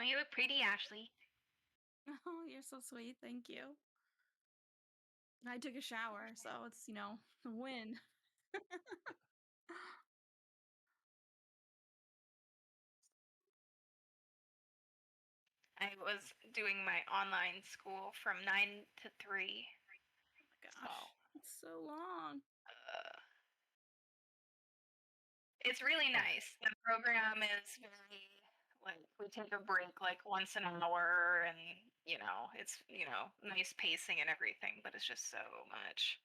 you look pretty, Ashley. Oh, you're so sweet. Thank you. I took a shower, so it's, a win. I was doing my online school from 9 to 3. Oh my So, gosh. It's so long. it's really Oh. nice. The program is very, like, we take a break like once an hour and, it's, nice pacing and everything, but it's just so much.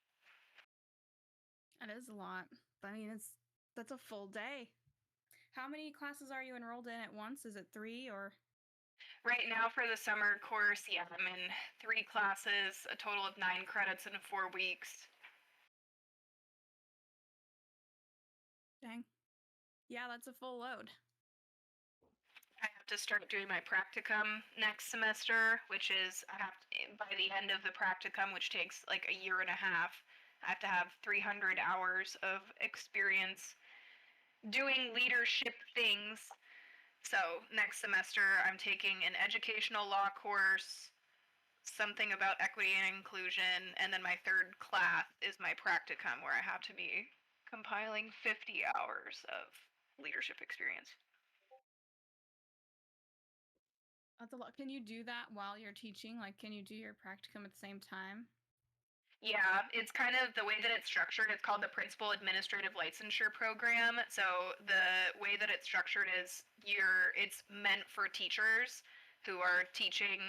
It is a lot. I mean, that's a full day. How many classes are you enrolled in at once? Is it 3 or? Right now for the summer course, yeah, I'm in 3 classes, a total of 9 credits in 4 weeks. Dang. Yeah, that's a full load. I have to start doing my practicum next semester, which is I have to, by the end of the practicum, which takes like a year and a half, I have to have 300 hours of experience doing leadership things. So next semester, I'm taking an educational law course, something about equity and inclusion, and then my third class is my practicum, where I have to be compiling 50 hours of leadership experience. That's a lot. Can you do that while you're teaching? Like, can you do your practicum at the same time? Yeah, it's kind of the way that it's structured. It's called the Principal Administrative Licensure Program. So the way that it's structured is it's meant for teachers who are teaching,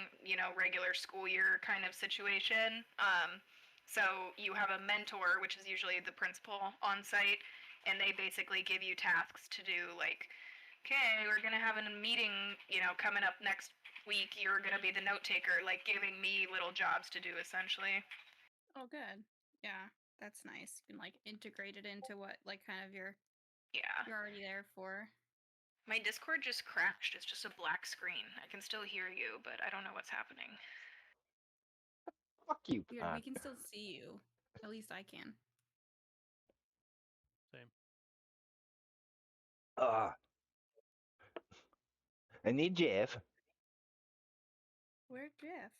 regular school year kind of situation. So you have a mentor, which is usually the principal on site, and they basically give you tasks to do, like, okay, we're gonna have a meeting, coming up next week. You're gonna be the note taker, like giving me little jobs to do essentially. Oh, good. Yeah, that's nice. You can like integrate it into what like kind of Yeah. you're already there for. My Discord just crashed. It's just a black screen. I can still hear you, but I don't know what's happening. Fuck you, Weird. We Pat. can still see you. At least I can. Same. I need Jeff. Where's Jeff?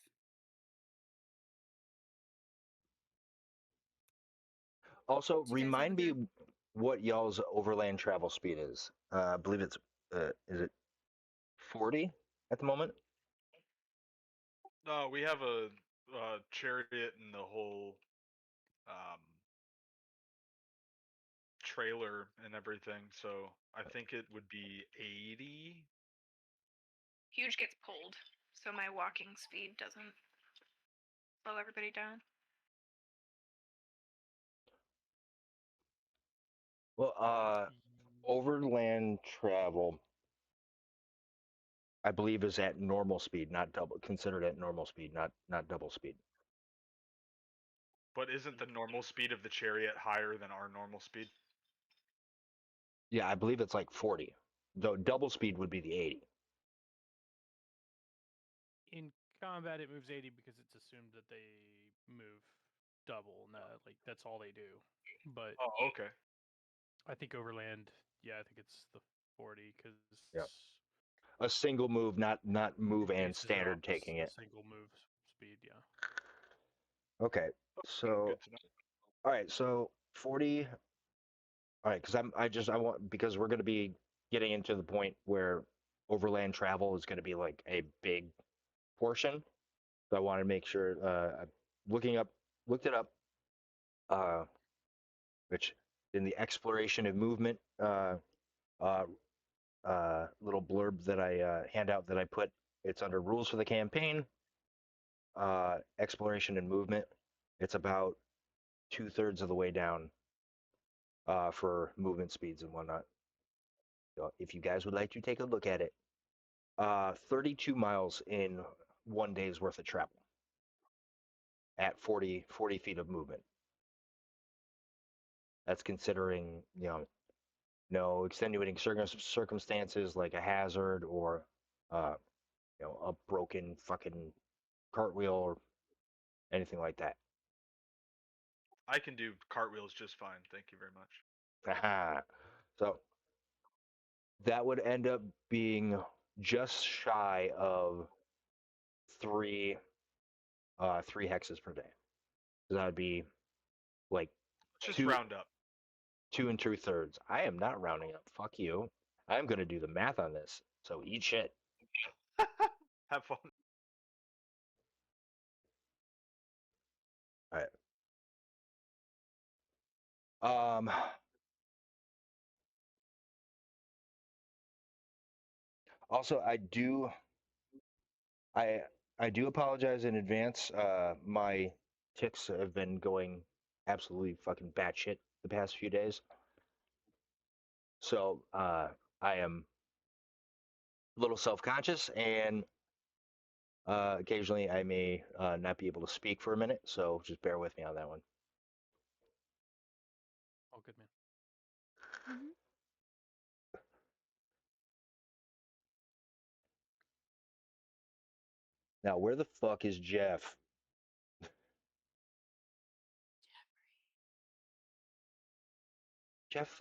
Also, Did you guys have a remind me good? what y'all's overland travel speed is. I believe it's is it 40 at the moment? No, we have a chariot and the whole um, trailer and everything, so I think it would be 80. Huge gets pulled, so my walking speed doesn't slow everybody down. Well, overland travel, I believe, is at normal speed, not double. Considered at normal speed, not double speed. But isn't the normal speed of the chariot higher than our normal speed? Yeah, I believe it's like 40. Though double speed would be the 80. In combat, it moves 80 because it's assumed that they move double. No, like that's all they do. But oh, okay. I think overland, yeah, I think it's the 40 because Yeah, a single move, not move and bases it off standard taking a it. single move speed. Yeah. Okay, so Good to know. all right, so 40. All right, because I want, because we're going to be getting into the point where overland travel is going to be like a big portion. So I want to make sure looking up looked it up, uh, which in the exploration and movement uh, little blurb that I hand out that I put, it's under rules for the campaign, exploration and movement. It's about 2/3 of the way down for movement speeds and whatnot. So if you guys would like to take a look at it, 32 miles in 1 day's worth of travel at 40 feet of movement. That's considering, no extenuating circumstances like a hazard or, uh, a broken fucking cartwheel or anything like that. I can do cartwheels just fine. Thank you very much. Aha. So that would end up being just shy of three 3 hexes per day. So that would be like Just two round up. 2 2/3. I am not rounding up. Fuck you. I'm gonna do the math on this. So eat shit. Have fun. All right. Also, I I do apologize in advance. My ticks have been going absolutely fucking batshit the past few days. So I am a little self-conscious, and occasionally I may not be able to speak for a minute. So just bear with me on that one. All good, man. Mm-hmm. Now, where the fuck is Jeff? Jeff,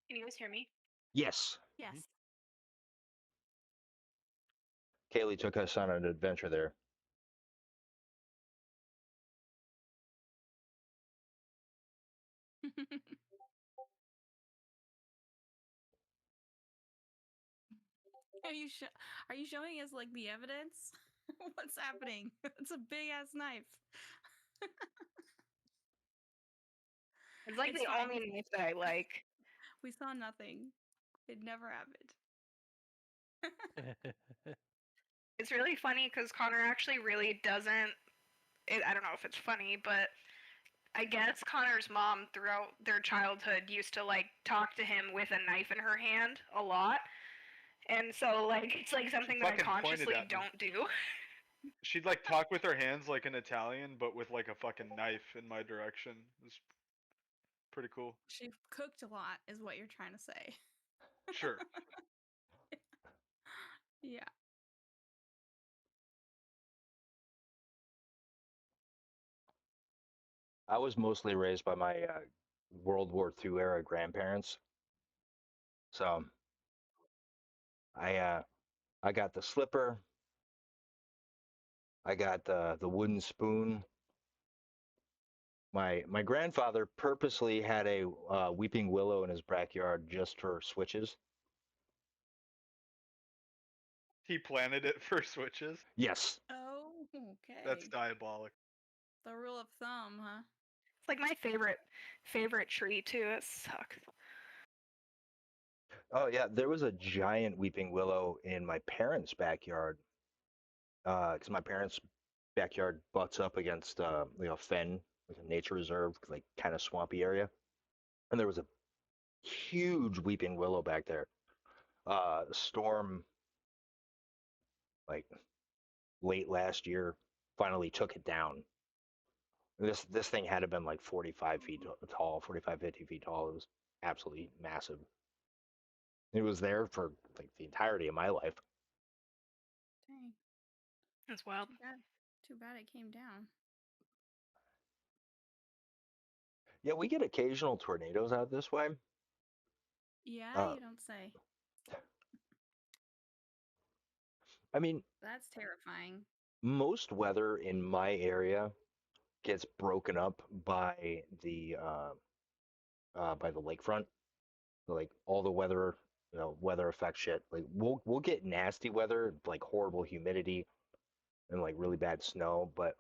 Can you guys hear me? yes. Yes. Kaylee took us on an adventure there. Are you showing us like the evidence? What's happening? It's a big ass knife. It's like It's the fine. only knife that I like. We saw nothing. It never happened. It's really funny because Connor actually really doesn't. I don't know if it's funny, but I guess Connor's mom throughout their childhood used to like talk to him with a knife in her hand a lot. And so like it's like something that I fucking pointed consciously at me. don't do. She'd like talk with her hands like an Italian, but with like a fucking knife in my direction. It's pretty cool. She cooked a lot, is what you're trying to say. Sure. Yeah. I was mostly raised by my World War II era grandparents. So I got the slipper. I got the wooden spoon. My grandfather purposely had a weeping willow in his backyard just for switches. He planted it for switches. Yes. Oh, okay. That's diabolic. The rule of thumb, huh? It's like my favorite tree too. It sucks. Oh yeah, there was a giant weeping willow in my parents' backyard. Because my parents' backyard butts up against fen, like a nature reserve, like kind of swampy area, and there was a huge weeping willow back there. The storm, like late last year, finally took it down. This thing had to been like 45 feet tall, 45, 50 feet tall. It was absolutely massive. It was there for like the entirety of my life. Dang. That's wild. Too bad it came down. Yeah, we get occasional tornadoes out this way. Yeah, Uh, you don't say. I mean, That's terrifying. most weather in my area gets broken up by the lakefront. Like all the weather, weather effect shit. Like we'll get nasty weather, like horrible humidity and like really bad snow, but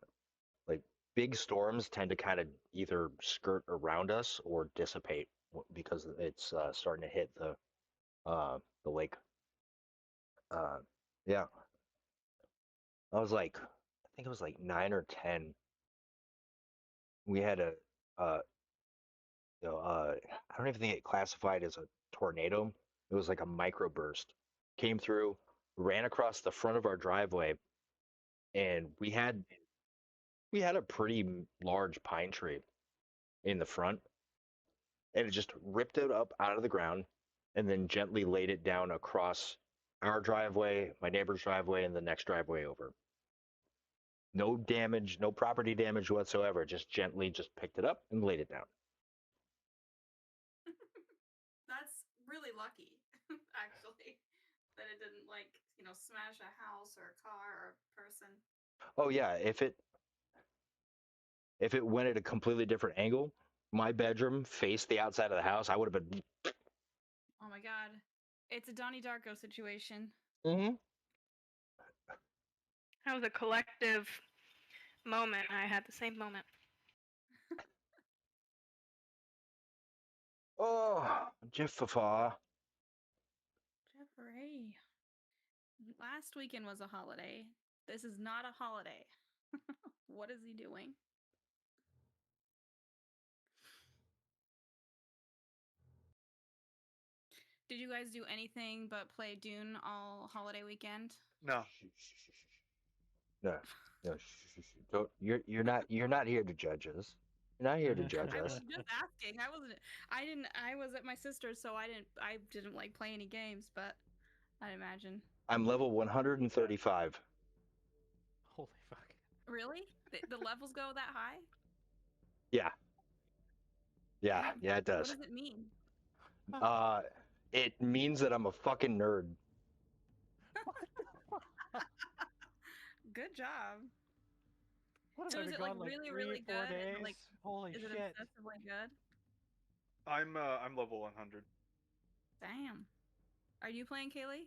like big storms tend to kind of either skirt around us or dissipate because it's starting to hit the lake. Yeah, I was like, I think it was like 9 or 10. We had I don't even think it classified as a tornado. It was like a microburst. Came through, ran across the front of our driveway, and we had a pretty large pine tree in the front, and it just ripped it up out of the ground, and then gently laid it down across our driveway, my neighbor's driveway, and the next driveway over. No damage, no property damage whatsoever. Just gently just picked it up and laid it down. That's really lucky, actually, that it didn't smash a house or a car or a person. Oh yeah, if it went at a completely different angle, my bedroom faced the outside of the house, I would have been. Oh my god, it's a Donnie Darko situation. Mm-hmm. That was a collective moment. I had the same moment. Oh, Jiffafa. Jeffrey, last weekend was a holiday. This is not a holiday. What is he doing? Did you guys do anything but play Dune all holiday weekend? No. No, no, don't. You're not here to judge us. You're not here to judge I was us. just asking. I was at my sister's, so I didn't like play any games, but I'd imagine. I'm level 135. Holy fuck. Really? The levels go that high? Yeah, yeah, Damn. yeah. It What does. does it mean? Uh, it means that I'm a fucking nerd. Good job. What So have I is been it like gone like really, 3 really 4 good? days? And like, Holy is it shit. obsessively good? I'm level 100. Damn. Are you playing, Kaylee?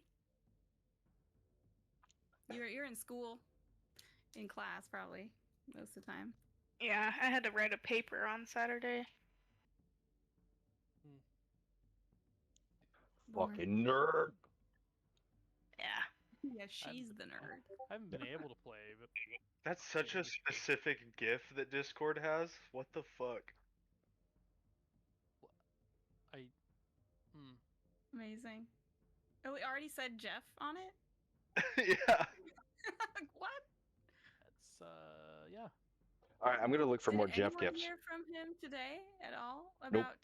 You're in school, in class probably most of the time. Yeah, I had to write a paper on Saturday. Bummer. Fucking nerd. Yeah. Yeah, she's the nerd. I haven't been able to play, but That's such a Dude. specific GIF that Discord has. What the fuck? I. Hmm. Amazing. Oh, we already said Jeff on it? Yeah. What? That's yeah. All right, I'm gonna look for Did more Jeff anyone gifts. hear from him today at all Nope. about?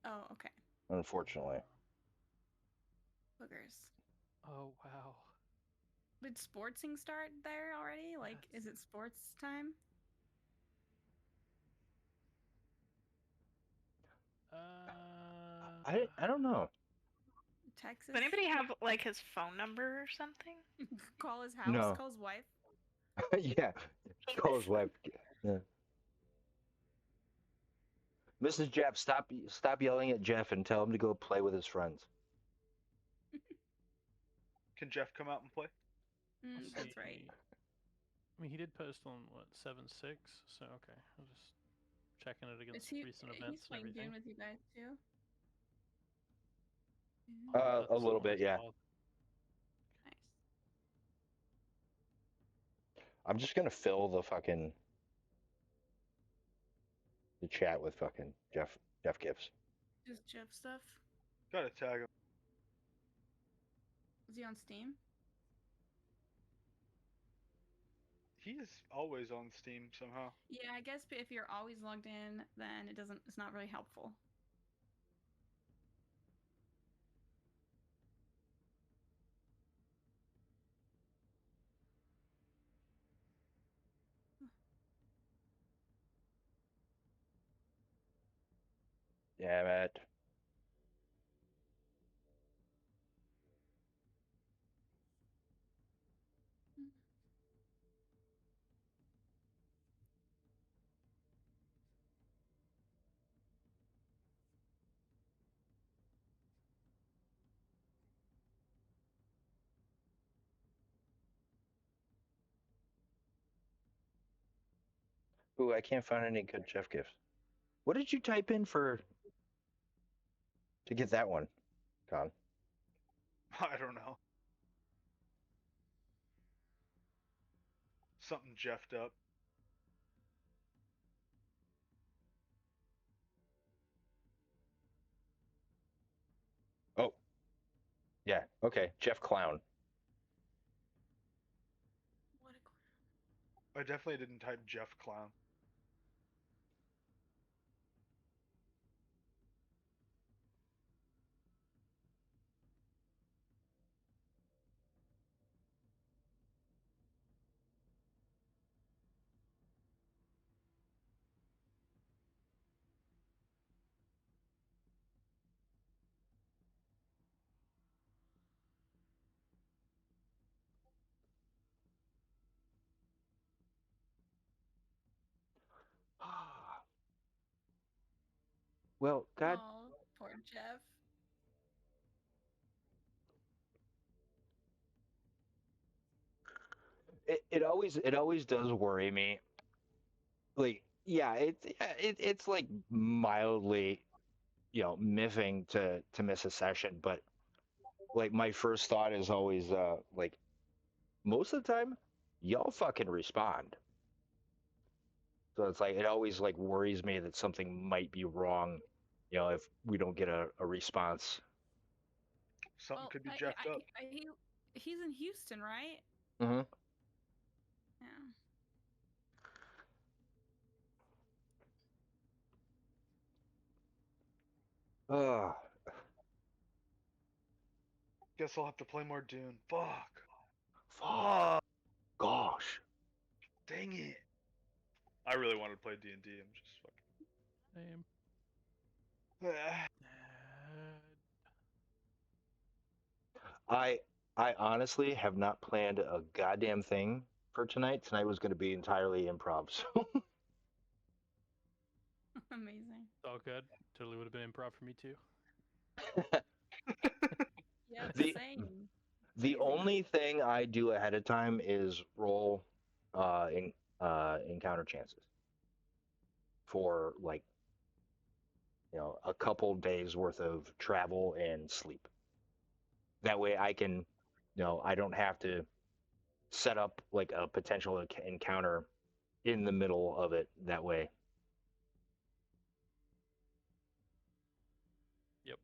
Oh, okay. Unfortunately, Boogers. Oh wow. Did sportsing start there already? Like, is it sports time? I don't know. Texas? Does anybody have like his phone number or something? Call his house? No. Call his wife? Yeah, call his wife. Yeah. Mrs. Jeff, stop yelling at Jeff and tell him to go play with his friends. Can Jeff come out and play? Let's That's see. right. I mean, he did post on what 7/6, so okay. I'll just checking it Is against he? recent He's events and playing everything. Dune with you guys too. Oh, A little bit, that's yeah. wild. Nice. I'm just gonna fill the chat with fucking Jeff gifts. Just Jeff stuff. Gotta tag him. Is he on Steam? He is always on Steam somehow. Yeah, I guess if you're always logged in, then it's not really helpful. Damn it. Ooh, I can't find any good Jeff gifts. What did you type in to get that one, Con? I don't know. Something Jeffed up. Oh, yeah. Okay, Jeff Clown. What a I definitely didn't type Jeff Clown. Well, God, Oh, poor Jeff. it always does worry me. Like, yeah, it's like mildly, miffing to miss a session, but like my first thought is always like most of the time y'all fucking respond. So it's like it always like worries me that something might be wrong, if we don't get a response. Something Well, could be jacked up. he's in Houston, right? Mm-hmm. Yeah. Oh, Guess I'll have to play more Dune. Fuck. fuck. Gosh. Dang it. I really wanted to play D&D. I'm just Same. fucking. I honestly have not planned a goddamn thing for tonight. Tonight was going to be entirely improv. So Amazing. It's all good. Totally would have been improv for me too. Yep, the same. the Crazy. only thing I do ahead of time is roll in encounter chances for like a couple days worth of travel and sleep. That way I can, I don't have to set up like a potential encounter in the middle of it that way. Yep.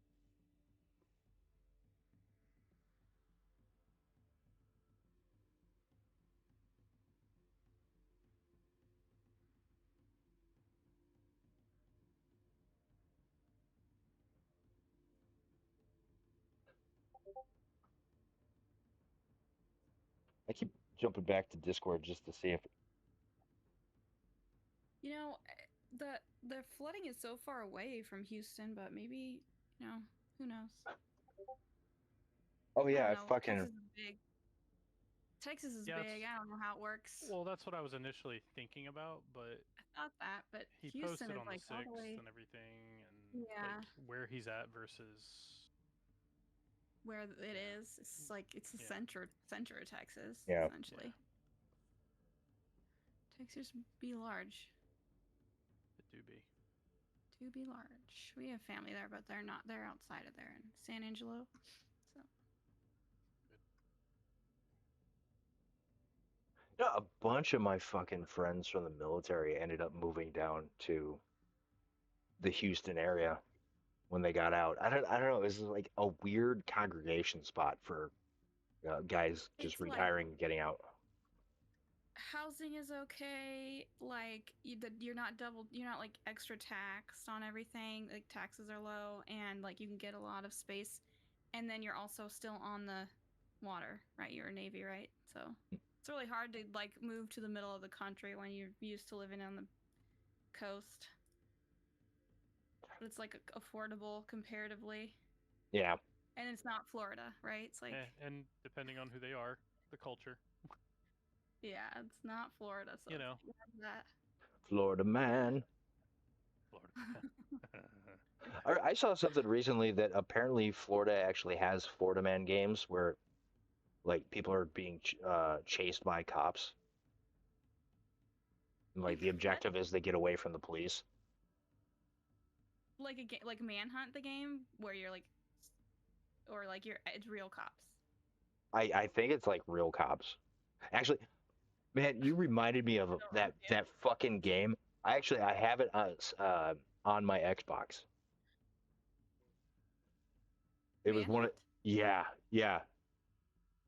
I keep jumping back to Discord just to see if. You know, the flooding is so far away from Houston, but maybe, who knows? Oh I yeah, don't I know. fucking. Texas is big. Texas is Yeah, big. I don't know how it works. well, that's what I was initially thinking about, but I thought that, but he Houston posted is on the like all the 6th way, and everything, and like yeah, where he's at versus where it is. It's like it's the yeah. center of Texas, Yeah. essentially. Texas be large. It do be. To be large. We have family there, but they're not. They're outside of there in San Angelo. So Yeah, a bunch of my fucking friends from the military ended up moving down to the Houston area when they got out. I don't know. This is like a weird congregation spot for guys just it's like retiring and getting out. housing is okay. Like you're not you're not like extra taxed on everything. Like taxes are low, and like you can get a lot of space, and then you're also still on the water, right? You're a Navy, right? So it's really hard to like move to the middle of the country when you're used to living on the coast. But it's like affordable comparatively, Yeah. and it's not Florida, right? It's like And depending on who they are, the culture, yeah, it's not Florida, so you know, you have that. Florida man. Florida. I saw something recently that apparently Florida actually has Florida man games where like people are being chased by cops. And, like the What? objective is they get away from the police. Like a game, like Manhunt, the game where you're like, or like it's real cops. I think it's like real cops. Actually, man, you reminded me of that fucking game. I have it on my Xbox. It was one of Manhunt? yeah.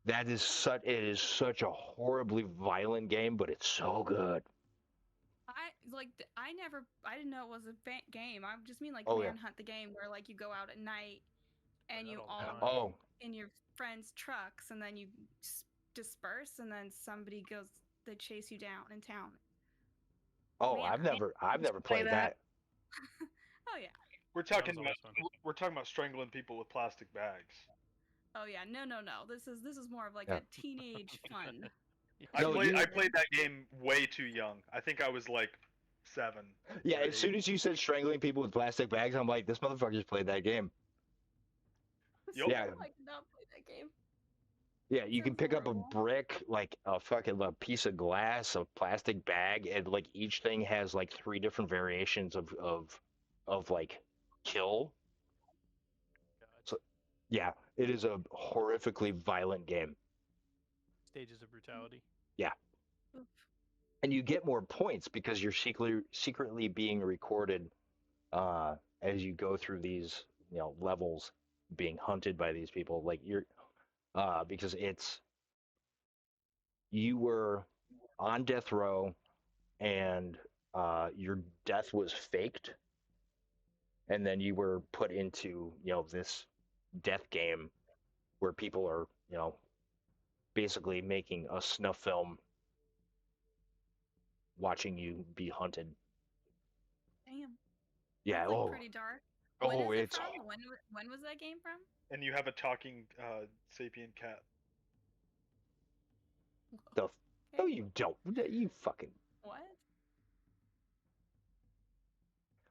It is such a horribly violent game, but it's so good. I didn't know it was a game. I just mean like Oh yeah. Manhunt, the game where like you go out at night Play and that you all the all time. Oh in your friends' trucks, and then you disperse, and then somebody goes, they chase you down in town. oh, Manhunt. I've never Play played that. that. Oh yeah. We're That talking was about always fun. we're talking about strangling people with plastic bags. Oh yeah. No. This is more of like Yeah. a teenage fun. I No, played you I played that game way too young. I think I was like 7. Yeah, or as soon 8. as you said strangling people with plastic bags, I'm like, this motherfucker's played that game. Yup. Yeah. I cannot play that game. Yeah, you can Sounds pick up a horrible. brick, like a piece of glass, a plastic bag, and like each thing has like 3 different variations of like kill. God. So, yeah, it is a horrifically violent game. Stages of brutality. Yeah. Oof. And you get more points because you're secretly being recorded as you go through these, levels, being hunted by these people. Like you're because you were on death row and your death was faked, and then you were put into this death game where people are basically making a snuff film watching you be hunted. Damn. Yeah. That's like Oh. pretty dark. When Oh, is it it's from? When was that game from? And you have a talking sapient cat. the. Okay. No, you don't. You fucking. What?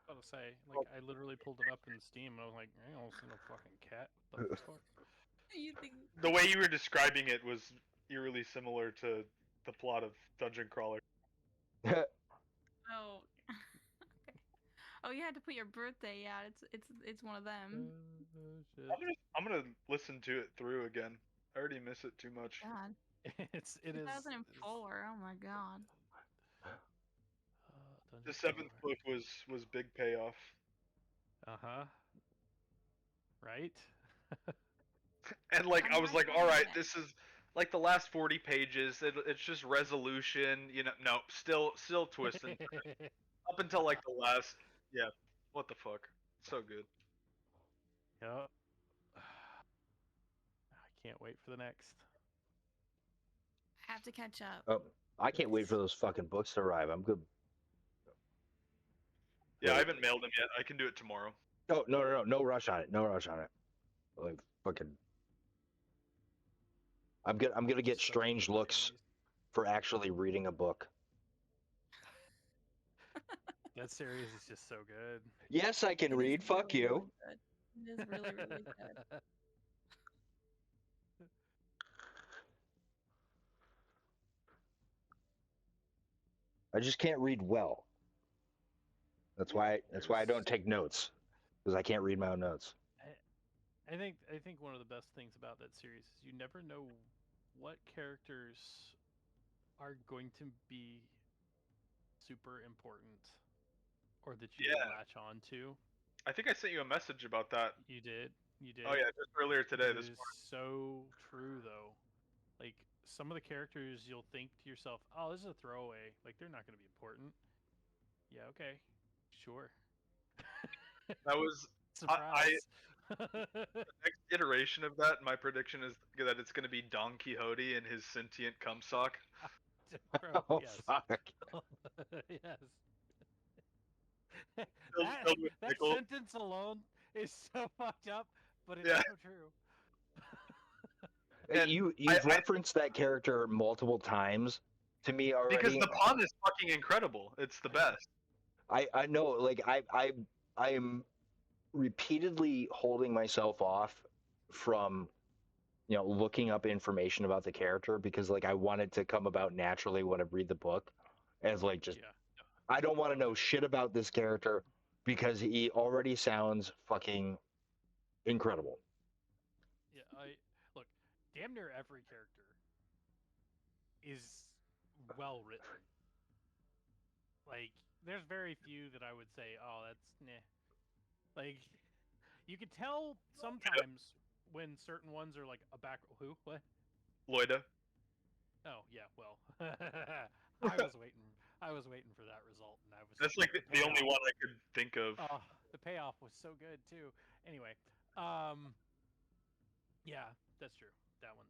I was about to say, like, I literally pulled it up in Steam and I was like, I don't see no fucking cat. What the fuck? You think? The way you were describing it was eerily similar to the plot of Dungeon Crawler. Oh. Okay. Oh, you had to put your birthday. Yeah, it's one of them. Shit. I'm gonna listen to it through again. I already miss it too much. God. It is. 2004. Oh my god. The 7th book was big payoff. Uh-huh. Right? And like I I'm was not like, gonna all right, lie. this is like the last 40 pages. It's just resolution, No, still twisting up until like the last. Yeah, what the fuck? So good. Yep. I can't wait for the next. I have to catch up. Oh, I can't wait for those fucking books to arrive. I'm good. Yeah, I Wait. haven't mailed them yet. I can do it tomorrow. Oh, no rush on it. No rush on it. Like fucking. I'm gonna get Such a strange good looks series. for actually reading a book. That series is just so good. Yes, I can It is read. Fuck really, you. really good. It is really, really good. I just can't read well. That's why I don't take notes, because I can't read my own notes. I think one of the best things about that series is you never know what characters are going to be super important or that you Yeah. latch on to. I think I sent you a message about that. You did. Oh yeah, just earlier today. It This is morning. so true though. Like some of the characters you'll think to yourself, "Oh, this is a throwaway. Like they're not going to be important." Yeah, okay. Sure. That was Surprise. the next iteration of that. My prediction is that it's going to be Don Quixote and his sentient cum sock. Bro, Oh yes. fuck! Yes. Filled with that nickel. sentence alone is so fucked up, but it's Yeah. so true. And You've I- referenced that character multiple times to me already. Because the pun is fucking incredible. It's the best. I know, like I am repeatedly holding myself off from looking up information about the character, because like I want it to come about naturally when I read the book, as like just Yeah. I don't want to know shit about this character because he already sounds fucking incredible. Yeah, look, damn near every character is well written. Like, there's very few that I would say, oh, that's nah. Like, you could tell sometimes when certain ones are like a back. Who? What? Loida. Oh yeah, well, I was waiting. I was waiting for that result, and I was. That's like the only payoff- one I could think of. Oh, the payoff was so good too. Anyway, yeah, that's true. That one,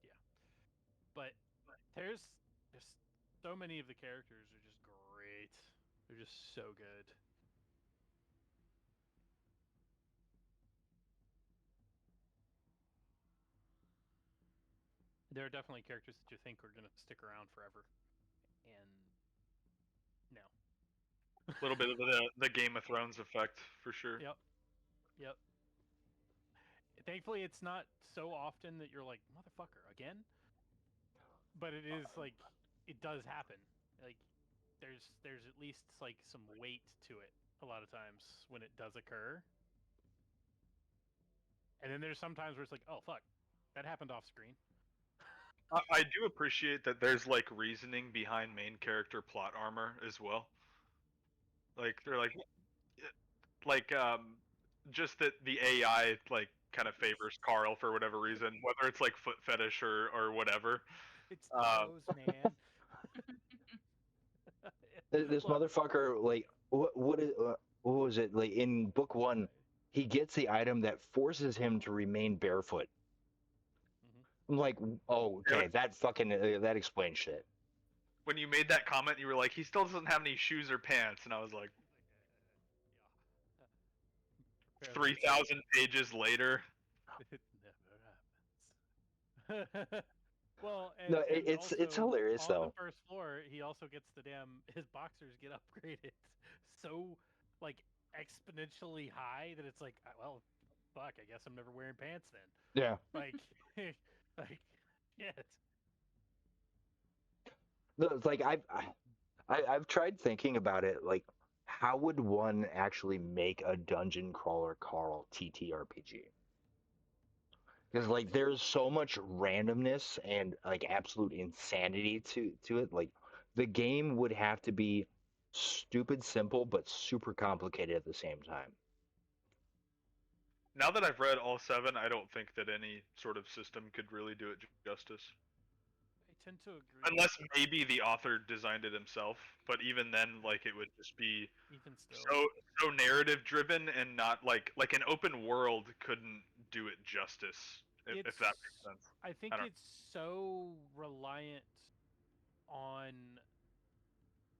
yeah. But there's so many of the characters are just great. They're just so good. There are definitely characters that you think are gonna stick around forever, and no, A little bit of the Game of Thrones effect for sure. Yep. Yep. Thankfully, it's not so often that you're like, motherfucker, again? But it is like, it does happen. Like, there's at least like some weight to it a lot of times when it does occur. And then there's sometimes where it's like, oh fuck, that happened off screen. I do appreciate that there's like reasoning behind main character plot armor as well. Like they're like just that the AI like kind of favors Carl for whatever reason, whether it's like foot fetish or whatever. It's toes, man. This Look, motherfucker, like, what was it? Like in book one, he gets the item that forces him to remain barefoot. Mhm. I'm like, oh, okay, that fucking that explains shit. When you made that comment, you were like, he still doesn't have any shoes or pants, and I was like, Prepare 3,000 pages later. it never happens. Well, No, and it's also hilarious on the though. first floor, he also gets his boxers get upgraded so like exponentially high that it's like, well, fuck, I guess I'm never wearing pants then. Yeah. Like, like, shit. No, it's like I've tried thinking about it. Like, how would one actually make a dungeon crawler Carl TTRPG? Because like there's so much randomness and like absolute insanity to it. Like the game would have to be stupid simple but super complicated at the same time. Now that I've read all 7, I don't think that any sort of system could really do it justice. I tend to agree. Unless maybe the author designed it himself, but even then, like it would just be Even still, so narrative driven and not like an open world couldn't do it justice. If that makes sense. I think it's so reliant on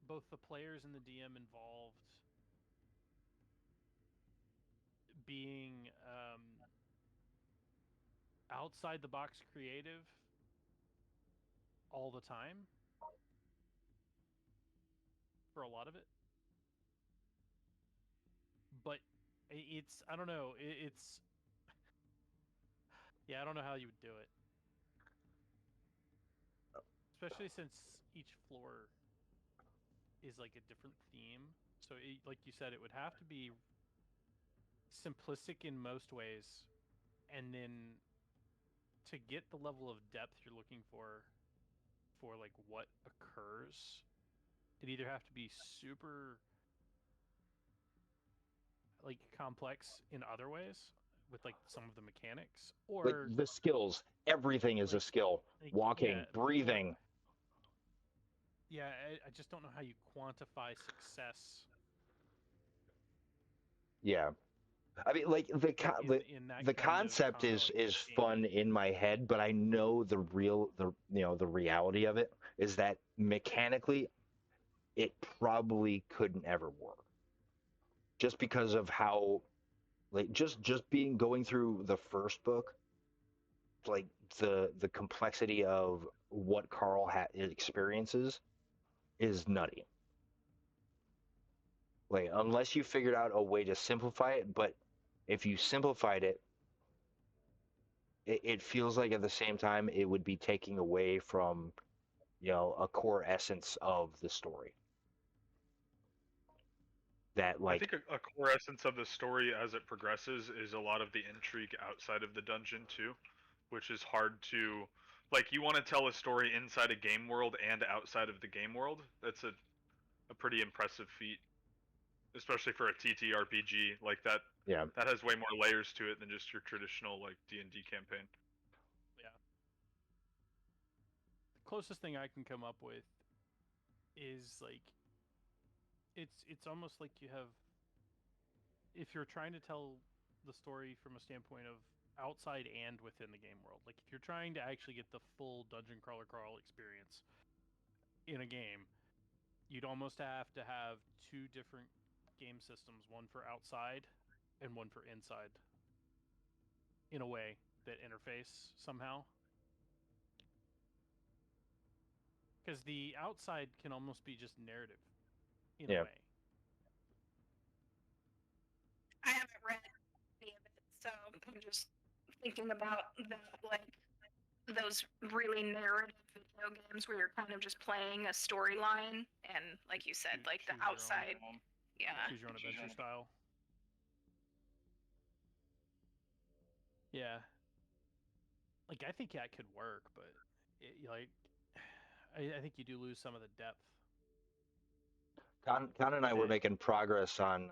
both the players and the DM involved being outside the box creative all the time for a lot of it. But it's, I don't know, it's yeah, I don't know how you would do it, especially since each floor is like a different theme. So like you said, it would have to be simplistic in most ways, and then to get the level of depth you're looking for like what occurs, it either have to be super like complex in other ways with like some of the mechanics, Like or the skills, everything is a like, skill. Walking, yeah, breathing. yeah, I just don't know how you quantify success. Yeah. I mean, like In that the kind of concept is complex game. fun in my head, but I know the reality of it is that mechanically, it probably couldn't ever work, just because of how like just being going through the first book, like the complexity of what Carl experiences is nutty. Like unless you figured out a way to simplify it, but if you simplified it, it feels like at the same time it would be taking away from a core essence of the story. That I like think a core essence of the story as it progresses is a lot of the intrigue outside of the dungeon too, which is hard to like. You want to tell a story inside a game world and outside of the game world. That's a pretty impressive feat, especially for a TTRPG like that. yeah That has way more layers to it than just your traditional like D&D campaign. Yeah. The closest thing I can come up with is like it's almost like you have, if you're trying to tell the story from a standpoint of outside and within the game world. Like if you're trying to actually get the full dungeon crawler Carl experience in a game, you'd almost have to have two different game systems, one for outside and one for inside, in a way that interface somehow. Because the outside can almost be just narrative in a Yeah. way. thinking about those really narrative video games where you're kind of just playing a storyline, and like you said, like the Choose your own. outside. Yeah. Choose your own adventure style. Yeah. Like, I think that could work, but I think you do lose some of the depth. Con and I were making progress on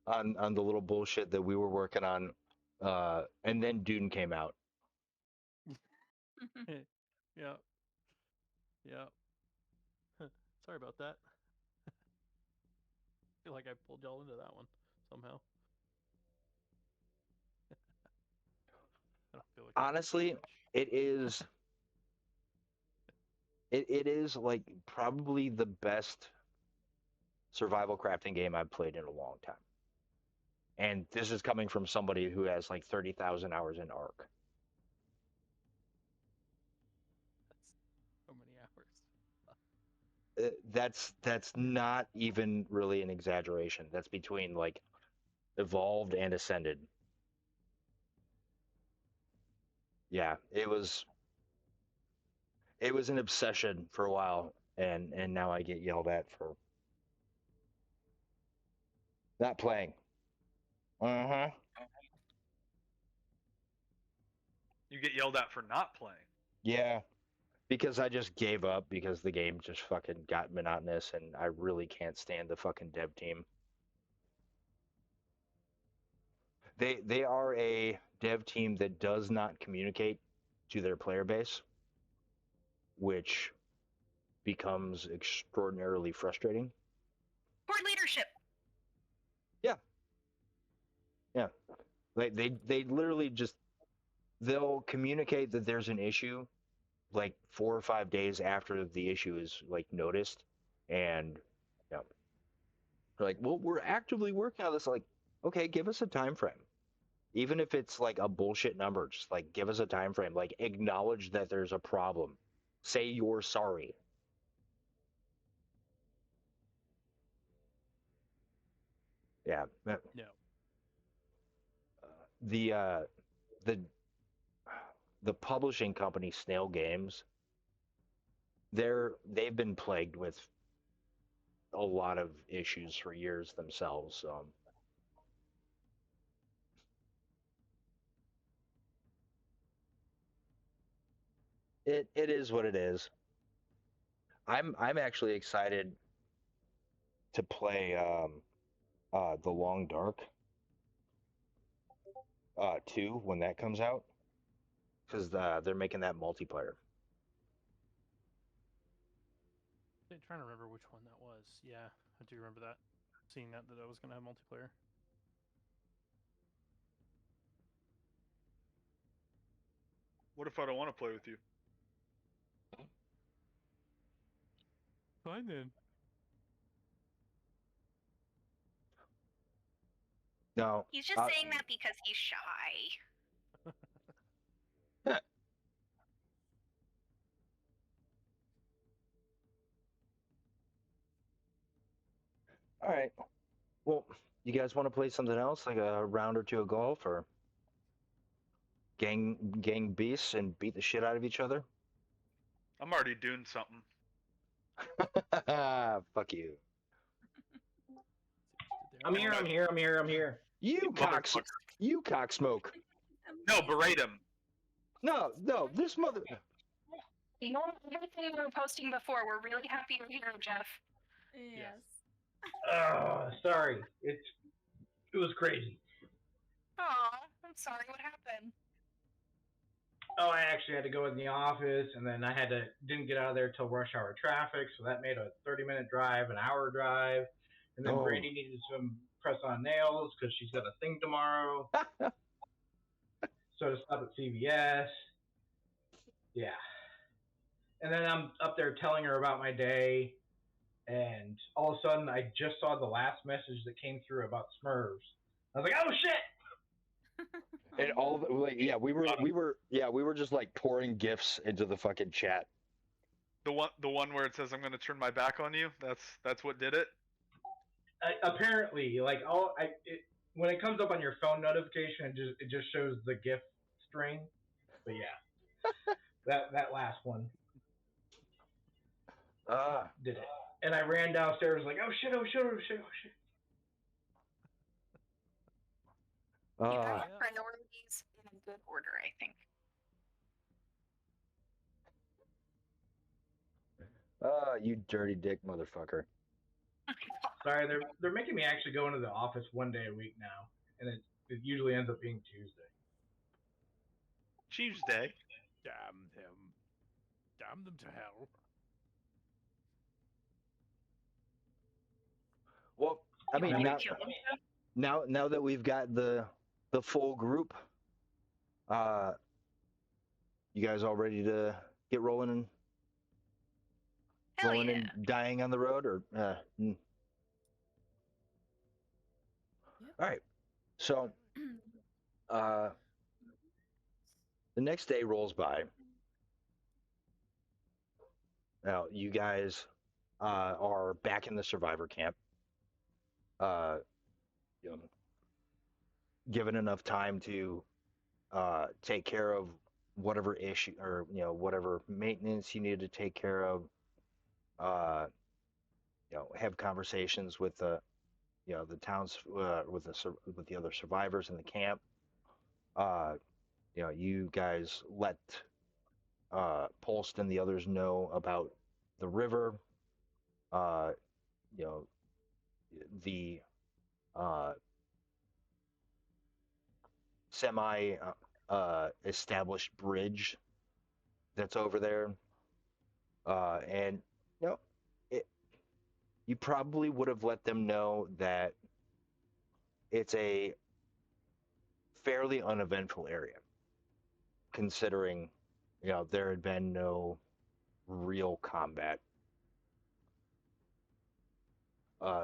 the little bullshit that we were working on, and then Dune came out. Yeah. Yeah. Sorry about that. I feel like I pulled y'all into that one somehow. I don't feel like Honestly, it is like probably the best survival crafting game I've played in a long time. And this is coming from somebody who has like 30,000 hours in Ark. That's so many hours. That's not even really an exaggeration. That's between like Evolved and Ascended. Yeah, it was an obsession for a while, and now I get yelled at for not playing. Uh-huh. You get yelled at for not playing. Yeah, because I just gave up because the game just fucking got monotonous, and I really can't stand the fucking dev team. They are a dev team that does not communicate to their player base, which becomes extraordinarily frustrating. Poor leadership. Yeah, like they literally just they'll communicate that there's an issue like 4 or 5 days after the issue is like noticed, and yeah, they're like, well, we're actively working on this. Like, okay, give us a time frame. Even if it's like a bullshit number, just like give us a time frame. Like acknowledge that there's a problem. Say you're sorry. Yeah. No. The the publishing company Snail Games, they've been plagued with a lot of issues for years themselves. It is what it is. I'm actually excited to play The Long Dark 2 when that comes out, because they're making that multiplayer. I'm trying to remember which one that was. Yeah, I do remember that. Seeing that I was going to have multiplayer. What if I don't want to play with you? Fine then. No. He's just saying that because he's shy. All right. Well, you guys want to play something else, like a round or two of golf, or gang beasts and beat the shit out of each other? I'm already doing something. Fuck you. I'm here. You cocksmoke. No, berate him. No, this mother. You know everything we were posting before. We're really happy you're here, Jeff. Yes. Sorry. It was crazy. Aw, I'm sorry. What happened? Oh, I actually had to go in the office, and then I didn't get out of there till rush hour traffic, so that made a 30-minute drive, an hour drive, and then Brady needed some press-on nails because she's got a thing tomorrow. So to stop at CVS. Yeah. And then I'm up there telling her about my day, and all of a sudden I just saw the last message that came through about Smurfs. I was like, oh shit! And all of it, we were just like pouring gifs into the fucking chat. The one where it says I'm going to turn my back on you. That's what did it. Apparently, like when it comes up on your phone notification, it just shows the GIF string. But yeah, that last one did it. And I ran downstairs like, oh shit, oh shit, oh shit, oh shit. You have Yeah. priorities in a good order, I think. You dirty dick motherfucker. Sorry, they're making me actually go into the office one day a week now, and it usually ends up being Tuesday. Tuesday. Damn them. Damn them to hell. Well, I You mean, want me now- to kill him too? now that we've got the full group, you guys all ready to get rolling and Hell yeah. and dying on the road, or Yep. all right. So the next day rolls by. Now you guys are back in the survivor camp. You know, given enough time to take care of whatever issue or whatever maintenance you need to take care of. Have conversations with the the towns with the other survivors in the camp. You guys let Pulst and the others know about the river. The semi established bridge that's over there. And you probably would have let them know that it's a fairly uneventful area, considering there had been no real combat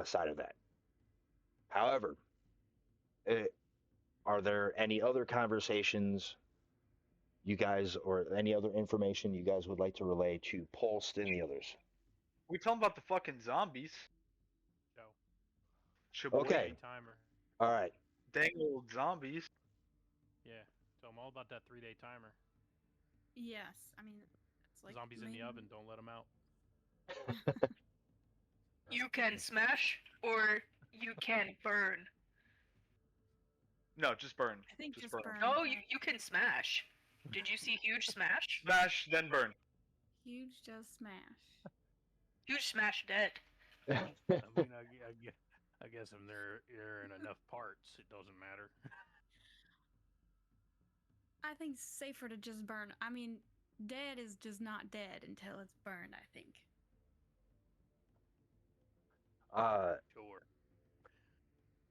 side of that. However, are there any other conversations you guys, or any other information you guys would like to relay to Pulse and the others? We talking about the fucking zombies. No. Shaboy. Okay. Timer. All right. Dang old zombies. Yeah. Tell them all about that 3-day timer. Yes, I mean, it's like Zombies in the oven. Don't let them out. You can smash or you can burn. No, just burn. I think Just just burn. burn. Oh, you can smash. Did you see Huge Smash? Smash, then burn. Huge does smash. Huge Smash dead. I mean, I guess if they're in enough parts, it doesn't matter. I think it's safer to just burn. I mean, dead is just not dead until it's burned, I think. Sure.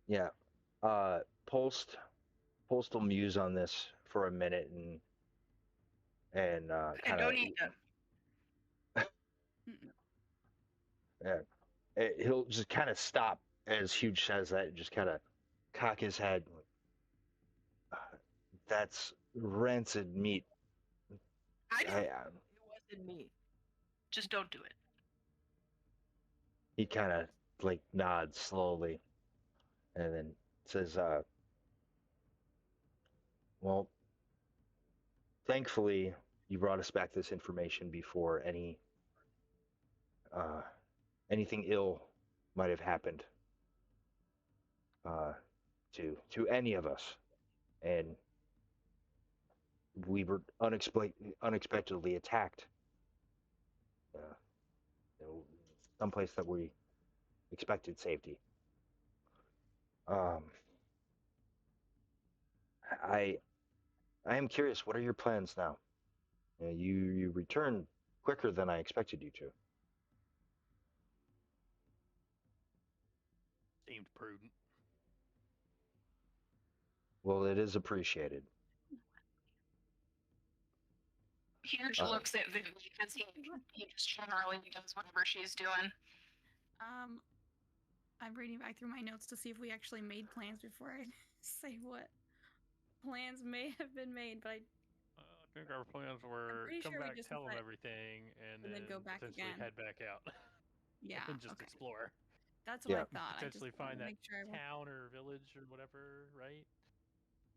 Yeah. Pulse will muse on this for a minute and And kind of don't eat them. he'll just kind of stop as Huge says that, and just kind of cock his head. That's rancid meat. It I, wasn't me. Just don't do it. he kind of like nods slowly, and then says, "Well, thankfully, you brought us back this information before anything ill might have happened to any of us, and we were unexpectedly attacked. Someplace that we expected safety. I am curious. What are your plans now? You returned quicker than I expected you to. Seemed prudent. Well, it is appreciated. Huge looks at Vivi because he just generally does whatever she's doing. I'm reading back through my notes to see if we actually made plans before I say what plans may have been made, but I think our plans were pretty come sure we back, just tell them decided- everything, and and then go back potentially again. head back out. yeah, and just okay. explore. That's what Yeah. I thought. I just Potentially wanted find to that make sure. town or village or whatever, right?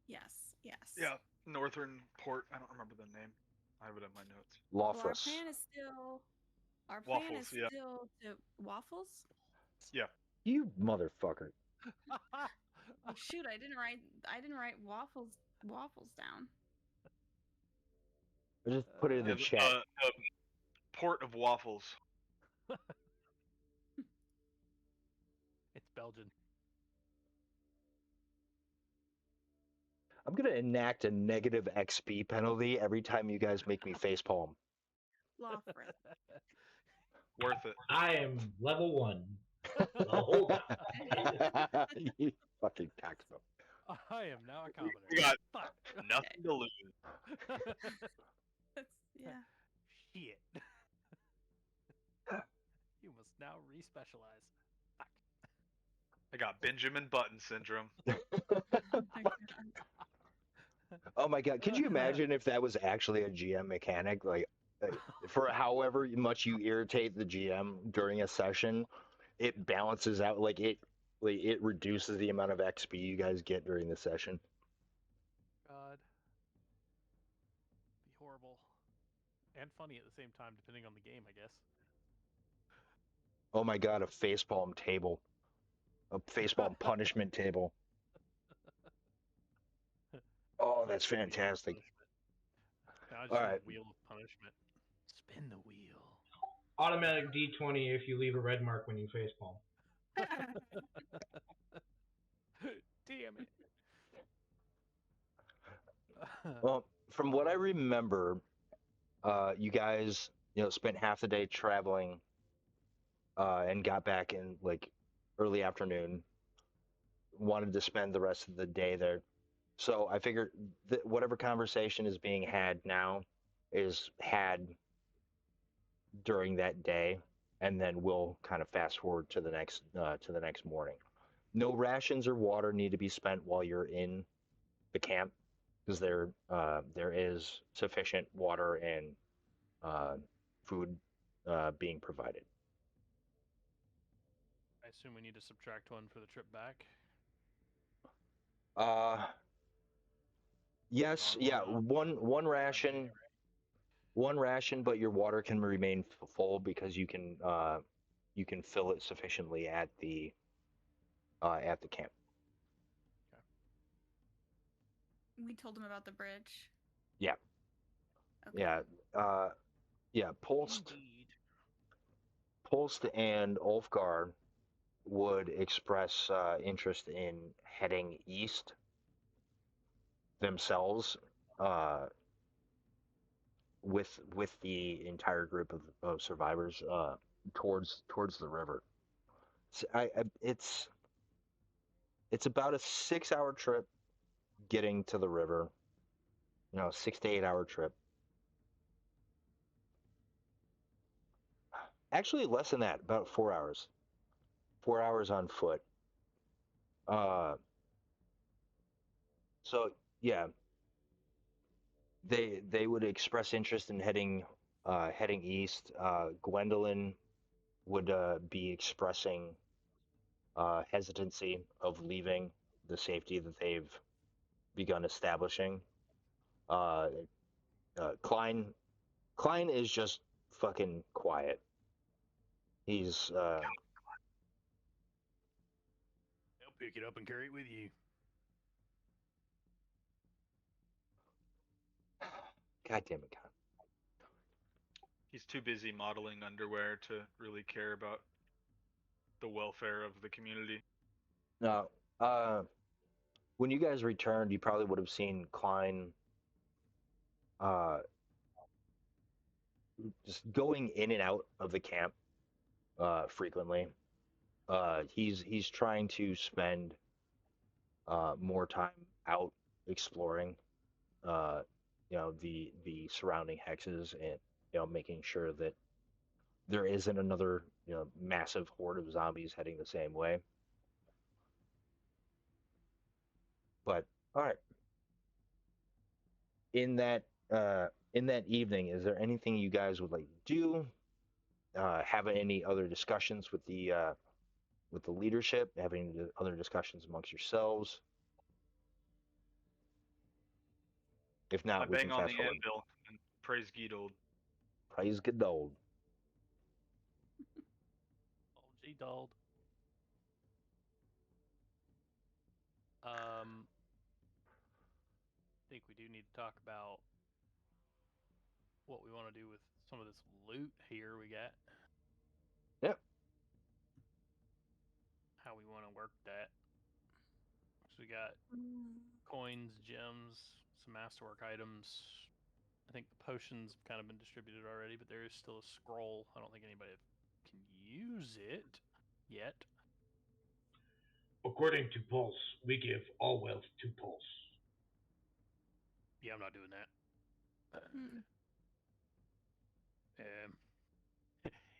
Yes, yes. Yeah, Northern Port. I don't remember the name. I have it in my notes. Well, our Lawfus. plan is still. Our plan Waffles, is yeah. still to waffles. Yeah. You motherfucker. Oh shoot! I didn't write waffles down. I just put it in the chat. Port of Waffles. It's Belgian. I'm gonna enact a negative XP penalty every time you guys make me facepalm. Law for it. Worth it. I am level 1 the whole time. You fucking cocksucker. I am now a commoner. We got Fuck. nothing to lose. Yeah. Shit. You must now respecialize. Fuck. I got Benjamin Button syndrome. Oh my god, could you imagine if that was actually a GM mechanic? Like, for however much you irritate the GM during a session, it balances out. Like it reduces the amount of XP you guys get during the session. God. Be horrible. And funny at the same time, depending on the game, I guess. Oh my god, a facepalm table. A facepalm punishment table. Oh, that's fantastic. Now I just All want right. a wheel of punishment. Spin the wheel. Automatic D20 if you leave a red mark when you facepalm. Damn it. Well, from what I remember, you guys, spent half the day traveling, and got back in like early afternoon. Wanted to spend the rest of the day there, so I figured that whatever conversation is being had now is had during that day, and then we'll kind of fast forward to the next morning. No rations or water need to be spent while you're in the camp, because there is sufficient water and food being provided. I assume we need to subtract one for the trip back. Yes, yeah, one ration, but your water can remain full because you can fill it sufficiently at the camp. We told him about the bridge. Yeah. Okay. Yeah. Pulsed and Ulfgar would express interest in heading east themselves, with the entire group of survivors, towards the river. So it's about a 6-hour trip getting to the river. 6 to 8 hour trip. Actually, less than that. About 4 hours. 4 hours on foot. So yeah, they would express interest in heading east. Gwendolyn would be expressing hesitancy of leaving the safety that they've begun establishing. Klein is just fucking quiet. He's I'll pick it up and carry it with you. God damn it, Con. He's too busy modeling underwear to really care about the welfare of the community. No, when you guys returned, you probably would have seen Klein just going in and out of the camp frequently. He's trying to spend more time out exploring, the surrounding hexes, and making sure that there isn't another massive horde of zombies heading the same way. But all right, in that evening, is there anything you guys would like to do? Have any other discussions with the with the leadership, having other discussions amongst yourselves. If I not, we can bang on fast the forward. anvil and praise Guido. Praise Godol. Oh, gee, dolled. I think we do need to talk about what we want to do with some of this loot here we got. Yep. How we want to work that. So we got coins, gems, some masterwork items. I think the potions have kind of been distributed already, but there is still a scroll. I don't think anybody can use it yet. According to Pulse, we give all wealth to Pulse. Yeah, I'm not doing that.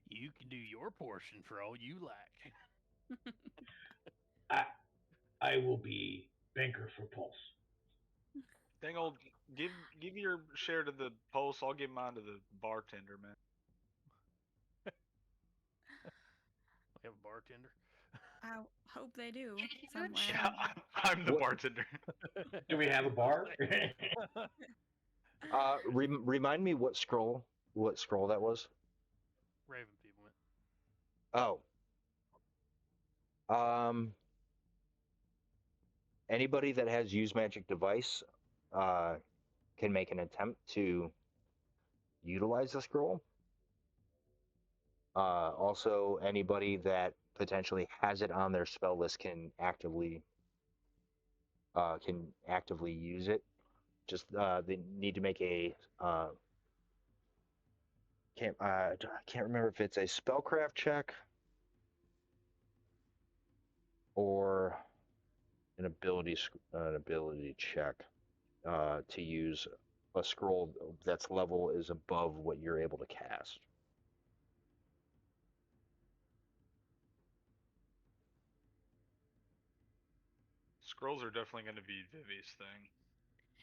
You can do your portion for all you like. I will be banker for Pulse. Dang old, give your share to the Pulse. I'll give mine to the bartender, man. We have a bartender. I hope they do Huge. somewhere. Yeah, I'm the What- bartender. Do we have a bar? Remind me what scroll that was. Raven people went. Oh. Anybody that has use magic device can make an attempt to utilize the scroll. Also, anybody that potentially has it on their spell list can actively use it. Just they need to make a I can't remember if it's a spellcraft check or an ability check to use a scroll that's level is above what you're able to cast. Scrolls are definitely going to be Vivi's thing.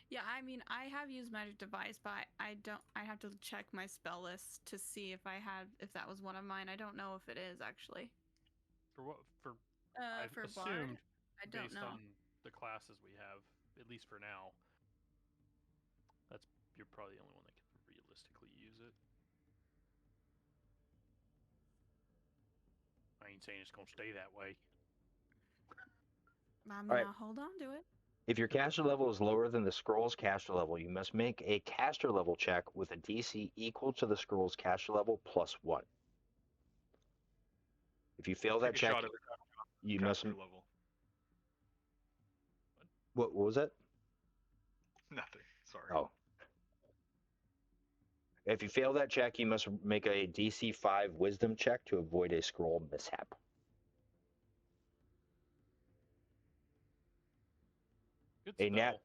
Yeah, I mean, I have used magic device, but I don't. I have to check my spell list to see if that was one of mine. I don't know if it is actually. For what? I For assumed bard, I don't based know. on the classes we have, at least for now. You're probably the only one that can realistically use it. I ain't saying it's gonna stay that way. I mean, All right. I'll hold on to it. If your caster level is lower than the scroll's caster level, you must make a caster level check with a DC equal to the scroll's caster level plus 1. If you fail that Take a check, shot at the you must. caster level. What was that? Nothing. Sorry. Oh. If you fail that check, you must make a DC 5 Wisdom check to avoid a scroll mishap. Good A spell.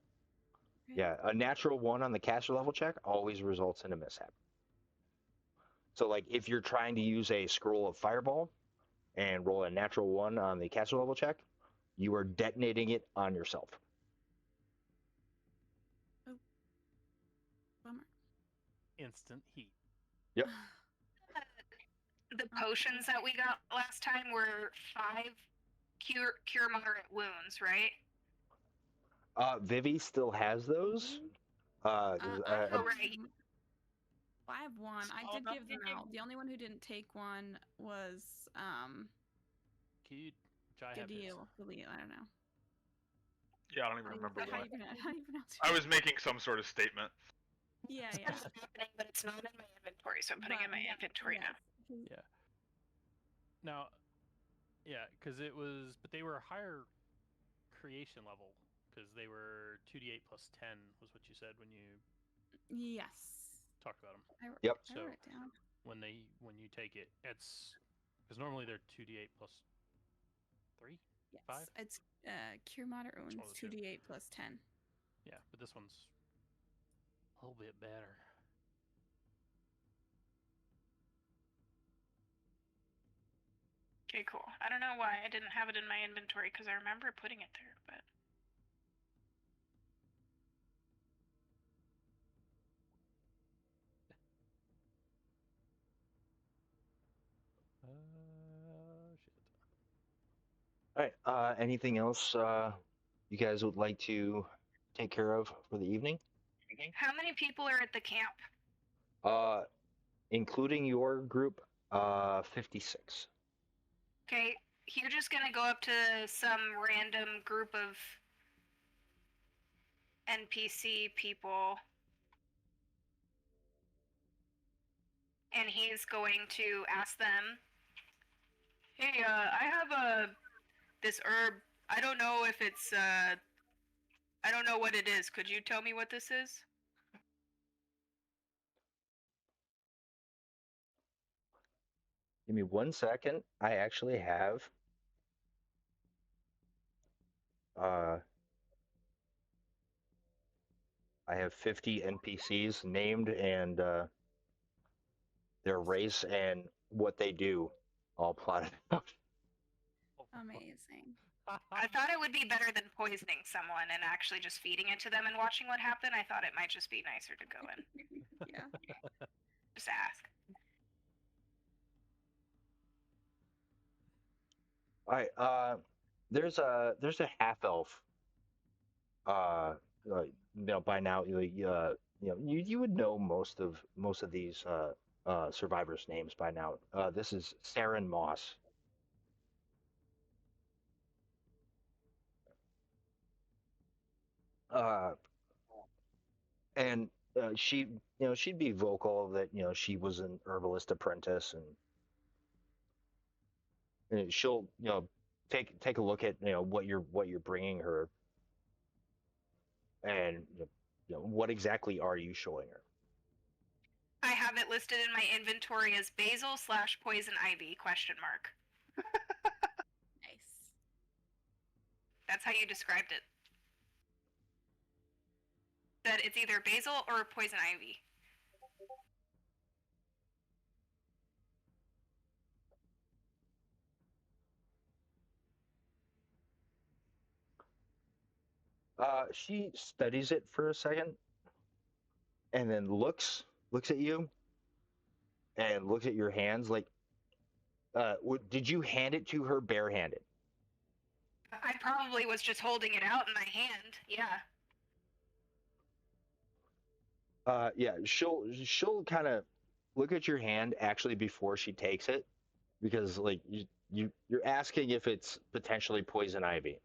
a natural 1 on the caster level check always results in a mishap. So, like, if you're trying to use a scroll of fireball and roll a natural 1 on the caster level check, you are detonating it on yourself. Oh, bummer. Instant heat. Yep. The potions that we got last time were 5 cure moderate wounds, right? Vivi still has those. I right. have one. I did give them out. The only one who didn't take one was Kid, which I have his. Galil. I don't know. Yeah, I don't even remember How what. do you pronounce it? I was making some sort of statement. Yeah. It's happening, but it's not in my inventory, so I'm putting it in my inventory now. Yeah. Now, yeah, because but they were higher creation level because they were 2d8 plus 10 was what you said when you Yes. talked about them. Yep. I wrote it down. When you take it, it's because normally they're 2d8 plus 3. Yes. 5? It's cure moderate wounds one of the two? 2d8 plus 10. Yeah, but this one's a little bit better. Okay, cool. I don't know why I didn't have it in my inventory because I remember putting it there, but Shit. right. Anything else you guys would like to take care of for the evening? How many people are at the camp? Including your group, 56. Okay, you're just gonna go up to some random group of NPC people, and he's going to ask them, "Hey, I have this herb. I don't know if it's I don't know what it is. Could you tell me what this is?" Give me 1 second. I actually have uh, I have 50 NPCs named and their race and what they do all plotted out. Amazing. I thought it would be better than poisoning someone and actually just feeding it to them and watching what happened. I thought it might just be nicer to go in. Yeah. Just ask. All right. There's a half elf. By now you would know most of these survivors' names by now. This is Saren Moss. Uh, and she'd be vocal that she was an herbalist apprentice, and she'll take a look at what you're bringing her, and what exactly are you showing her? I have it listed in my inventory as basil/poison ivy ? Nice. That's how you described it. That it's either basil or poison ivy. She studies it for a second, and then looks at you, and looks at your hands like, did you hand it to her barehanded? I probably was just holding it out in my hand. Yeah. Yeah, she'll kind of look at your hand actually before she takes it, because like you're asking if it's potentially poison ivy,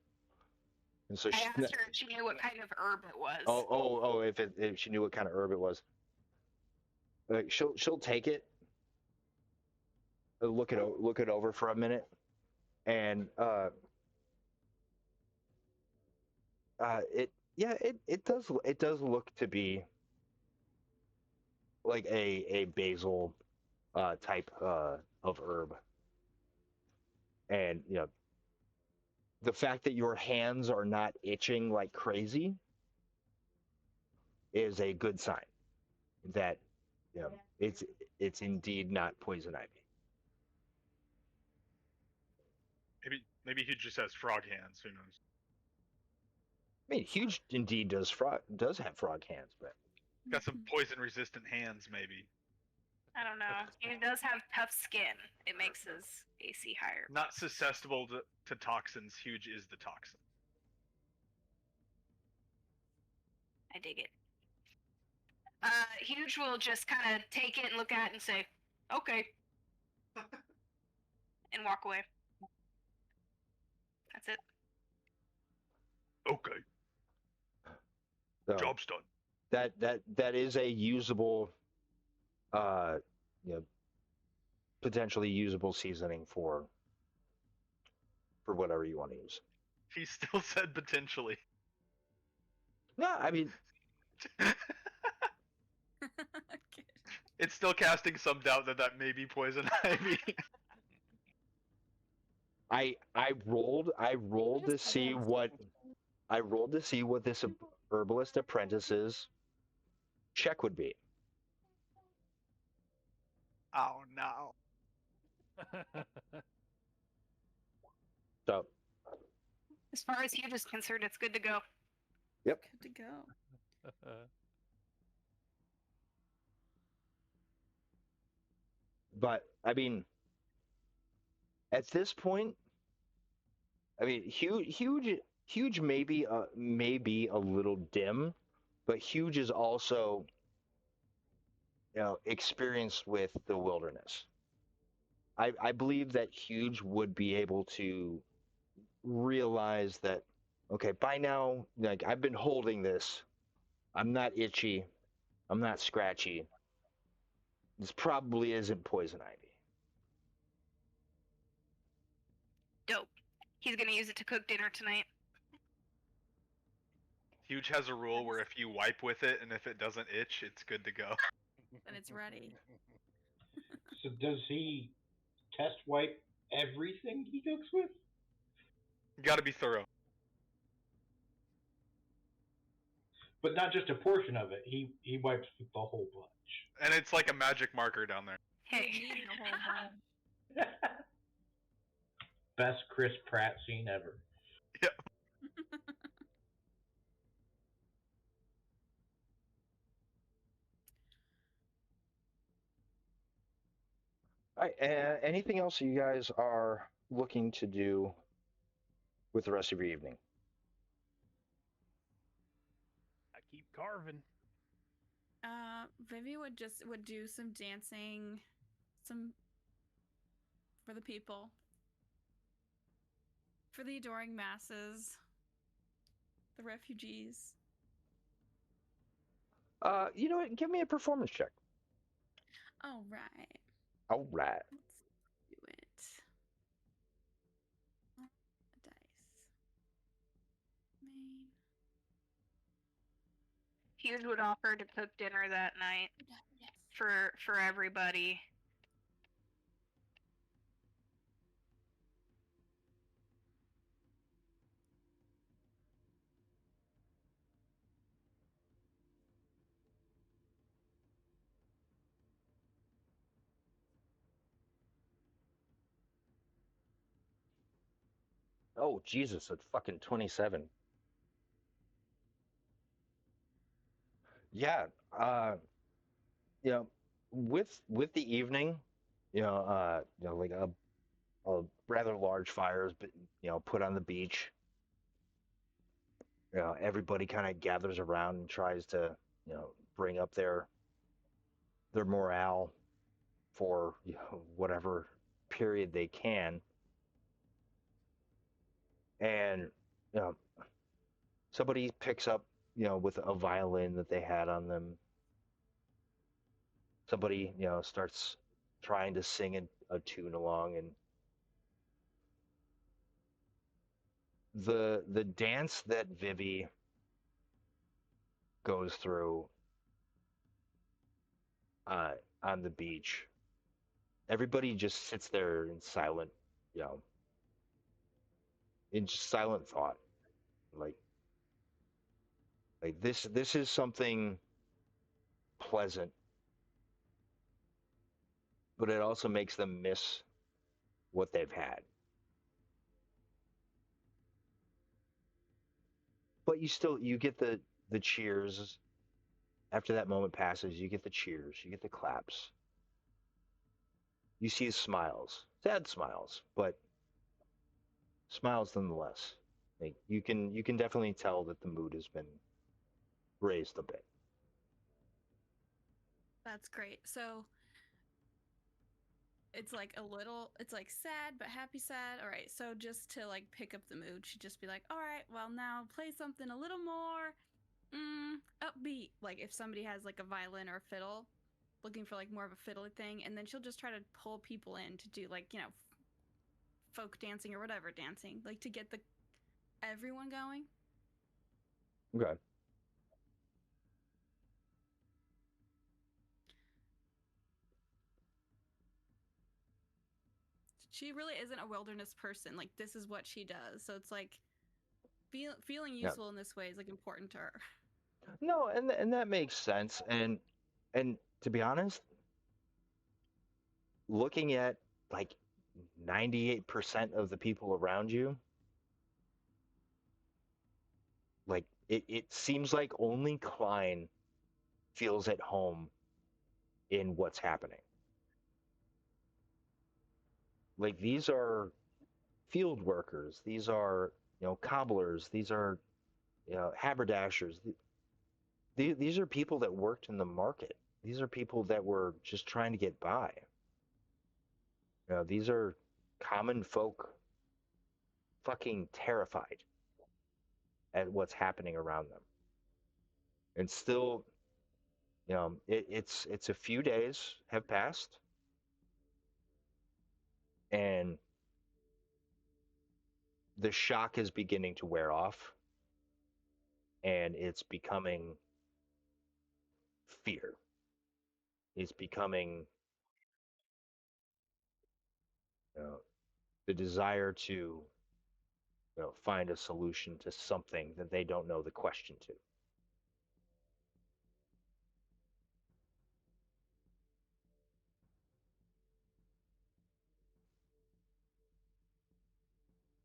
and so I asked her if she knew what kind of herb it was. if she knew what kind of herb it was. Like she'll take it, look it over for a minute, and it does look to be like a basil type of herb, and the fact that your hands are not itching like crazy is a good sign that it's indeed not poison ivy. Maybe he just has frog hands. Who knows? I mean, Huge indeed does have frog hands, but Got some poison resistant hands, maybe. I don't know. He does have tough skin. It makes his AC higher. Not susceptible to toxins. Huge is the toxin. I dig it. Huge will just kind of take it and look at it and say, "Okay," and walk away. That's it. Okay. so Job's done. that is a usable, uh, potentially usable seasoning for whatever you want to use. He still said potentially. No, I mean, Okay. It's still casting some doubt that may be poison ivy. I rolled to see what this herbalist apprentice's check would be. Oh no. So, As far as Huge is concerned, it's good to go. yep. Good to go. But I mean, at this point, I mean, huge maybe a little dim, but huge is also experienced with the wilderness. I believe that huge would be able to realize that, okay, by now, like I've been holding this. I'm not itchy. I'm not scratchy. This probably isn't poison ivy. Dope. He's gonna use it to cook dinner tonight. Huge has a rule where if you wipe with it and if it doesn't itch, it's good to go. Then it's ready. So does he test wipe everything he cooks with? You got to be thorough. But not just a portion of it. He wipes with the whole bunch. And it's like a magic marker down there. Hey. Eating a whole bunch. Best Chris Pratt scene ever. All right. Anything else you guys are looking to do with the rest of your evening? I keep carving. Vivi would do some dancing, some for the people, for the adoring masses, the refugees. You know what? Give me a performance check. All right. All right. Let's do it. Dice. Main. Hughes would offer to cook dinner that night Yes. for everybody. Oh, Jesus, it's fucking 27. Yeah, you know, with the evening, like a rather large fire has been, put on the beach. Everybody kind of gathers around and tries to, bring up their morale for, whatever period they can. And, you know, somebody picks up, with a violin that they had on them. Somebody, starts trying to sing a tune along, and the dance that Vivi goes through on the beach, everybody just sits there in silent, in just silent thought, like this is something pleasant, but it also makes them miss what they've had. But you get the cheers after that moment passes. You get the cheers, you get the claps, you see smiles, sad smiles, but smiles nonetheless. Like you can definitely tell that the mood has been raised a bit. That's great. So it's like it's like sad but happy sad. All right, so just to like pick up the mood, she'd just be like, all right, well, now play something a little more upbeat. Like if somebody has like a violin or a fiddle, looking for like more of a fiddly thing, and then she'll just try to pull people in to do like, folk dancing or whatever dancing, like to get everyone going. Okay. She really isn't a wilderness person. Like this is what she does. So it's like feeling Yeah. useful in this way is like important to her. No, and that makes sense. And to be honest, looking at like 98% of the people around you, like it seems like only Klein feels at home in what's happening. Like these are field workers. These are, cobblers. These are, haberdashers. These are people that worked in the market. These are people that were just trying to get by. These are common folk fucking terrified at what's happening around them. And still, it's a few days have passed, and the shock is beginning to wear off, and it's becoming fear. It's becoming, the desire to, find a solution to something that they don't know the question to.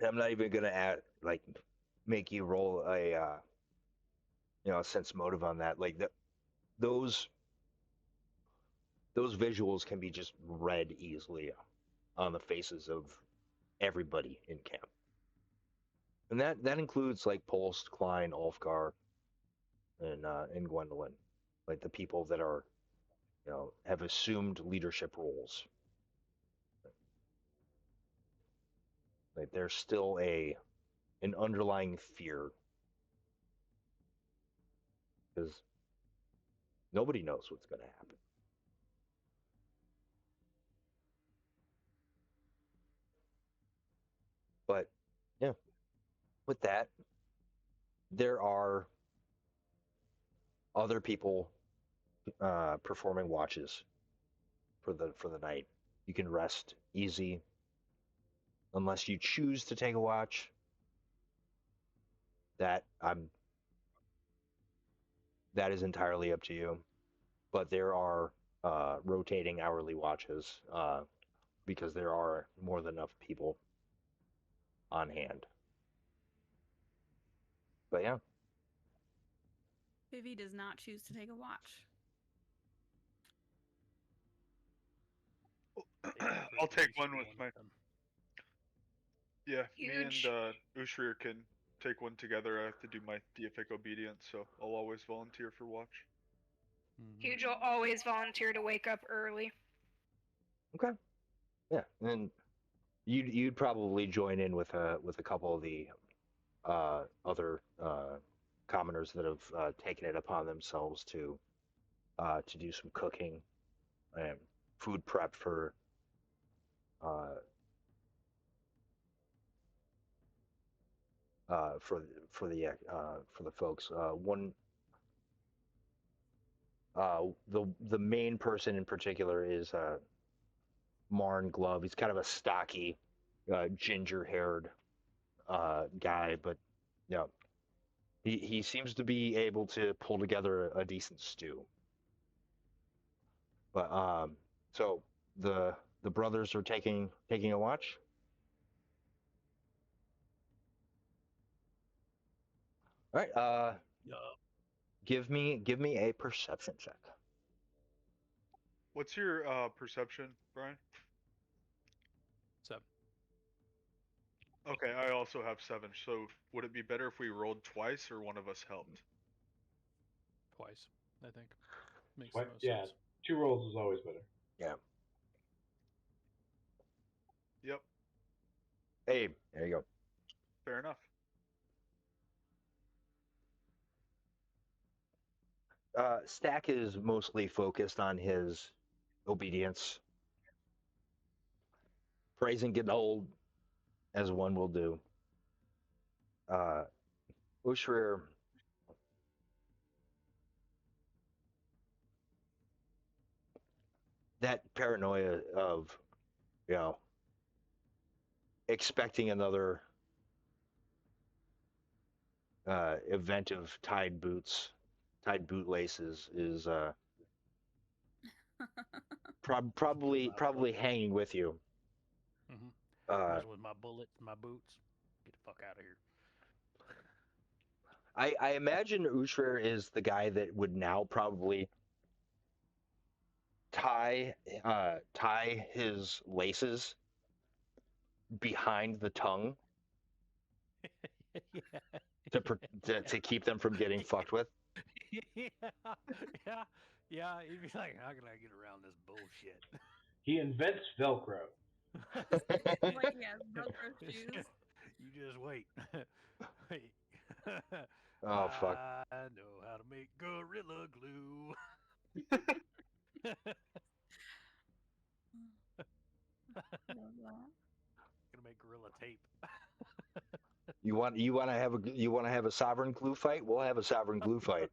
I'm not even gonna make you roll a sense motive on that. Like those those visuals can be just read easily on the faces of everybody in camp, and that includes like Polst, Klein, Ulfgar, and Gwendolyn, like the people that are, have assumed leadership roles. Like there's still an underlying fear because nobody knows what's going to happen. But yeah, with that, there are other people performing watches for the night. You can rest easy unless you choose to take a watch. That is entirely up to you. But there are rotating hourly watches because there are more than enough people on hand. But yeah, Vivi does not choose to take a watch. I'll take one with my. them. Yeah, Huge. me and Ushrir can take one together. I have to do my Deific obedience, so I'll always volunteer for watch. Huge will always volunteer to wake up early. okay, yeah, and you'd probably join in with a couple of the other commoners that have taken it upon themselves to do some cooking and food prep for uh, for the folks. The main person in particular is Marn Glove. He's kind of a stocky, ginger-haired guy, but yeah, he seems to be able to pull together a decent stew. But so the brothers are taking a watch. All right. Give me a perception check. What's your perception, Brian? 7. Okay, I also have 7. So would it be better if we rolled twice or one of us helped? Twice, I think. Makes What? the most Yeah, sense. 2 rolls is always better. Yeah. Yep, Hey, there you go. fair enough. Stack is mostly focused on his obedience. Phrasing getting old, as one will do. Ushrir, that paranoia of, expecting another event of tied bootlaces is probably hanging with you. Messing with my bullets, my boots. Get the fuck out of here. I imagine Ushrir is the guy that would now probably tie his laces behind the tongue yeah. to keep them from getting fucked with. yeah, yeah, yeah. He'd be like, "How can I get around this bullshit?" He invents Velcro. Like, yeah, Velcro shoes. You just wait. Wait. Oh fuck. I know how to make gorilla glue. Love that. Gonna make gorilla tape. You want to have a sovereign glue fight? We'll have a sovereign glue fight.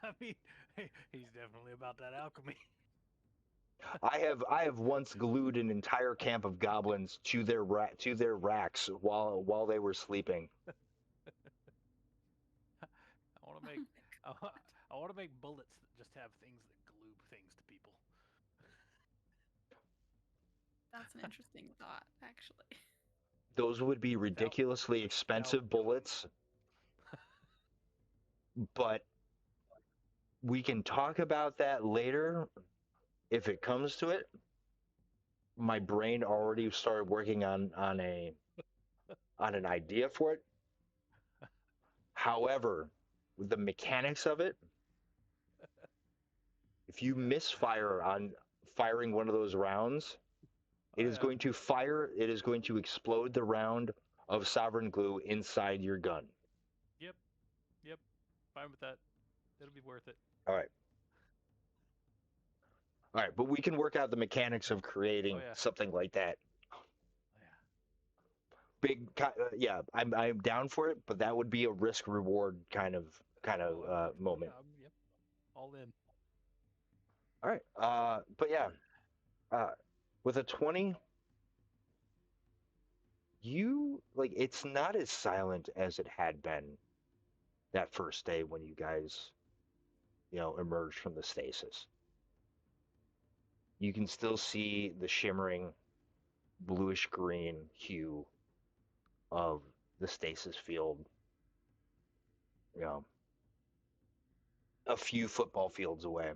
I mean, he's definitely about that alchemy. I have once glued an entire camp of goblins to their racks while they were sleeping. I want to make I want to make bullets that just have things that glue things to people. That's an interesting thought, actually. Those would be ridiculously expensive bullets, but we can talk about that later if it comes to it. My brain already started working on an idea for it. However, with the mechanics of it, if you misfire on firing one of those rounds, it is going to fire. It is going to explode the round of sovereign glue inside your gun. Yep. Fine with that. It'll be worth it. All right. But we can work out the mechanics of creating something like that. Big, yeah, I'm down for it, but that would be a risk reward kind of moment. Yep. All in. All right. But yeah, with a 20, it's not as silent as it had been that first day when you guys, emerged from the stasis. You can still see the shimmering bluish green hue of the stasis field, a few football fields away.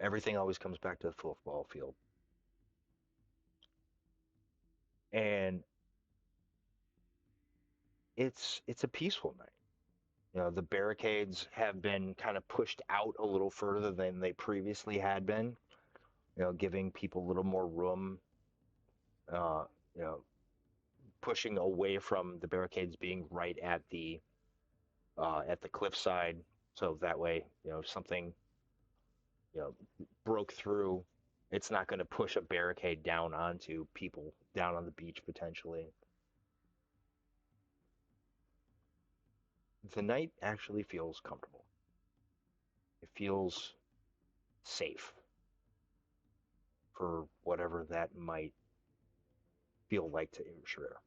Everything always comes back to the football field. And it's a peaceful night. The barricades have been kind of pushed out a little further than they previously had been, giving people a little more room, uh, pushing away from the barricades being right at the cliffside. So that way, if something, broke through, it's not going to push a barricade down onto people down on the beach potentially. The night actually feels comfortable. It feels safe for whatever that might feel like to Shreya.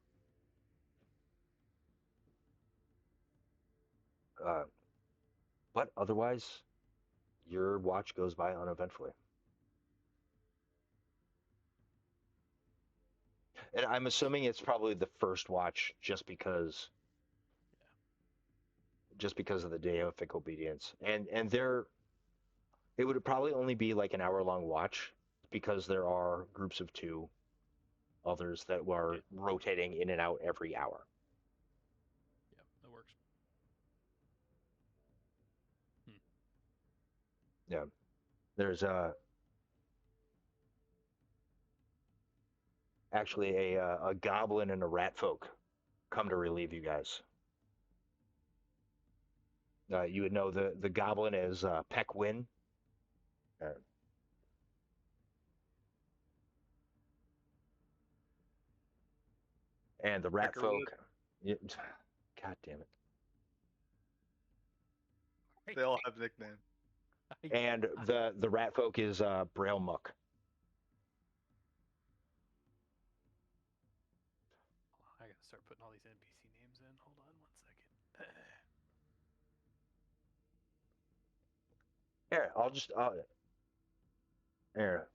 But otherwise, your watch goes by uneventfully. And I'm assuming it's probably the first watch just because of the Deofic obedience. And it would probably only be like an hour-long watch because there are groups of 2 others that were rotating in and out every hour. Yeah, that works. Yeah. There's actually a goblin and a rat folk come to relieve you guys. You would know the goblin is Peck Win. And the rat folk. God damn it. They all have nicknames. And the rat folk is Braille Muck. I gotta start putting all these NPC names in. Hold on 1 second. Here, I'll just here.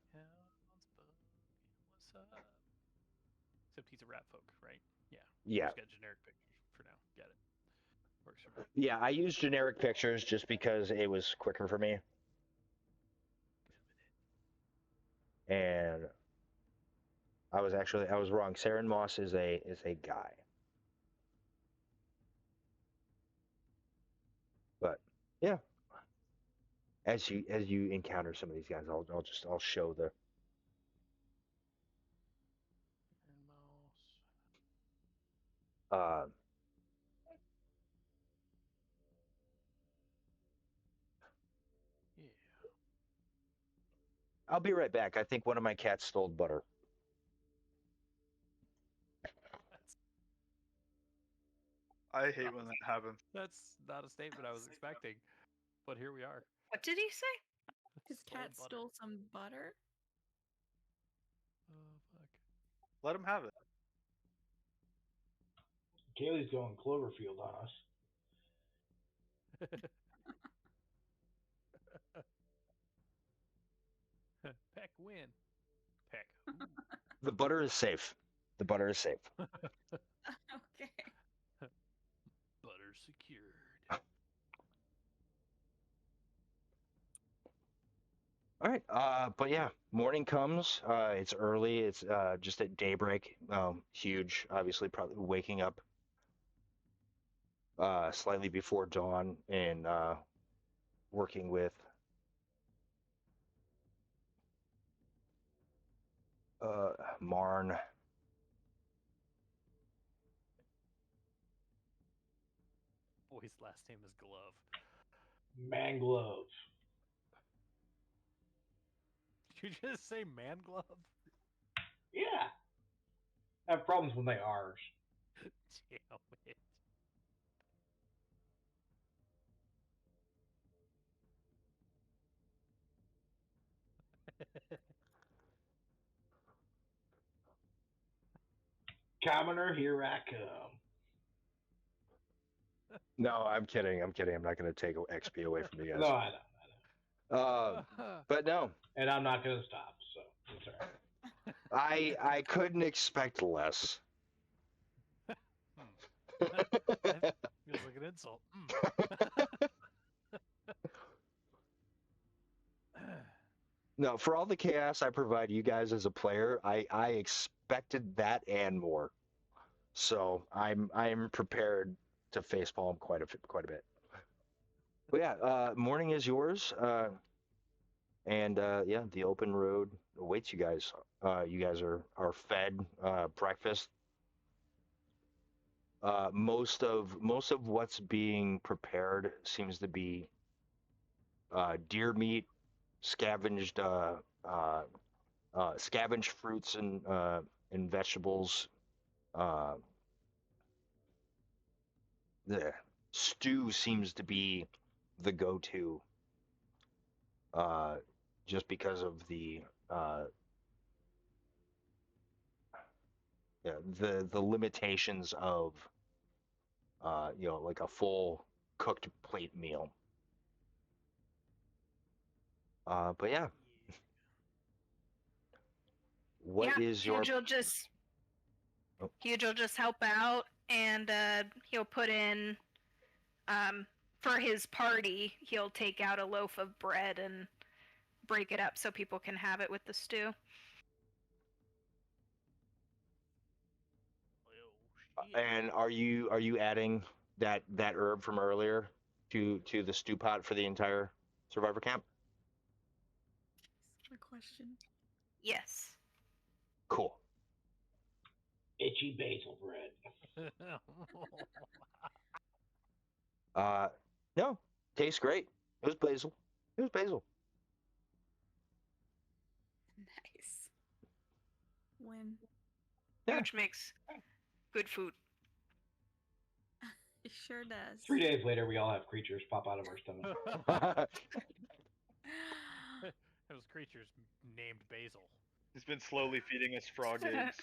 What's up? Except he's a rat folk, right? Yeah. Yeah. Just got generic pictures for now. Got it. Works for me. Yeah, I used generic pictures just because it was quicker for me. and I was wrong. Saren Moss is a guy. But yeah, as you encounter some of these guys, I'll show the. Uh, Yeah. I'll be right back. I think one of my cats stole butter. I hate when that happens. That's not a statement I was expecting, but here we are. What did he say? His Stole cat butter. stole some butter. Oh fuck. Let him have it. Kaylee's going Cloverfield on us. Peck win. Peck. Ooh. The butter is safe. The butter is safe. Okay. Butter secured. All right. But yeah, morning comes. It's early. It's just at daybreak. Huge. Obviously, probably waking up slightly before dawn and working with Marn. Boy's last name is Glove. Manglove. Did you just say man glove? Yeah. I have problems with my R's. Damn it. Commoner, here I come. No, I'm kidding. I'm not going to take XP away from you No, guys. I know. But no, And I'm not going to stop, so it's all right. I couldn't expect less. That feels like an insult. No, for all the chaos I provide you guys as a player, I expected that and more. So I'm prepared to facepalm quite a bit. But yeah, morning is yours, and yeah, the open road awaits you guys. You guys are fed breakfast. Most of what's being prepared seems to be deer meat, scavenged scavenged fruits and vegetables. The stew seems to be the go-to, just because of the yeah, the limitations of like a full cooked plate meal. But yeah, what is your? Huge will just Oh. Huge will just help out, and he'll put in for his party. He'll take out a loaf of bread and break it up so people can have it with the stew. And are you adding that herb from earlier to the stew pot for the entire survivor camp? What a question. Yes. Cool. Itchy basil bread. No, tastes great. It was basil. Nice. When Yeah. Huge makes good food. it sure does. 3 days later, we all have creatures pop out of our stomach. Those creatures named Basil. He's been slowly feeding us frog eggs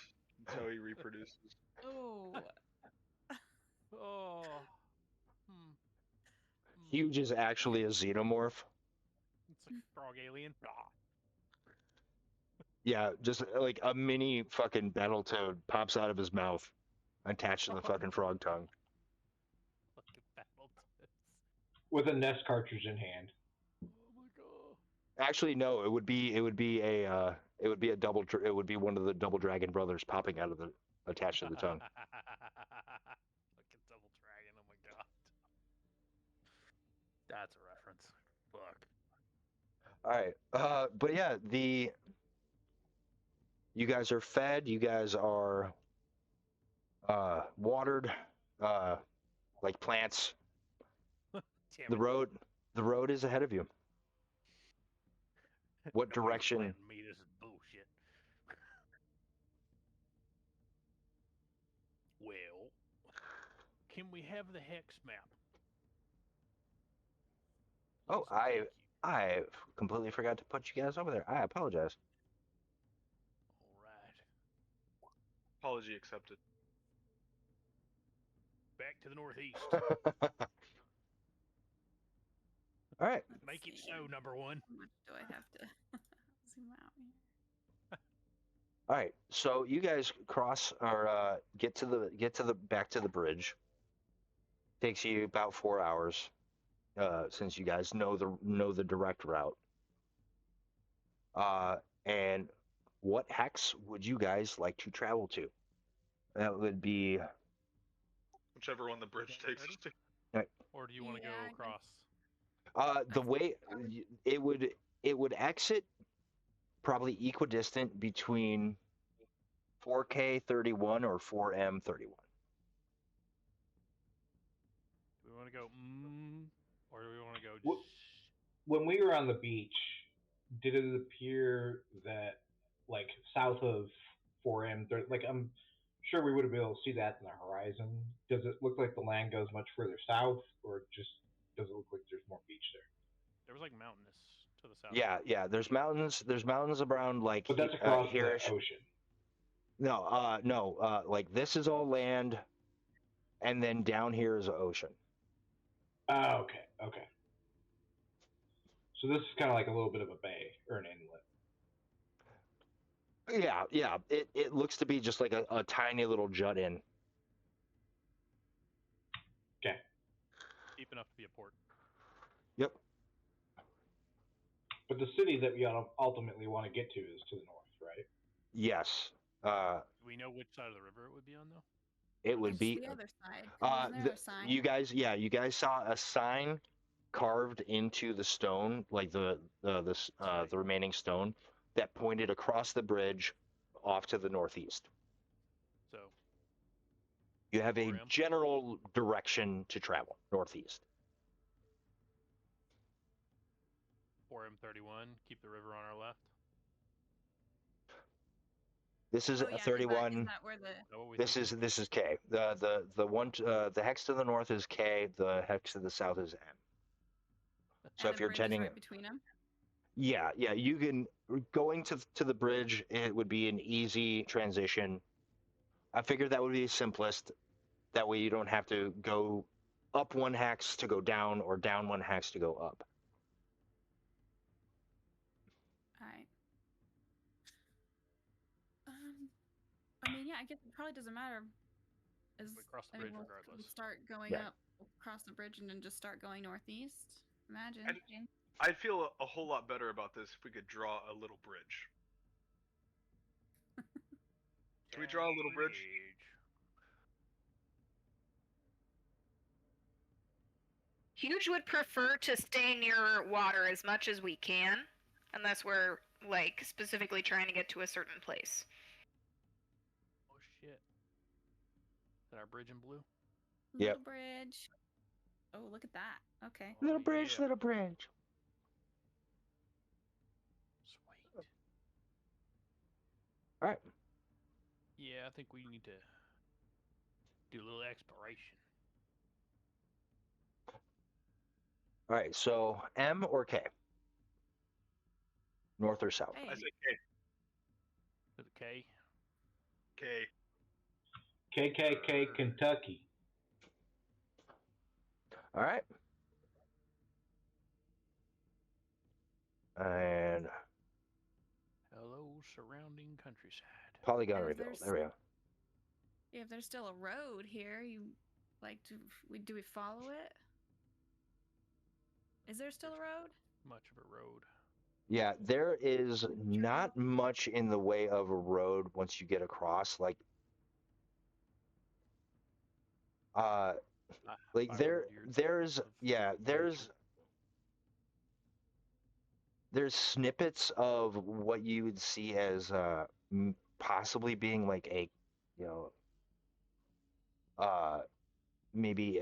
until he reproduces. Oh. Oh. Huge is actually a xenomorph. It's a frog alien. Yeah, just like a mini fucking Battletoad pops out of his mouth, attached to the fucking frog tongue. Fucking Battletoads. With a nest cartridge in hand. Oh my god. Actually, no. It would be a double. It would be one of the double dragon brothers popping out of the attached to the tongue. Fucking double dragon! Oh my god, that's a reference. Fuck. All right. But yeah, you guys are fed. You guys are watered, like plants. Damn The it. road is ahead of you. What Nobody's direction? planting me. This is bullshit. Well, can we have the hex map? Oh, Please and thank you. I completely forgot to put you guys over there. I apologize. All right. Apology accepted. Back to the northeast. All right. Let's Make it see. so, number one. How much do I have to zoom out here? All right. So you guys cross or get to the back to the bridge. Takes you about 4 hours, since you guys know the direct route. And what hex would you guys like to travel to? That would be Whichever one the bridge takes us to. Or do you want to Yeah, go I guess. across? the way it would exit probably equidistant between 4K 31 or 4M 31. Do we want to go or do we want to go? Wh- When we were on the beach, did it appear that, like, south of 4M, like, I'm sure we would have been able to see that in the horizon. Does it look like the land goes much further south, or just does it look like there's more beach there? There was like mountainous to the south. Yeah. There's mountains around like But that's across here. the ocean. No. Like this is all land, and then down here is the ocean. Oh, okay. So this is kind of like a little bit of a bay or an inlet. Yeah. It looks to be just like a tiny little jut in. Okay. Deep enough to be a port. Yep. But the city that we ultimately want to get to is to the north, right? Yes. Do we know which side of the river it would be on though? It would It's be. the other side. Wasn't there a sign? You guys saw a sign carved into the stone, like the remaining stone that pointed across the bridge off to the northeast. So You have a 4M? general direction to travel northeast. 4M31. Keep the river on our left. This is Oh, yeah, 31. Is that where the? Is that what we This thinking? is K. The hex to the north is K. The hex to the south is M. So and if the you're bridge is tending, right between them. yeah, you can going to the bridge. It would be an easy transition. I figured that would be simplest. That way you don't have to go up one hex to go down or down one hex to go up. All right. I mean, yeah, I guess it probably doesn't matter. As We cross the I mean, bridge we'll regardless. start going Yeah. up, across the bridge, and then just start going northeast. Imagine. I'd feel a whole lot better about this if we could draw a little bridge. Can we draw a little bridge? Huge would prefer to stay near water as much as we can, unless we're like specifically trying to get to a certain place. Oh shit. Is that our bridge in blue? Yep. Little bridge. Oh, look at that. Okay. Oh, Little bridge, yeah. little bridge. Sweet. All right. Yeah, I think we need to do a little exploration. All right. So M or K? North or south? I Hey, say K. Is it K? K. KKK Kentucky. All right. And Hello, surrounding countryside. polygon And if reveal. there's- There we go. if there's still a road here, you like to? Do we follow it? Is there still a road? Much of a road. Yeah, there is not much in the way of a road once you get across. Like, uh, like 500 years there's of yeah, nature. there's snippets of what you would see as possibly being like a, you know, uh, maybe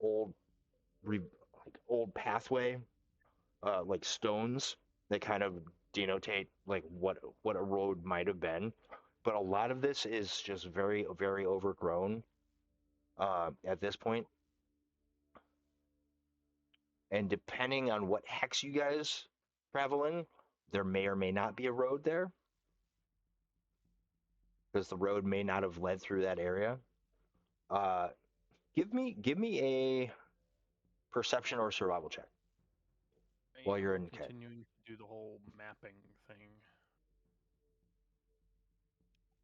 old like old pathway, like stones that kind of denotate like what a road might have been. But a lot of this is just very very overgrown at this point. And depending on what hex you guys travel in, there may or may not be a road there because the road may not have led through that area. Uh, give me a perception or survival check while you're in K. Continuing to do the whole mapping thing.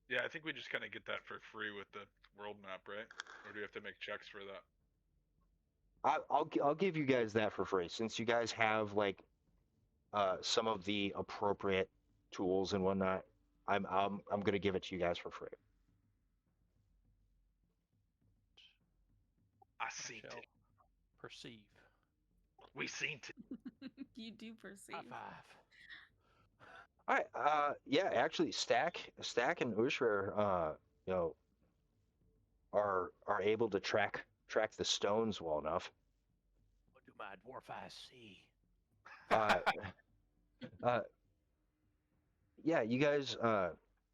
Yeah, I think we just kind of get that for free with the world map, right? Or do you have to make checks for that? I'll give you guys that for free since you guys have like some of the appropriate tools and whatnot. I'm gonna give it to you guys for free. I seen shall it. perceive. We seen it. You do perceive. High five. All right. Yeah. Actually, Stack, and Ushrer, you know, are able to track the stones well enough. What do my dwarf eyes see? Uh, yeah. You guys,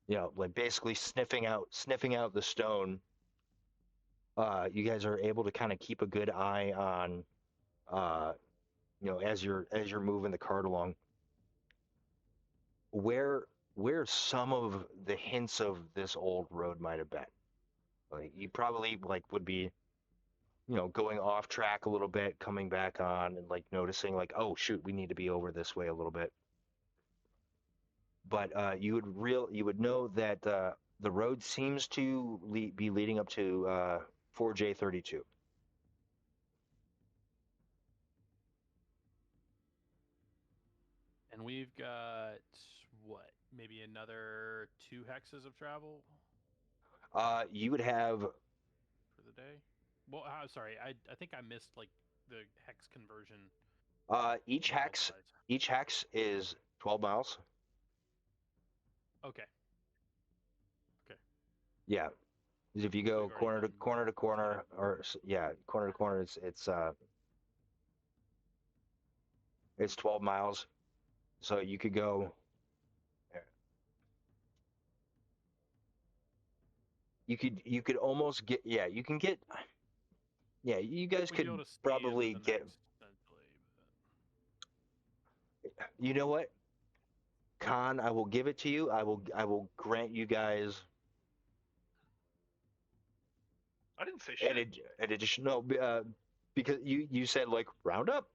you know, like basically sniffing out the stone. You guys are able to kind of keep a good eye on, you know, as you're moving the cart along, where some of the hints of this old road might have been. Like you probably like would be, you know, going off track a little bit, coming back on, and like noticing like, oh shoot, we need to be over this way a little bit. But you would know that the road seems to be leading up to 4J32. And we've got what? Maybe another 2 hexes of travel You would have for the day. Well, sorry, I think I missed like the hex conversion. each hex miles-wise. is 12 miles. Okay. Okay. Yeah, 'cause if you So go we've already corner to done corner to corner, 10. or yeah, corner to corner, it's 12 miles. So you could go. You could almost get, yeah, you can get, yeah, you guys We'd be could able to speed probably into the get, next, essentially. you know what, Khan, I will give it to you. I will grant you guys I didn't say shit. an additional, because you said like round up.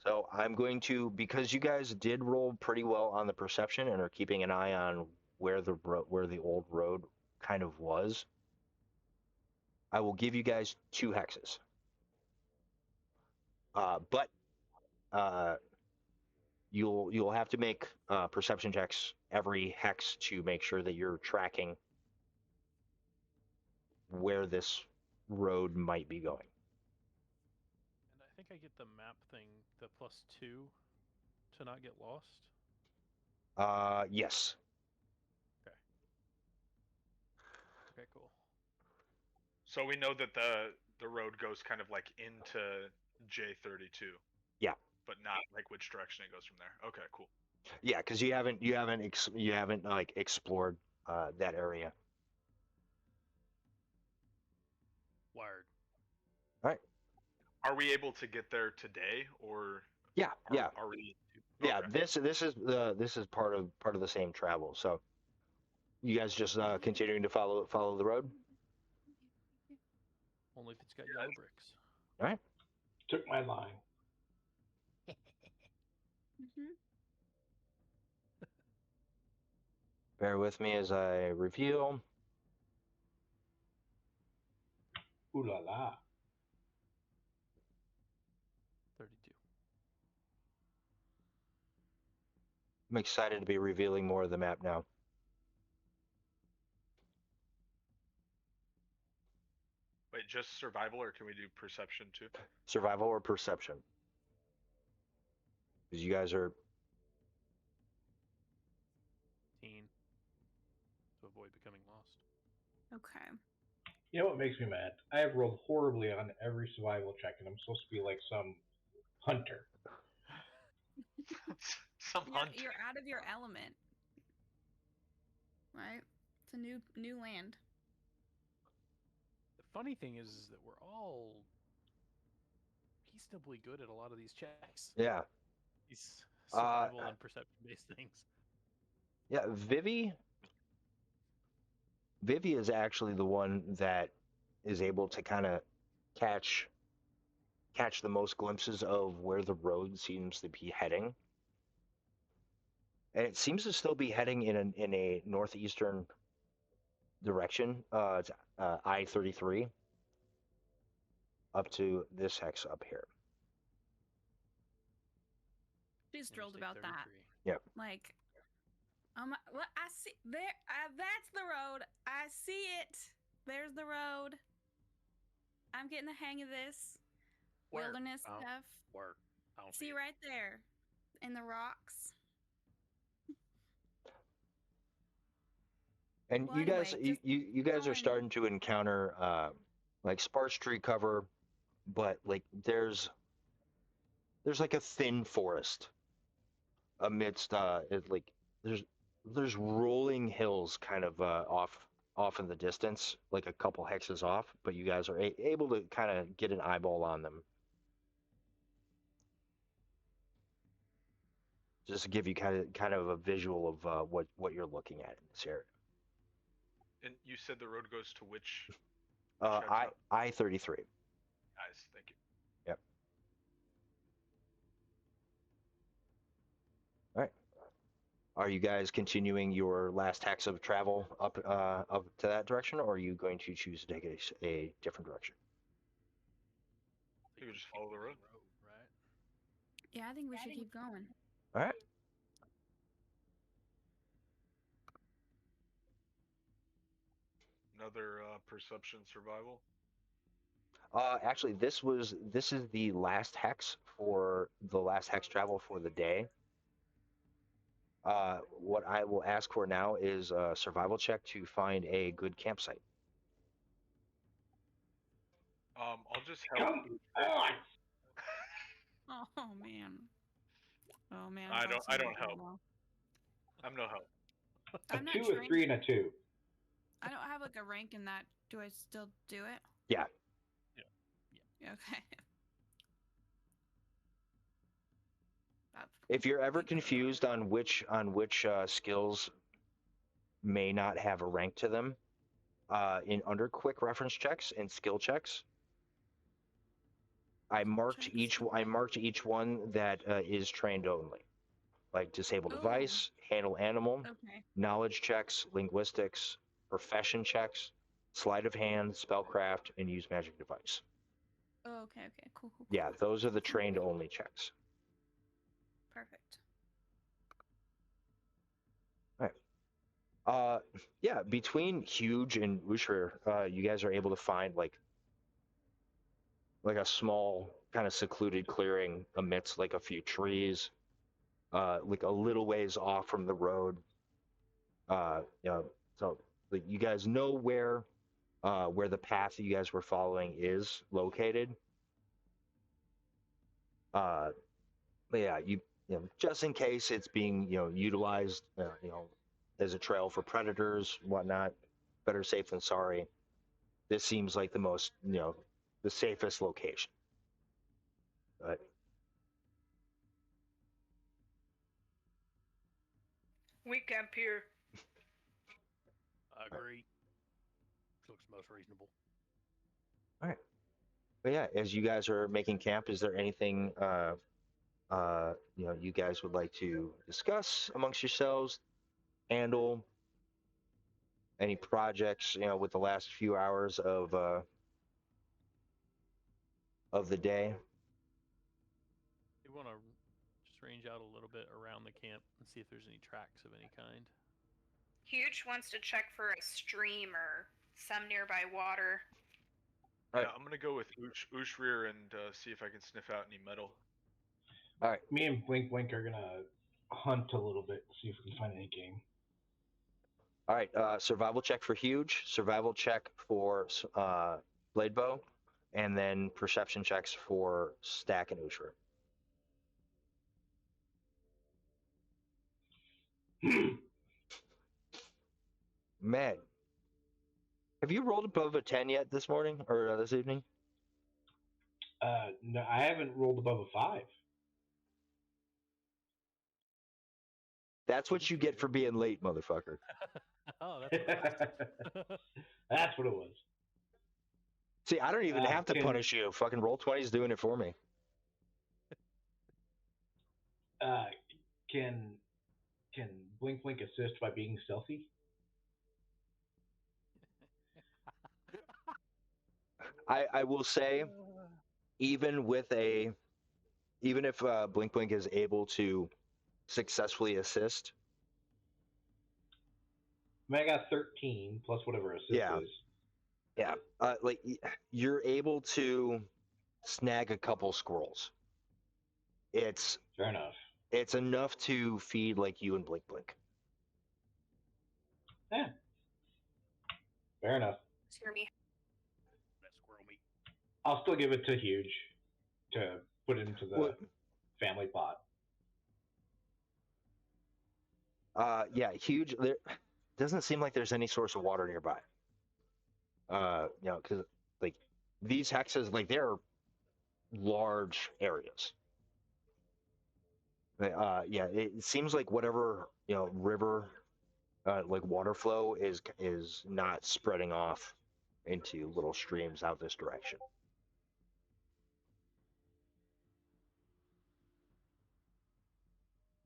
So I'm going to, because you guys did roll pretty well on the perception and are keeping an eye on where the old road kind of was. I will give you guys 2 hexes. But you'll have to make perception checks every hex to make sure that you're tracking where this road might be going. And I think I get the map thing, the +2 to not get lost. Yes. Okay, cool. So we know that the road goes kind of like into J32. Yeah. But not like which direction it goes from there. Okay, cool. Yeah, because you haven't like explored that area. Wired. All right. Are we able to get there today, or Yeah. Yeah. are we? Yeah. Okay. This is part of the same travel. So you guys just continuing to follow the road. Only if it's got yellow bricks. All right. Took my line. Mm-hmm. Bear with me as I reveal. Ooh la la. 32. I'm excited to be revealing more of the map now. Wait, just survival, or can we do perception too? Survival or perception? Because you guys are 18 to avoid becoming lost. Okay. You know what makes me mad? I have rolled horribly on every survival check, and I'm supposed to be like some hunter. Some hunter. You're out of your element. Right? It's a new land. The funny thing is that we're all reasonably good at a lot of these checks. yeah. These survival Uh, and perception-based things. Yeah, Vivi is actually the one that is able to kind of catch the most glimpses of where the road seems to be heading. And it seems to still be heading in a northeastern direction. It's I-33 up to this hex up here. She's thrilled about that. Yep. Like, well, I see there. That's the road. I see it. There's the road. I'm getting the hang of this wilderness stuff. Where? I don't See right there, in the rocks. And Well, you guys, anyway, you guys are going- starting to encounter like sparse tree cover, but like there's like a thin forest amidst like there's rolling hills kind of off in the distance, like a couple hexes off, but you guys are able to kind of get an eyeball on them. Just to give you kind of a visual of what you're looking at in this area. And you said the road goes to which? I-33. Nice, thank you. Yep. All right. Are you guys continuing your last hex of travel up to that direction, or are you going to choose to take a different direction? You could just follow the road. Right? Yeah, I think we should keep going. All right. Another perception survival. Actually, this is the last hex for the last hex travel for the day. What I will ask for now is a survival check to find a good campsite. I'll just help. Come on! Oh man. Oh man. I felt don't- so I don't bad help. now. I'm no help. A I'm not 2, a trained. 3, and a 2. I don't have like a rank in that. Do I still do it? Yeah. Okay. If you're ever confused on which skills may not have a rank to them, in under quick reference checks and skill checks, I marked each one that is trained only, like disable Oh. device, handle animal, Okay. knowledge checks, linguistics, profession checks, sleight of hand, spellcraft, and use magic device. Oh, okay. Okay. Cool. Yeah, those are the trained only checks. Perfect. Yeah, between Huge and Ushir, you guys are able to find like a small kind of secluded clearing amidst like a few trees, like a little ways off from the road. So like, you guys know where the path that you guys were following is located. But yeah, you know, just in case it's being utilized, as a trail for predators, whatnot. Better safe than sorry. This seems like the most, the safest location. But We camp here. I agree. Looks most reasonable. all right. But yeah, as you guys are making camp, is there anything you guys would like to discuss amongst yourselves? Handle any projects, with the last few hours of the day? You want to just range out a little bit around the camp and see if there's any tracks of any kind. Huge wants to check for a stream or some nearby water. Yeah, I'm gonna go with Ushrir and see if I can sniff out any metal. All right. Me and Blink Blink are gonna hunt a little bit, see if we can find any game. All right. Survival check for Huge. Survival check for Blade Bow, and then perception checks for Stack and Ushra. Man, have you rolled above a 10 yet this morning or this evening? No, I haven't rolled above a 5. That's what you get for being late, motherfucker. Oh, that's what it was. That's what it was. See, I don't even have to punish you. Fucking Roll20's doing it for me. Can Blink Blink assist by being stealthy? I will say, even if Blink Blink is able to successfully assist. I mean, I got 13 plus whatever assist is. Yeah, like you're able to snag a couple squirrels. It's fair enough. It's enough to feed like you and Blink Blink. Yeah, fair enough. Hear me. That squirrel meat. I'll still give it to Huge to put into the family pot. Yeah, Huge. There doesn't seem like there's any source of water nearby. Because like these hexes, like they're large areas. Yeah, it seems like whatever river, like water flow is not spreading off into little streams out this direction.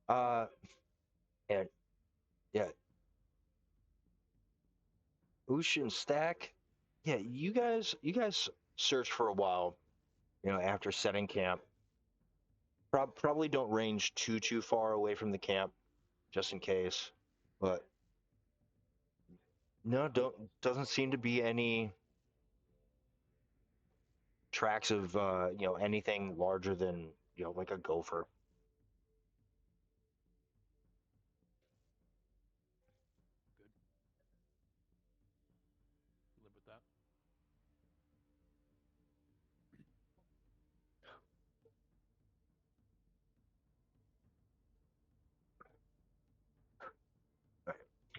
And yeah, Ocean Stack. Yeah, you guys search for a while, after setting camp. Probably don't range too far away from the camp, just in case. But no, doesn't seem to be any tracks of anything larger than like a gopher. Good. Live with that.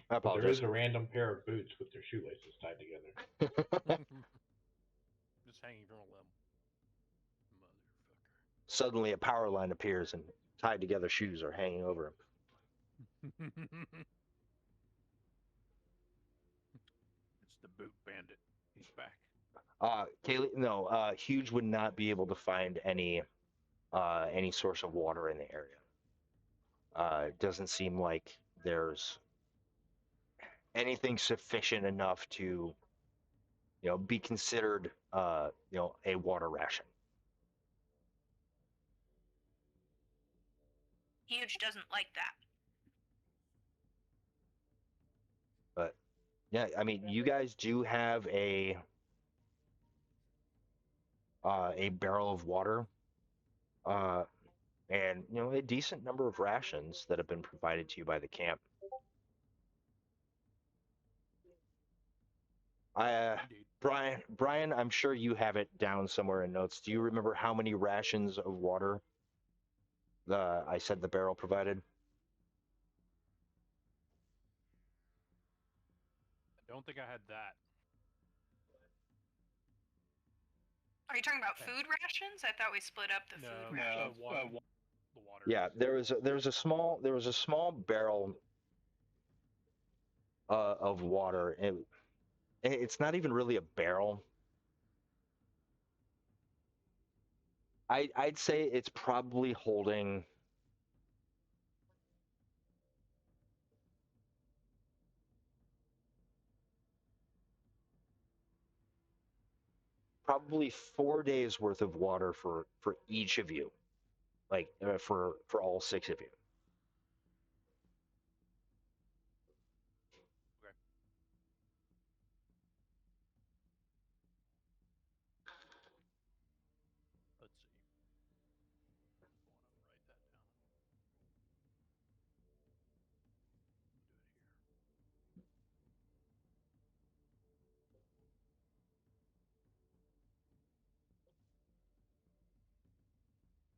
I But apologize. there is a random pair of boots with their shoelaces tied together. Just hanging from a limb. Motherfucker. Suddenly, a power line appears and tied together shoes are hanging over him. It's the boot bandit. He's back. Kaylee, no, Huge would not be able to find any source of water in the area. It doesn't seem like there's anything sufficient enough to, be considered, a water ration. Huge doesn't like that. But yeah, I mean, you guys do have a barrel of water, and a decent number of rations that have been provided to you by the camp. Brian, I'm sure you have it down somewhere in notes. Do you remember how many rations of water I said the barrel provided? I don't think I had that. Are you talking about food rations? I thought we split up the food rations. Water. The water. Yeah, there was a small barrel of water. It's not even really a barrel. I'd say it's probably holding probably 4 days worth of water for each of you. like for all 6 of you. Okay. Let's see. I want to write that down. We'll do it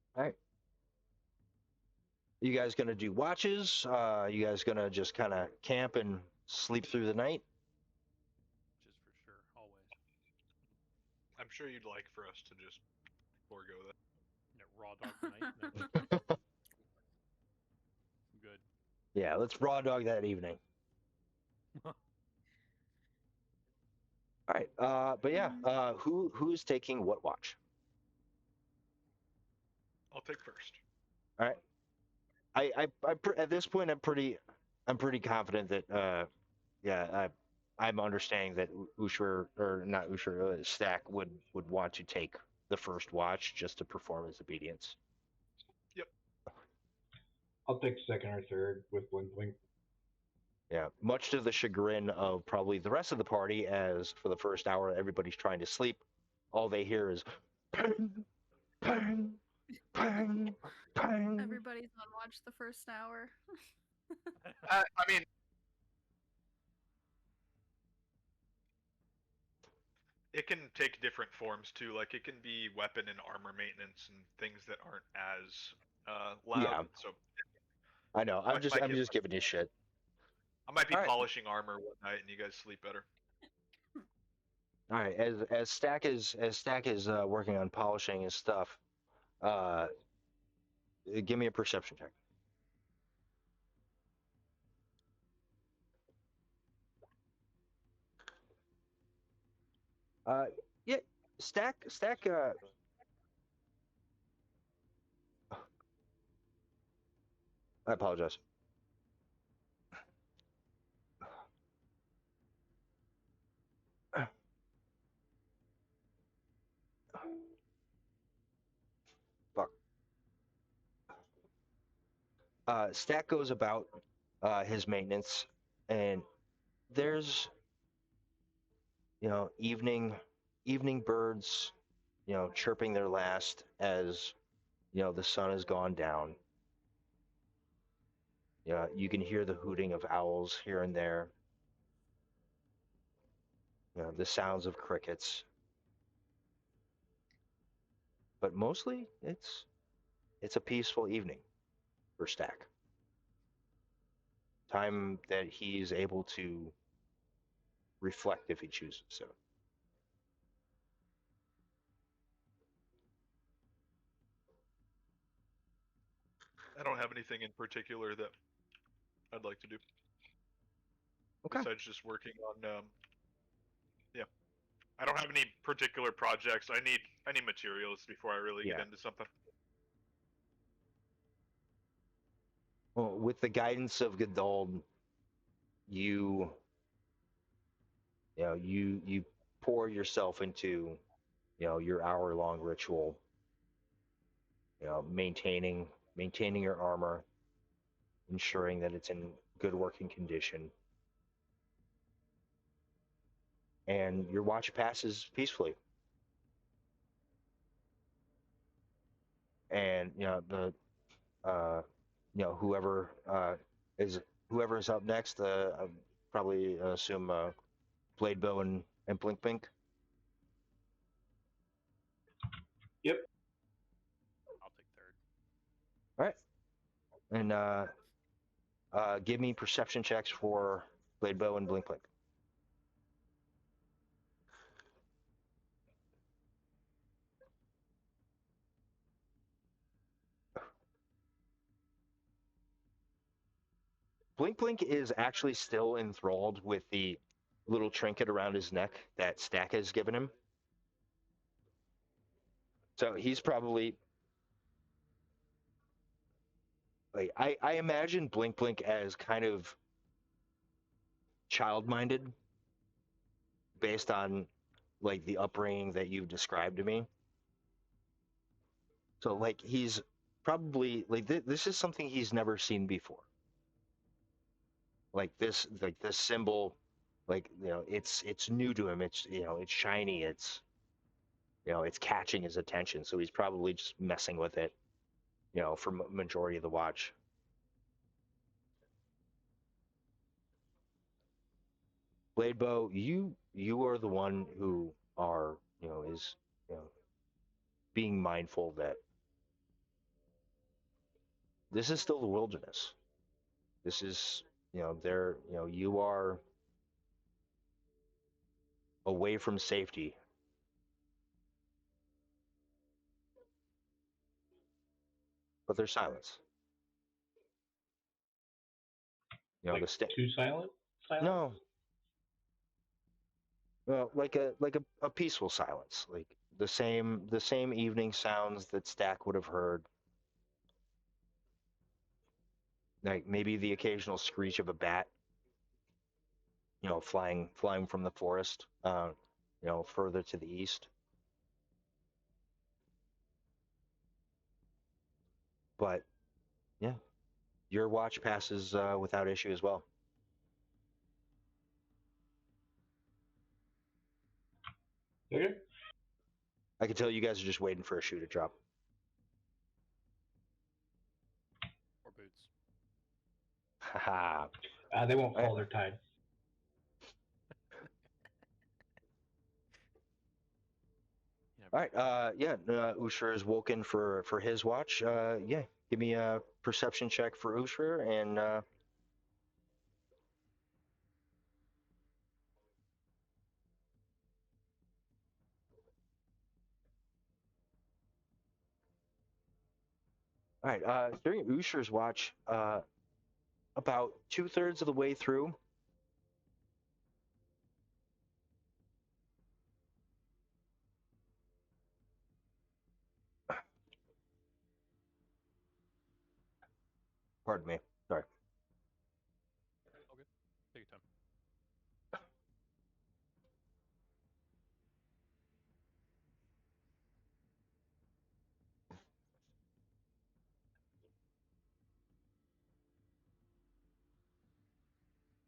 here. All right. You guys gonna do watches? You guys gonna just kind of camp and sleep through the night? Which is for sure, always. I'm sure you'd like for us to just forego that. Yeah, raw dog the night. Good. Yeah, let's raw dog that evening. All right. But yeah, who's taking what watch? I'll take first. All right. At this point, I'm pretty confident that I'm understanding that Ushur, or not Ushur, Stack would want to take the first watch just to perform his obedience. Yep. I'll take second or third with Blink Blink. Yeah, much to the chagrin of probably the rest of the party, as for the first hour everybody's trying to sleep, all they hear is pang, pang, pang, pang. Everybody's on watch the first hour. I mean, it can take different forms too. Like it can be weapon and armor maintenance and things that aren't as loud. Yeah. So I know. I'm just giving you shit. I might be All right. polishing armor one night and you guys sleep better. All right, as Stack is working on polishing his stuff, give me a perception check. Yeah, Stack. I apologize. Fuck. Stack goes about his maintenance, and there's evening birds, chirping their last as the sun has gone down. Yeah, you can hear the hooting of owls here and there. The sounds of crickets. But mostly, it's a peaceful evening for Stack. Time that he's able to reflect if he chooses so. I don't have anything in particular that I'd like to do. Okay. Besides just working on yeah. I don't have any particular projects. I need materials before I really get into something. Well, with the guidance of Gadol, you pour yourself into your hour-long ritual, maintaining your armor, ensuring that it's in good working condition, and your watch passes peacefully. And whoever is up next, I probably assume Blade Bow and Blink Blink. Yep. I'll take third. All right. And give me perception checks for Blade Bow and Blink Blink. Blink Blink is actually still enthralled with the little trinket around his neck that Stack has given him. So he's probably like I imagine Blink Blink as kind of child-minded based on like the upbringing that you've described to me. So like he's probably like this is something he's never seen before. Like this symbol, like it's new to him. It's it's shiny. It's it's catching his attention. So he's probably just messing with it, for majority of the watch. Bladebow, you are the one who are is being mindful that this is still the wilderness. This is there you are away from safety. But there's silence. Like the too silent? No. Well, like a peaceful silence, like the same evening sounds that Stack would have heard, like maybe the occasional screech of a bat, flying from the forest, further to the east. But yeah, your watch passes without issue as well. Okay. I can tell you guys are just waiting for a shoe to drop. Or boots. Haha. They won't fall, they're tied. All right. Yeah. Ushra is woken for his watch. Yeah. Give me a perception check for Ushra, and all right. During Ushra's watch, about 2/3 of the way through, pardon me. Sorry. Okay. Take your time.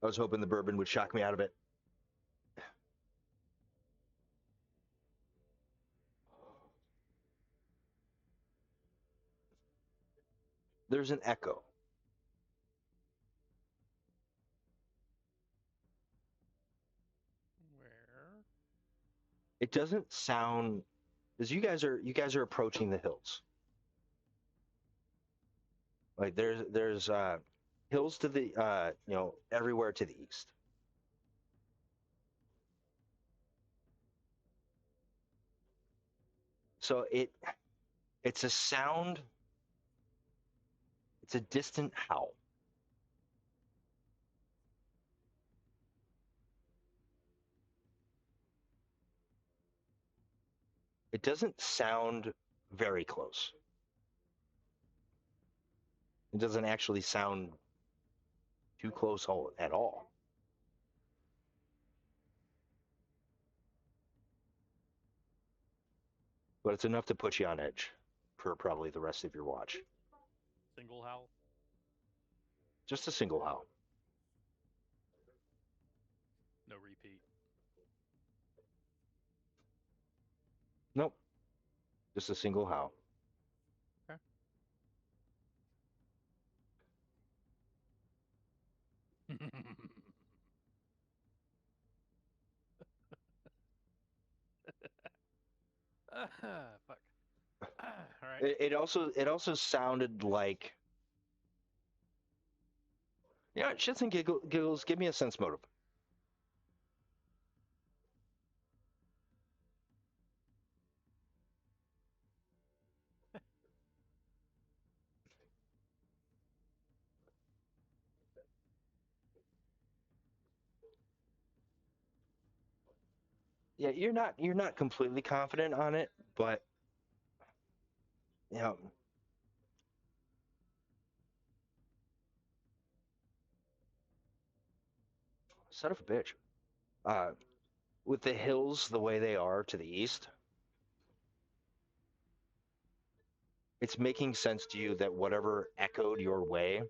I was hoping the bourbon would shock me out of it. There's an echo. Where? It doesn't sound as you guys are approaching the hills. Like there's hills to the everywhere to the east. So it's a sound. It's a distant howl. It doesn't sound very close. It doesn't actually sound too close at all. But it's enough to put you on edge for probably the rest of your watch. Single howl? Just a single howl. No repeat. Nope. Just a single howl. Okay. Fuck. All right. It also sounded like shits and giggles. Give me a sense motive. Yeah, you're not completely confident on it, but son of a bitch. With the hills the way they are to the east, it's making sense to you that whatever echoed your way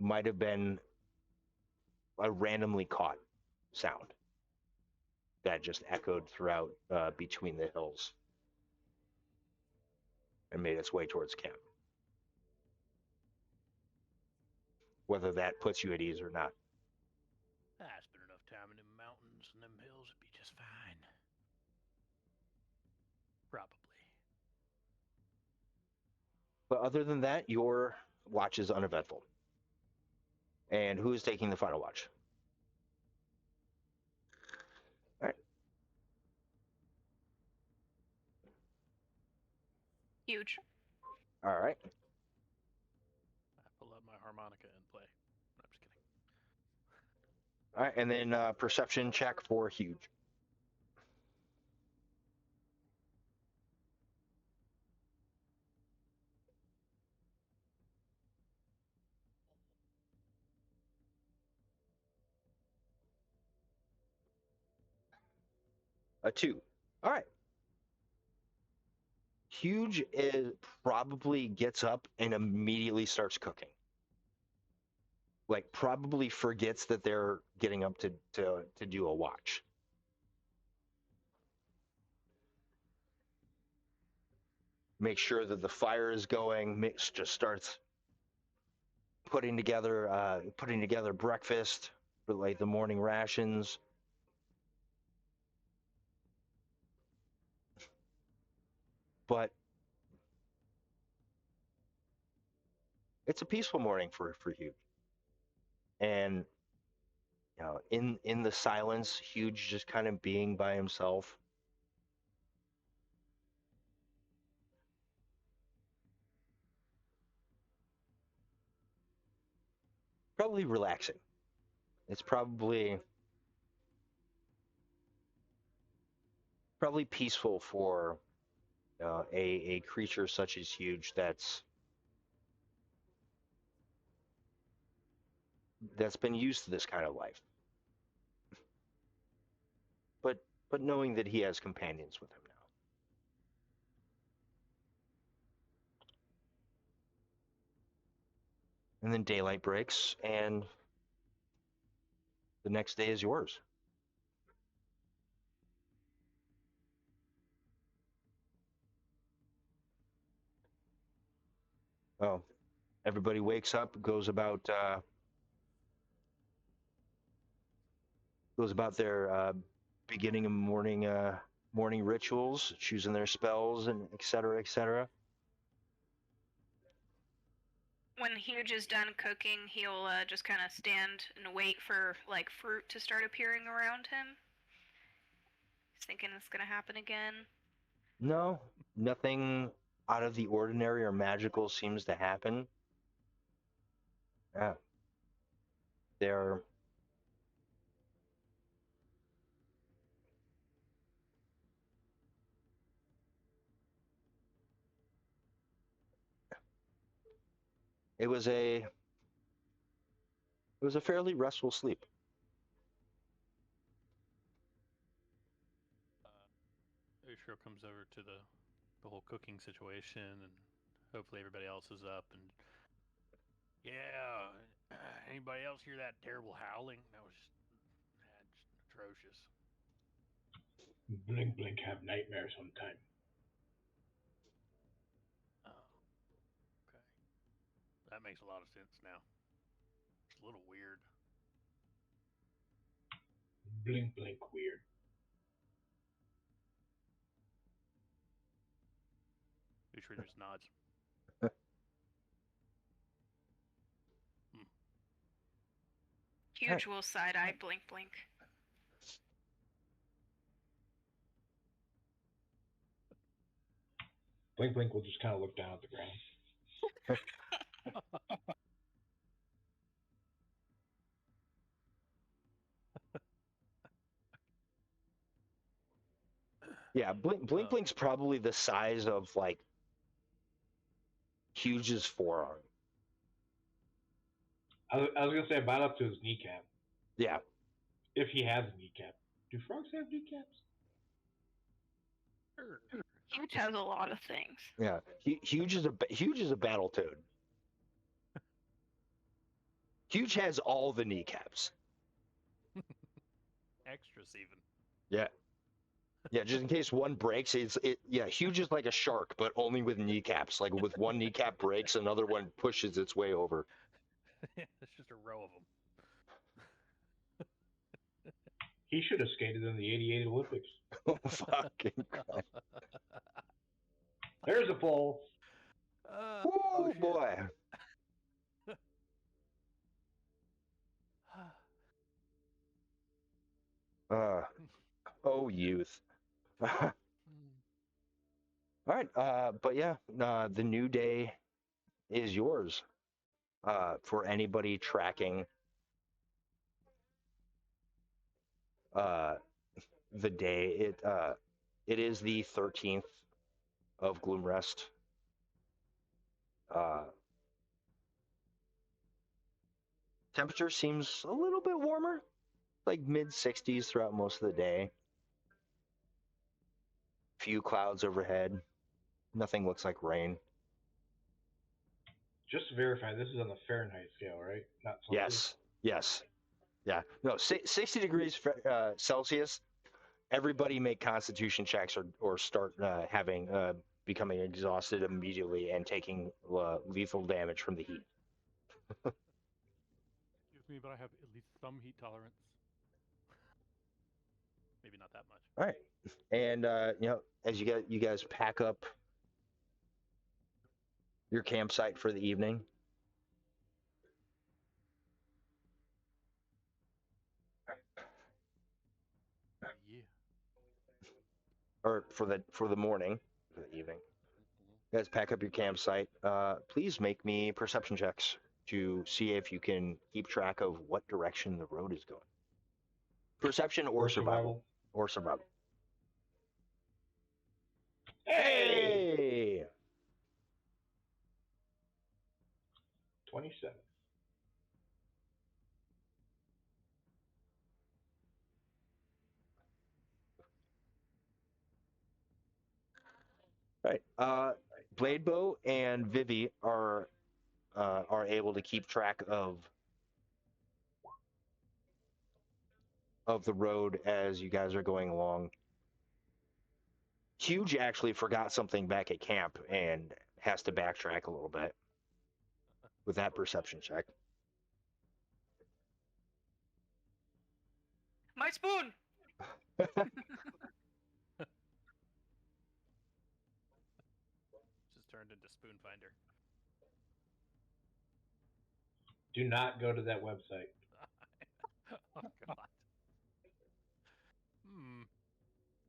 might have been a randomly caught sound that just echoed throughout between the hills and made its way towards camp. Whether that puts you at ease or not. I spent enough time in them mountains and them hills, it'd be just fine. Probably. But other than that, your watch is uneventful. And who is taking the final watch? All right. Huge. All right. I pull out my harmonica and play. No, I'm just kidding. All right. And then perception check for Huge. A 2. All right. Huge is probably gets up and immediately starts cooking. Like probably forgets that they're getting up to do a watch. Make sure that the fire is going. Just starts putting together breakfast for like the morning rations. But it's a peaceful morning for Huge. And you know, in the silence, Huge just kind of being by himself. Probably relaxing. It's probably peaceful for a creature such as Huge that's been used to this kind of life. But knowing that he has companions with him now. And then daylight breaks, and the next day is yours. Oh, everybody wakes up, goes about their beginning of morning rituals, choosing their spells, and et cetera, et cetera. When Huge is done cooking, he'll just kind of stand and wait for like fruit to start appearing around him. He's thinking it's gonna happen again. No, nothing out of the ordinary or magical seems to happen. Yeah, they're it was a fairly restful sleep. Ushro comes over to the whole cooking situation, and hopefully everybody else is up. And yeah, anybody else hear that terrible howling? That was just atrocious. Blink, blink, have nightmares sometime. Oh, okay. That makes a lot of sense now. It's a little weird. Blink, blink, weird. Ushro just nods. Huge will side eye blink blink. Blink, blink will just kind of look down at the ground. Yeah, Blink's probably the size of like Huge's forearm. I was gonna say about up to his kneecap. Yeah. If he has a kneecap. Do frogs have kneecaps? Huge has a lot of things. Yeah, Huge is a battle toad. Huge has all the kneecaps. Extras even. Yeah. Yeah, just in case one breaks, Huge is like a shark, but only with kneecaps. Like with one kneecap breaks, another one pushes its way over. It's just a row of them. He should have skated in the '88 Olympics. Oh, fucking God. There's a pole. Oh, boy. Oh, youth. All right, but yeah, the new day is yours. For anybody tracking the day, it is the 13th of Gloomrest. Temperature seems a little bit warmer, like mid 60s throughout most of the day. Few clouds overhead. Nothing looks like rain. Just to verify, this is on the Fahrenheit scale, right? Not Celsius? Yes. Yeah. No, 60 degrees Celsius. Everybody make Constitution checks or start becoming exhausted immediately and taking lethal damage from the heat. Excuse me, but I have at least some heat tolerance. Maybe not that much. All right, and as you guys pack up your campsite for the evening. Yeah. Or for the morning, for the evening. You guys pack up your campsite. Please make me perception checks to see if you can keep track of what direction the road is going. Perception or survival. Or survival. Hey! 27. Right. Bladebow and Vivi are able to keep track of the road as you guys are going along. Huge actually forgot something back at camp and has to backtrack a little bit with that perception check. My spoon! Just turned into Spoon Finder. Do not go to that website. Oh God.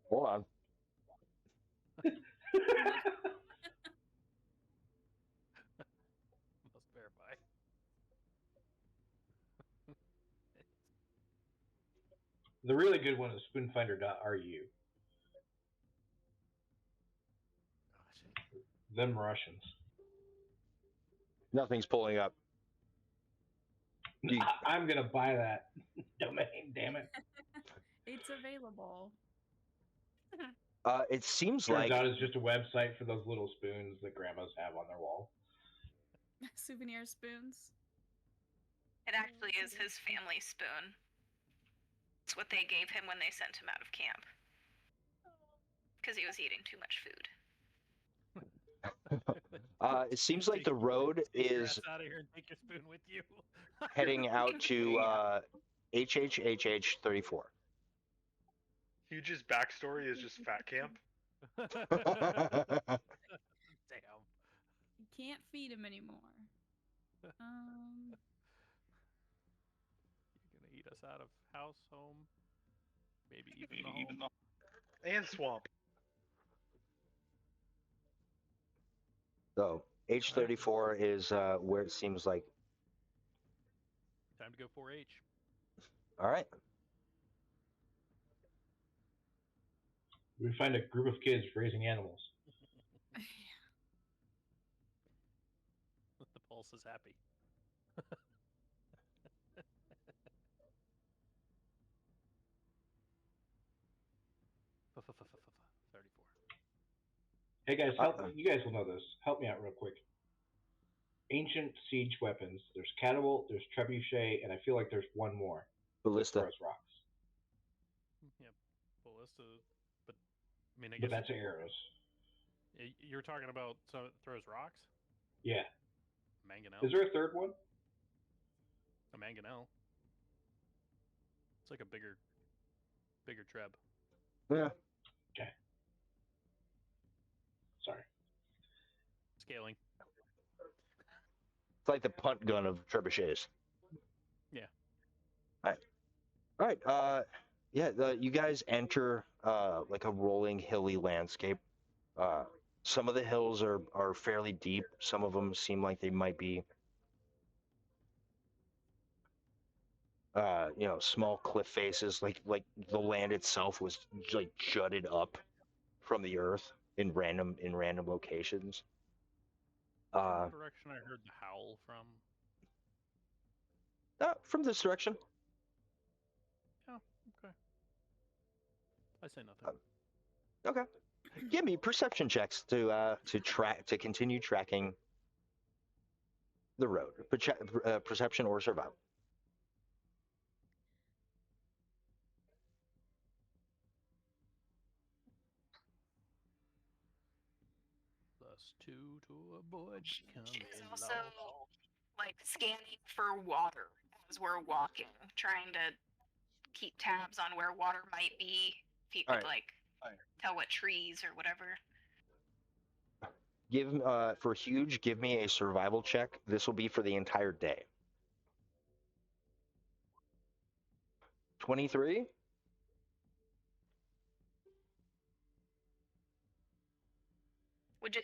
Hold on. Must verify. The really good one is spoonfinder.ru. Them Russians. Nothing's pulling up. I'm going to buy that domain, damn it. It's available. It seems Turns out it's just a website for those little spoons that grandmas have on their wall. Souvenir spoons. It actually is his family spoon. It's what they gave him when they sent him out of camp. Because he was eating too much food. It seems like the road is out of here and take your spoon with you. heading out to HHHH 34. Huge's backstory is just fat camp. Damn. You can't feed him anymore. You're gonna eat us out of house, home, maybe even the home. And swamp. So H34 is where it seems like. Time to go 4-H. All right. We find a group of kids raising animals. The pulse is happy. Hey guys, help me. You guys will know this. Help me out real quick. Ancient siege weapons. There's catapult, there's trebuchet, and I feel like there's one more. Ballista. Throws rocks. Yeah, ballista. But I mean, I But guess that's arrows. you're talking about some that throws rocks. Yeah. Mangonel. Is there a third one? A mangonel. It's like a bigger treb. Yeah. Okay. Sorry. Scaling. It's like the punt gun of trebuchets. Yeah. All right. Yeah. You guys enter like a rolling, hilly landscape. Some of the hills are fairly deep. Some of them seem like they might be, small cliff faces. Like the land itself was like jutted up from the earth in random locations. What direction I heard the howl from? From this direction. Oh, okay. I say nothing. Okay. Give me perception checks to continue tracking the road. Perception or survival. +2 to avoid becoming Is also lost. like scanning for water as we're walking, trying to keep tabs on where water might be. If you could tell what trees or whatever. For Huge, give me a survival check. This will be for the entire day. 23.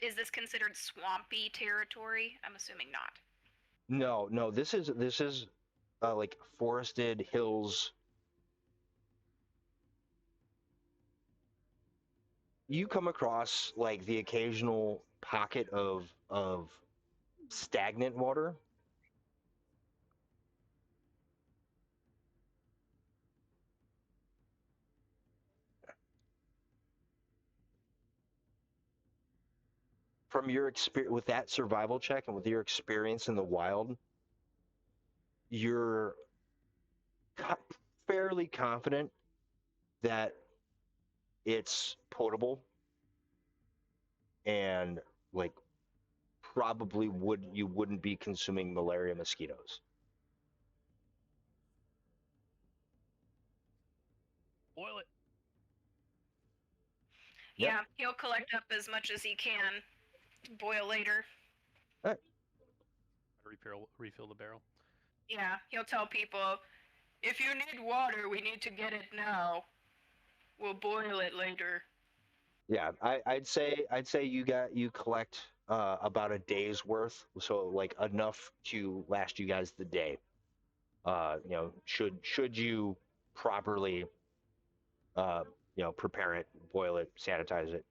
Is this considered swampy territory? I'm assuming not. No. This is like forested hills. You come across like the occasional pocket of stagnant water. From your experience with that survival check and with your experience in the wild, you're fairly confident that it's potable and like probably you wouldn't be consuming malaria mosquitoes. Boil it. Yep. Yeah, he'll collect up as much as he can to boil later. Refill the barrel. Yeah, he'll tell people, if you need water, we need to get it now. We'll boil it later. Yeah, I'd say you collect about a day's worth, so like enough to last you guys the day. Should you properly prepare it, boil it, sanitize it,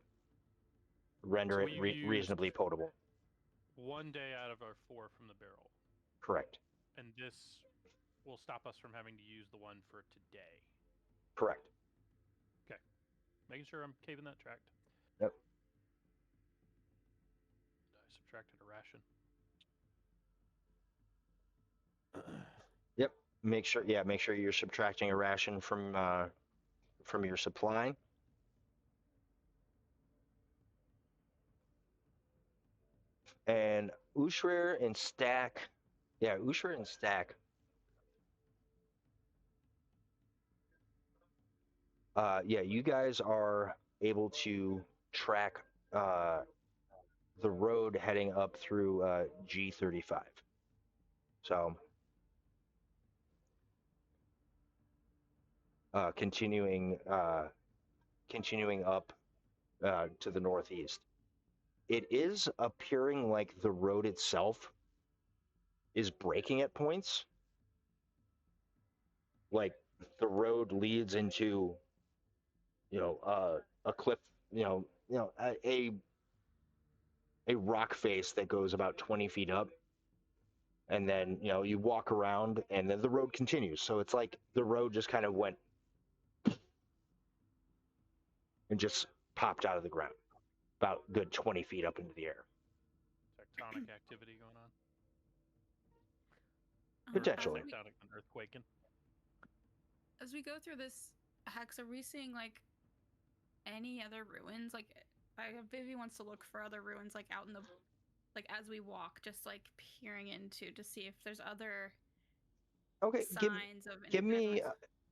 render So it reasonably potable. 1 day out of our 4 from the barrel. Correct. And this will stop us from having to use the one for today. Correct. Okay. Making sure I'm keeping that tracked. Yep. I subtracted a ration. Yep. Make sure you're subtracting a ration from your supply. And Ushrir and Stack. Yeah, Ushrir and Stack. You guys are able to track the road heading up through G35. So, continuing up to the northeast. It is appearing like the road itself is breaking at points. Like the road leads into, a cliff, a rock face that goes about 20 feet up. And then, you walk around and then the road continues. So it's like the road just kind of went and just popped out of the ground. about good 20 feet up into the air. Tectonic activity going on. Potentially. Tectonic and earthquaking. As we go through this hex, are we seeing like any other ruins? Like, Vivi wants to look for other ruins, like out in the, like as we walk, just like peering into to see if there's other Okay, signs of. give me,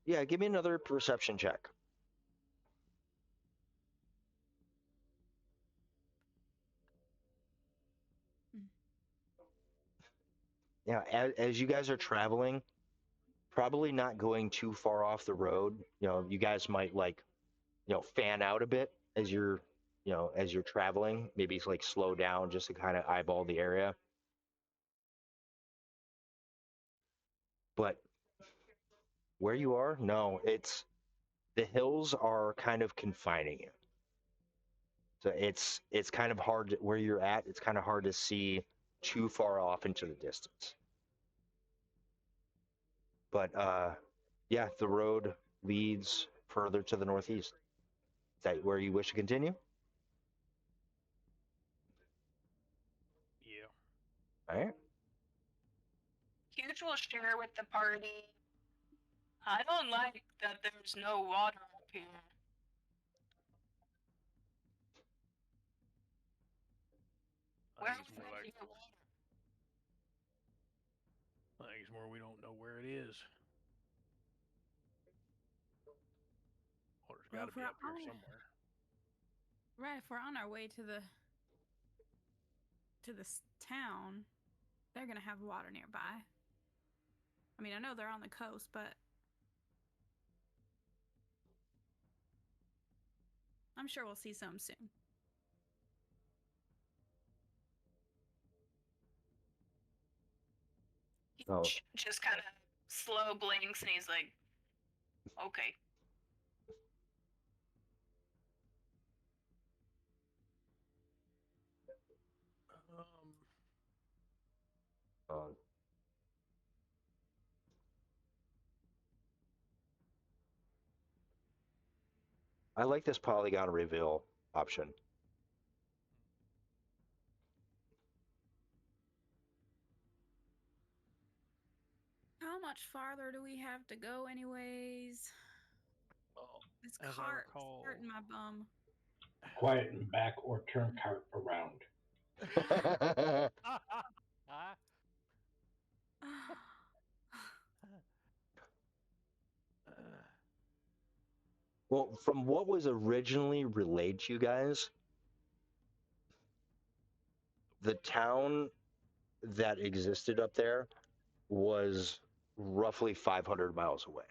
give me another perception check. Yeah, as you guys are traveling, probably not going too far off the road. You guys might like, fan out a bit as you're, as you're traveling. Maybe it's like slow down just to kind of eyeball the area. But where you are, no, the hills are kind of confining you. So it's kind of hard where you're at. It's kind of hard to see too far off into the distance. But yeah, the road leads further to the northeast. Is that where you wish to continue? Yeah. All right. Huge will share with the party. I don't like that there's no water up here. I think it's more like we don't know where it is. Water's got to be up here somewhere. Right, if we're on our way to this town, they're gonna have water nearby. I mean, I know they're on the coast, but I'm sure we'll see some soon. Oh. Just kind of slow blinks, and he's like, "Okay." Um, I like this polygon reveal option. How much farther do we have to go, anyways? Well, This as I cart recall, is hurting my bum. Quieten back or turn cart around. Well, from what was originally relayed to you guys, the town that existed up there was roughly 500 miles away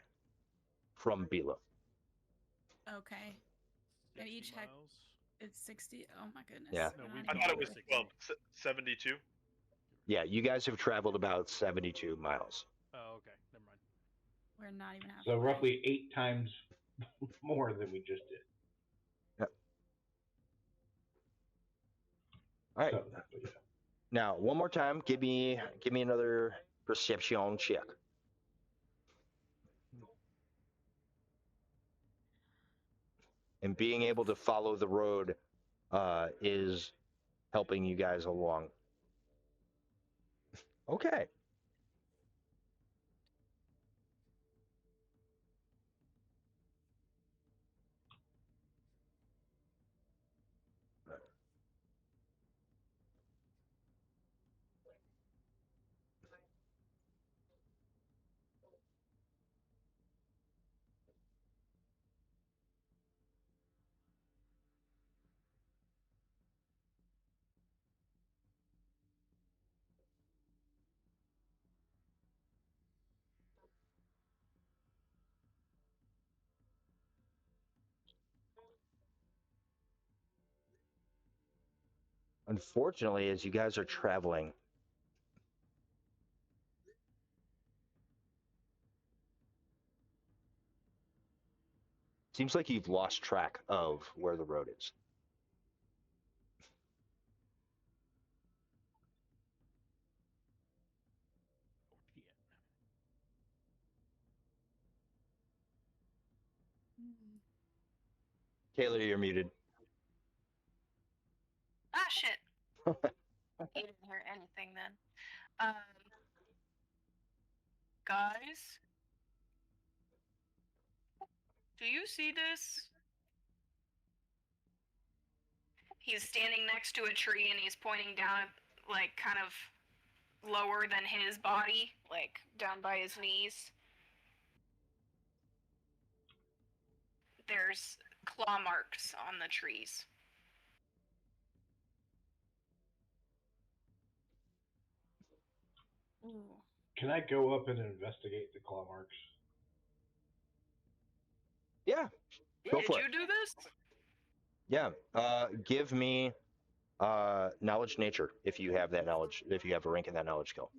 from Bila. Okay. And each heck, miles? it's 60. Oh my goodness. Yeah. No, We're we've not I even thought it gone was halfway. 72. Yeah, you guys have traveled about 72 miles. Oh, okay. Never mind. We're not even halfway. So roughly 8 times more than we just did. Yep. All right. So, yeah. Now, one more time, give me another perception check. And being able to follow the road is helping you guys along. Okay. Unfortunately, as you guys are traveling, seems like you've lost track of where the road is. Taylor, you're muted. You didn't hear anything then. Guys, do you see this? He's standing next to a tree and he's pointing down, like, kind of lower than his body, like, down by his knees. There's claw marks on the trees. Ooh. Can I go up and investigate the claw marks? Yeah, go Did for you it. do this? Yeah. Give me knowledge nature if you have that knowledge, if you have a rank in that knowledge skill.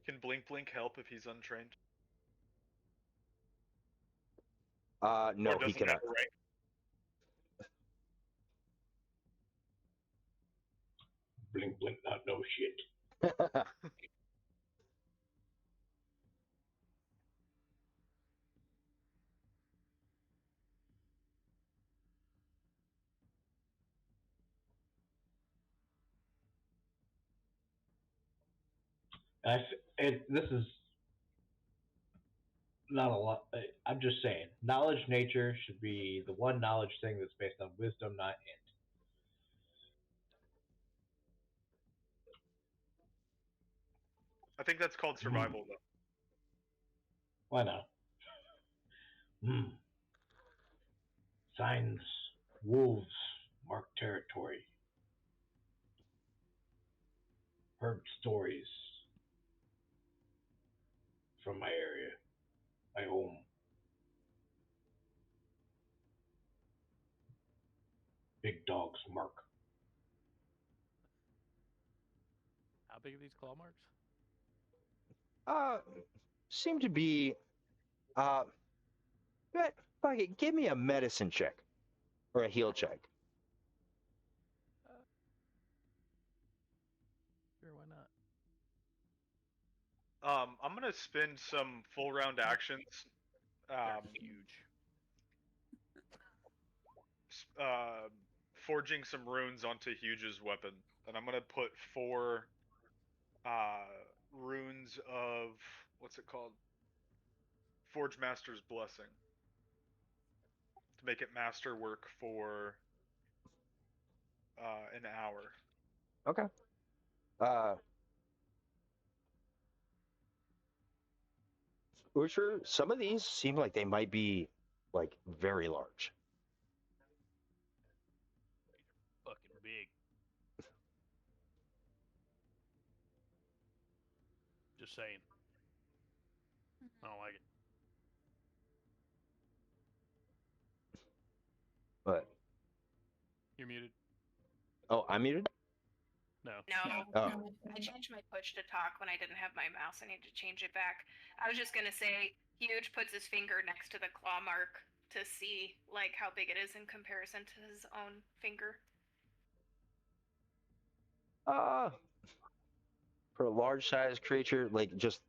Can Blink Blink help if he's untrained? No, or he doesn't cannot. have a rank? Blink, blink, not no shit. This is not a lot. I'm just saying, knowledge nature should be the one knowledge thing that's based on wisdom, not int. I think that's called survival, though. Why not? Signs, wolves, mark territory. Heard stories from my area, my home. Big dogs mark. How big are these claw marks? Seem to be. Fuck it, give me a medicine check or a heal check. Sure, why not? I'm gonna spend some full round actions. They're huge. Forging some runes onto Huge's weapon, and I'm gonna put 4 runes of what's it called? Forge Master's Blessing to make it masterwork for an hour. Okay. Usher, some of these seem like they might be like very large. Fucking big. Just saying. I don't like it. But You're muted. oh, I'm muted. No. Oh. I changed my push to talk when I didn't have my mouse. I need to change it back. I was just gonna say, Huge puts his finger next to the claw mark to see like how big it is in comparison to his own finger. For a large sized creature, like just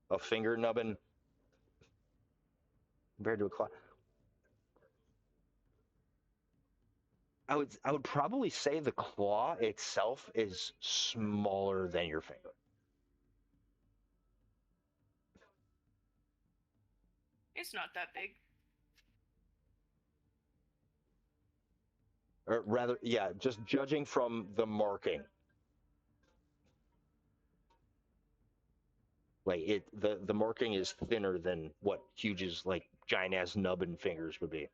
a finger nubbin compared to a claw. I would probably say the claw itself is smaller than your finger. It's not that big. Or rather, yeah, just judging from the marking. Like the marking is thinner than what Huge's like giant ass nubbin fingers would be.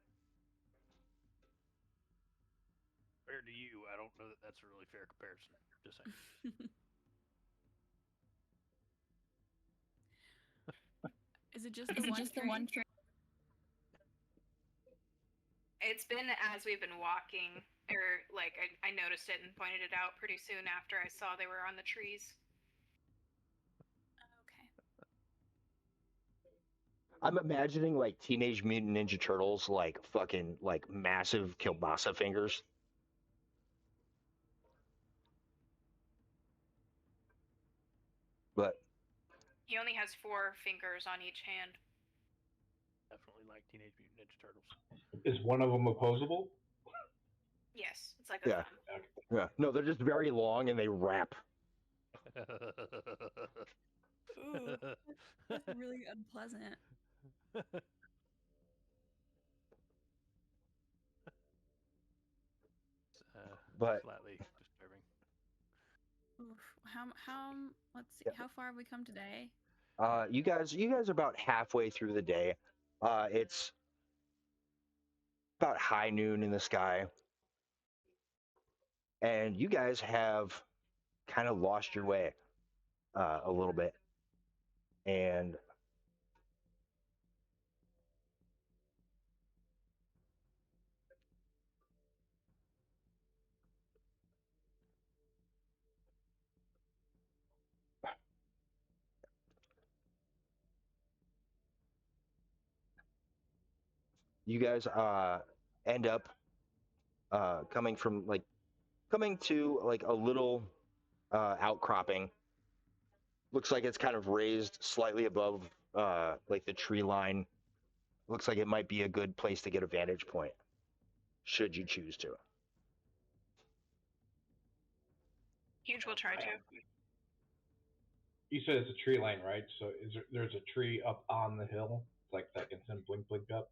Fair to you, I don't know that that's a really fair comparison. Just saying. Is it just the one tree? It's been as we've been walking, or like I noticed it and pointed it out pretty soon after I saw they were on the trees. I'm imagining like Teenage Mutant Ninja Turtles, like fucking like massive kielbasa fingers. But He only has 4 fingers on each hand. Definitely like Teenage Mutant Ninja Turtles. Is one of them opposable? Yes, it's like a Yeah. thumb. yeah, no, they're just very long and they wrap. Ooh, that's really unpleasant. But Flatly disturbing. Oof. Let's see. Yeah. How far have we come today? you guys are about halfway through the day. It's about high noon in the sky, and you guys have kind of lost your way a little bit, and you guys end up coming to like a little outcropping. Looks like it's kind of raised slightly above like the tree line. Looks like it might be a good place to get a vantage point, should you choose to. Huge will try to. You said it's a tree line, right? So there's a tree up on the hill, like that can send blink blink up.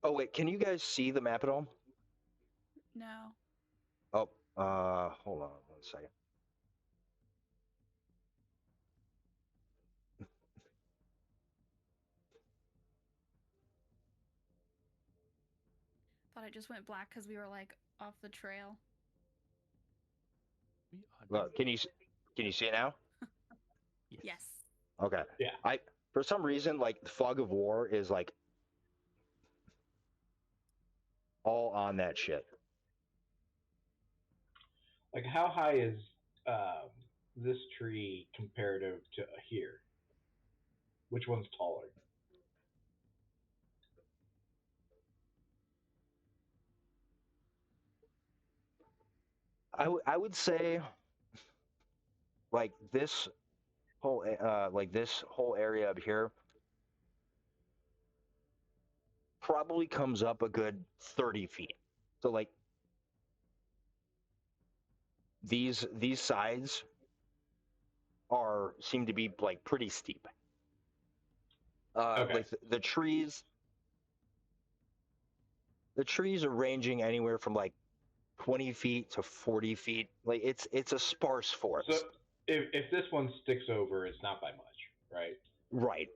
Oh wait, can you guys see the map at all? No. Oh, hold on 1 second. Thought it just went black because we were like off the trail. We are Well, can you see it now? Yes. Okay. Yeah. For some reason, like the fog of war is like all on that shit. Like, how high is this tree comparative to here? Which one's taller? I would say like this whole area up here probably comes up a good 30 feet. So like these sides seem to be like pretty steep. Okay. Like the trees are ranging anywhere from like 20 feet to 40 feet. Like it's a sparse forest. So if this one sticks over, it's not by much, right? Right.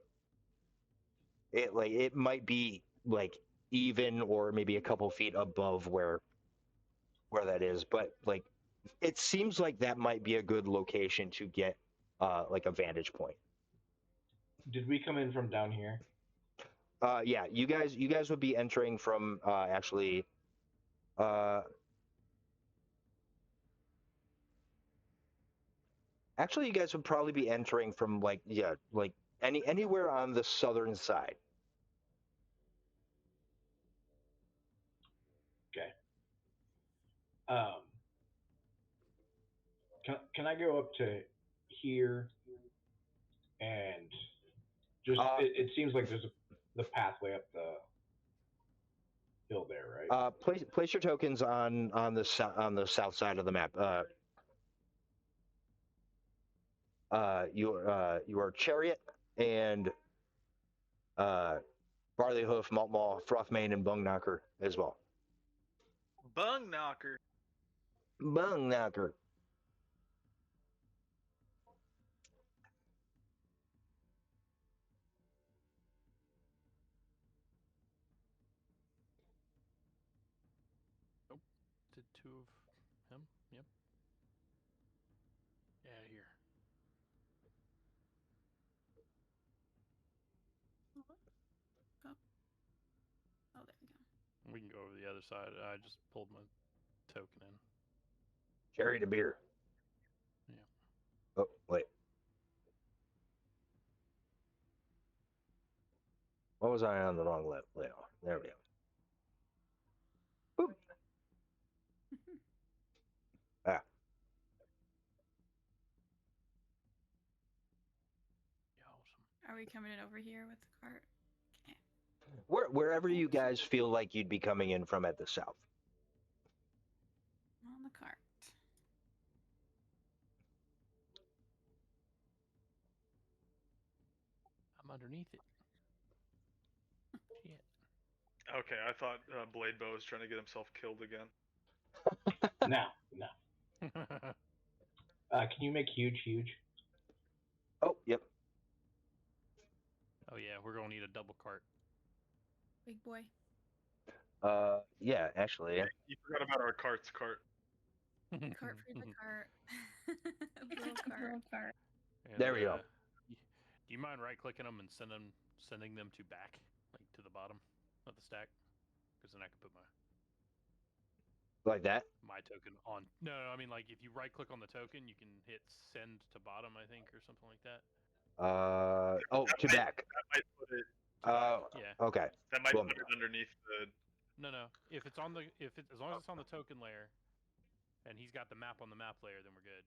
It might be like even or maybe a couple feet above where that is, but like it seems like that might be a good location to get like a vantage point. Did we come in from down here? Yeah, you guys would be entering from actually actually you guys would probably be entering from like anywhere on the southern side. Okay. Can I go up to here and just it seems like there's the pathway up the hill there, right? Place your tokens on the south side of the map. You are Chariot and Barley Hoof, Maltmaw, Frothmane, and Bung Knocker as well. Bung knocker. Bung Knocker. Did 2 of him? Yep. Yeah, here. Oh, there we go. We can go over the other side. I just pulled my token in. Cherry to beer. Yeah. Oh, wait. What was I on the wrong layout? There we go. Boop. Ah. Yeah, awesome. Are we coming in over here with the cart? Okay. Wherever you guys feel like you'd be coming in from at the south. On the cart. I'm underneath it. Shit. Okay, I thought Blade Bow was trying to get himself killed again. No. Can you make huge? Oh, yep. Oh yeah, we're gonna need a double cart. Big boy. Yeah, actually. You forgot about our carts cart. Cart for the cart. The little cart. And, There we go. Do you mind right-clicking them and sending them to back, like to the bottom of the stack? Because then I can put Like that? my token on. No, I mean like if you right-click on the token, you can hit send to bottom, I think, or something like that. Oh, to back. That might put it. Yeah. Okay. That might Well, put it underneath the. No. If it's on the as long as it's on the token layer, and he's got the map on the map layer, then we're good.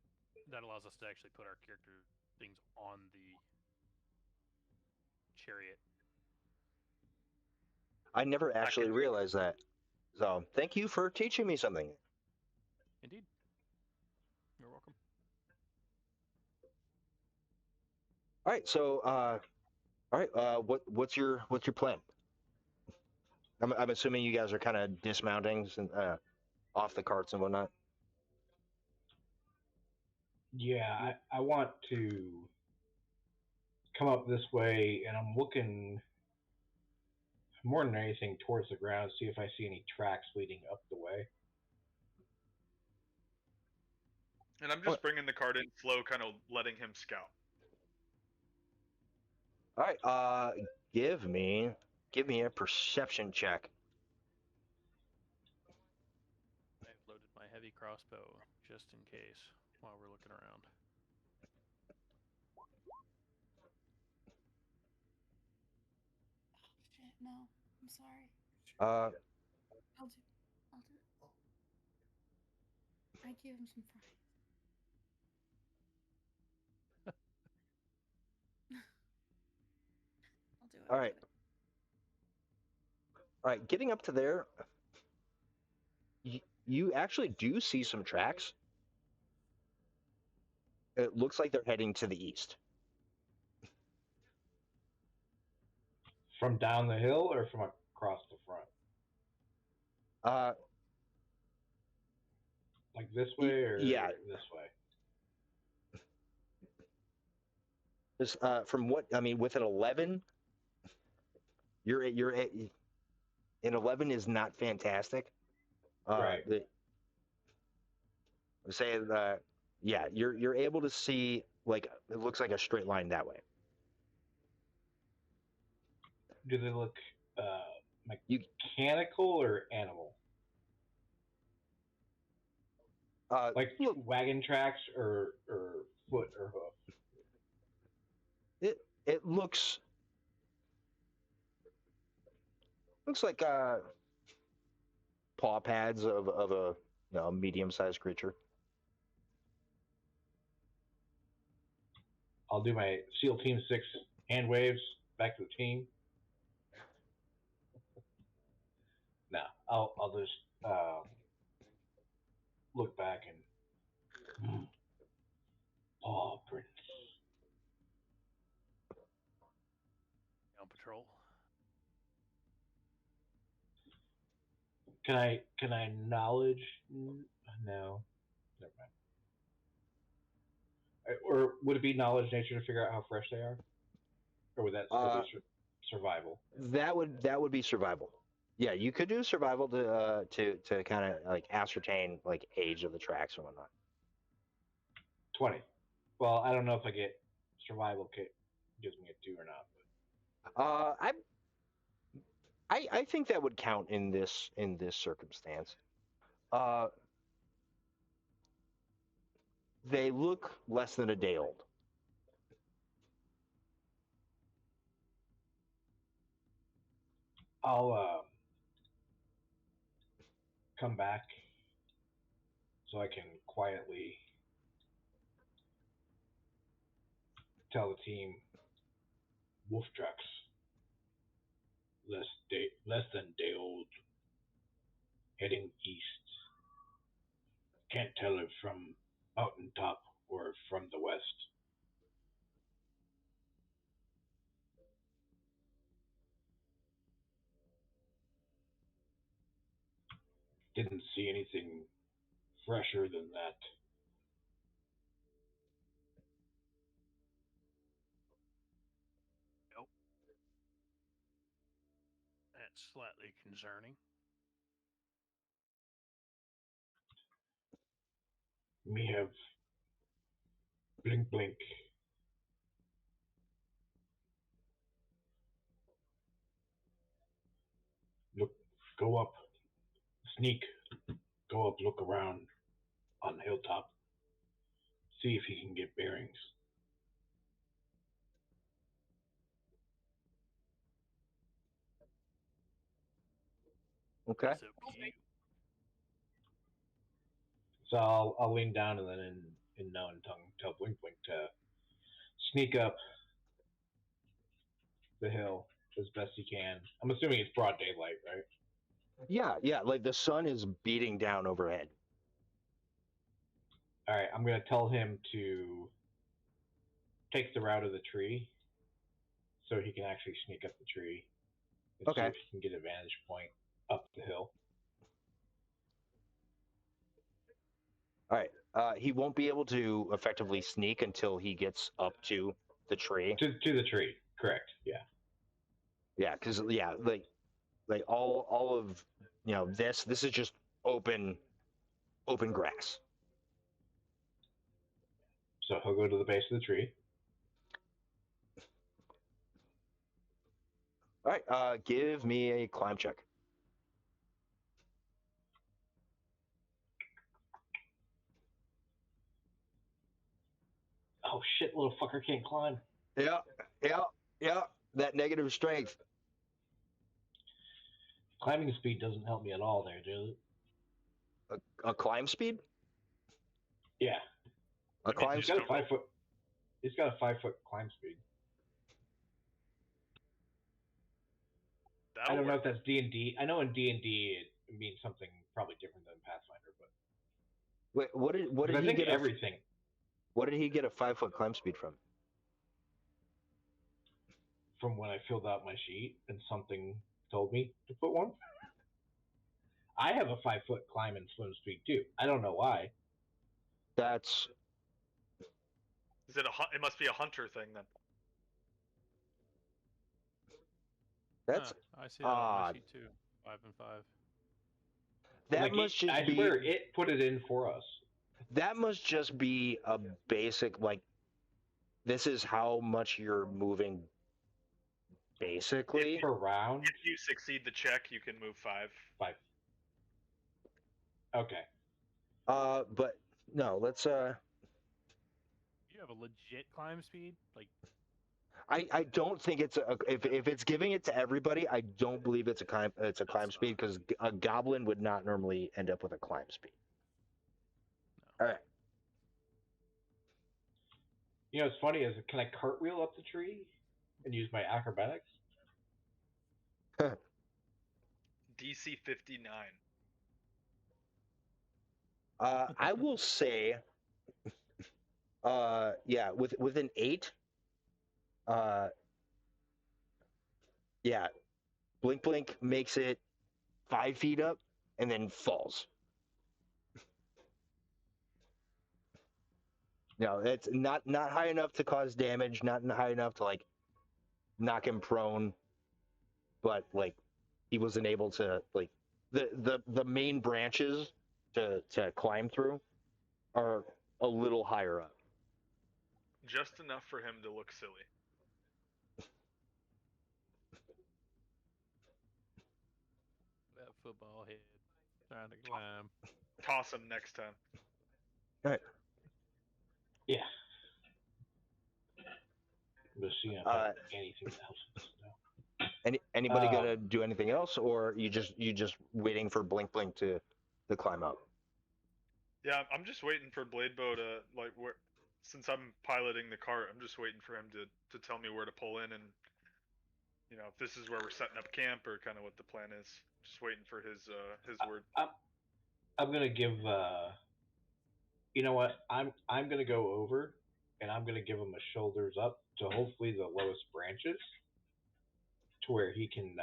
That allows us to actually put our character things on the chariot. I never actually realized that. So, thank you for teaching me something. Indeed. You're welcome. All right, so what's your plan? I'm assuming you guys are kind of dismounting and off the carts and whatnot. Yeah, I want to come up this way, and I'm looking more than anything towards the ground, see if I see any tracks leading up the way. And I'm just bringing the cart in slow, kind of letting him scout. All right, give me a perception check. I've loaded my heavy crossbow just in case while we're looking around. Oh shit, no. I'm sorry. Uh, I'll do it. I give him some fries. I'll do it. all right. All right, getting up to there, you actually do see some tracks. It looks like they're heading to the east. From down the hill or from across the front? Like this way or yeah. this way? From what I mean, with an 11, you're an 11 is not fantastic. Right. I'm saying yeah, you're able to see like it looks like a straight line that way. Do they look mechanical or animal? Like look, wagon tracks or foot or hoof? It looks like paw pads of a medium-sized creature. I'll do my SEAL Team 6 hand waves back to the team. No, I'll just look back and paw prints. On patrol. Can I knowledge? No, never mind. Or would it be knowledge nature to figure out how fresh they are, or would that still be survival? That would be survival. Yeah, you could do survival to kind of like ascertain like age of the tracks and whatnot. 20. Well, I don't know if I get survival kit gives me a 2 or not. But. I think that would count in this circumstance. They look less than a day old. I'll come back so I can quietly tell the team wolf tracks less than day old, heading east. Can't tell if from mountain top or from the west. Didn't see anything fresher than that. Nope. That's slightly concerning. We have blink blink. Look, go up, sneak, go up, look around on the hilltop, see if he can get bearings. Okay. It's up to you. So I'll lean down and then in known tongue tell Blink Blink to sneak up the hill as best he can. I'm assuming it's broad daylight, right? Yeah, like the sun is beating down overhead. All right, I'm gonna tell him to take the route of the tree, so he can actually sneak up the tree and see Okay. if he can get a vantage point up the hill. All right. He won't be able to effectively sneak until he gets up to the tree. To the tree, correct? Yeah. Yeah, because like all of this is just open grass. So he'll go to the base of the tree. All right. Give me a climb check. Oh shit, little fucker can't climb. Yeah. That negative strength. Climbing speed doesn't help me at all there, does it? A climb speed? Yeah. A climb He's got speed? a 5 foot. He's got a 5 foot climb speed. I don't know if that's D&D. I know in D&D it means something probably different than Pathfinder, but Wait, what did I he think get? everything. What did he get a 5-foot climb speed from? From when I filled out my sheet and something told me to put one. I have a 5 foot climb and swim speed too. I don't know why. That's Is it it must be a hunter thing then. that's I see that on my odd. sheet too. 5 and 5. That Like, must just I be. swear it put it in for us. That must just be a basic, like, this is how much you're moving, basically. Per round. If you succeed the check, you can move 5. 5. Okay. But no, let's You have a legit climb speed? Like, I don't think it's if it's giving it to everybody, I don't believe it's a climb speed, because a goblin would not normally end up with a climb speed. no. All right. You know what's funny is, can I cartwheel up the tree and use my acrobatics? DC 59. I will say, yeah, with an 8, yeah, Blink Blink makes it 5 feet up and then falls. No, it's not high enough to cause damage, not high enough to like knock him prone, but like he wasn't able to, like, the main branches to climb through are a little higher up. Just enough for him to look silly. That football head trying to climb. Toss him next time. All right. Yeah. We'll see if anything else. Anybody gonna do anything else, or you just waiting for Blink Blink to climb up? Yeah, I'm just waiting for Bladebow to since I'm piloting the cart, I'm just waiting for him to tell me where to pull in, and if this is where we're setting up camp or kind of what the plan is. Just waiting for his word. I'm gonna give. You know what? I'm gonna go over, and I'm gonna give him a shoulders up to hopefully the lowest branches, to where he can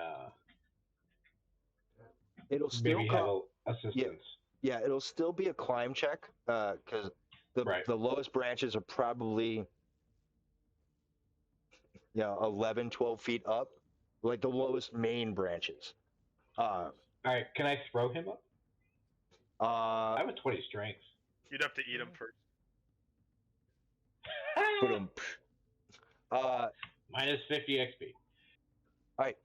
It'll still maybe have assistance. Yeah, it'll still be a climb check, because the lowest branches are probably 11, 12 feet up, like the lowest main branches. All right, can I throw him up? I have a 20 strength. You'd have to eat him first. Minus 50 XP. All right,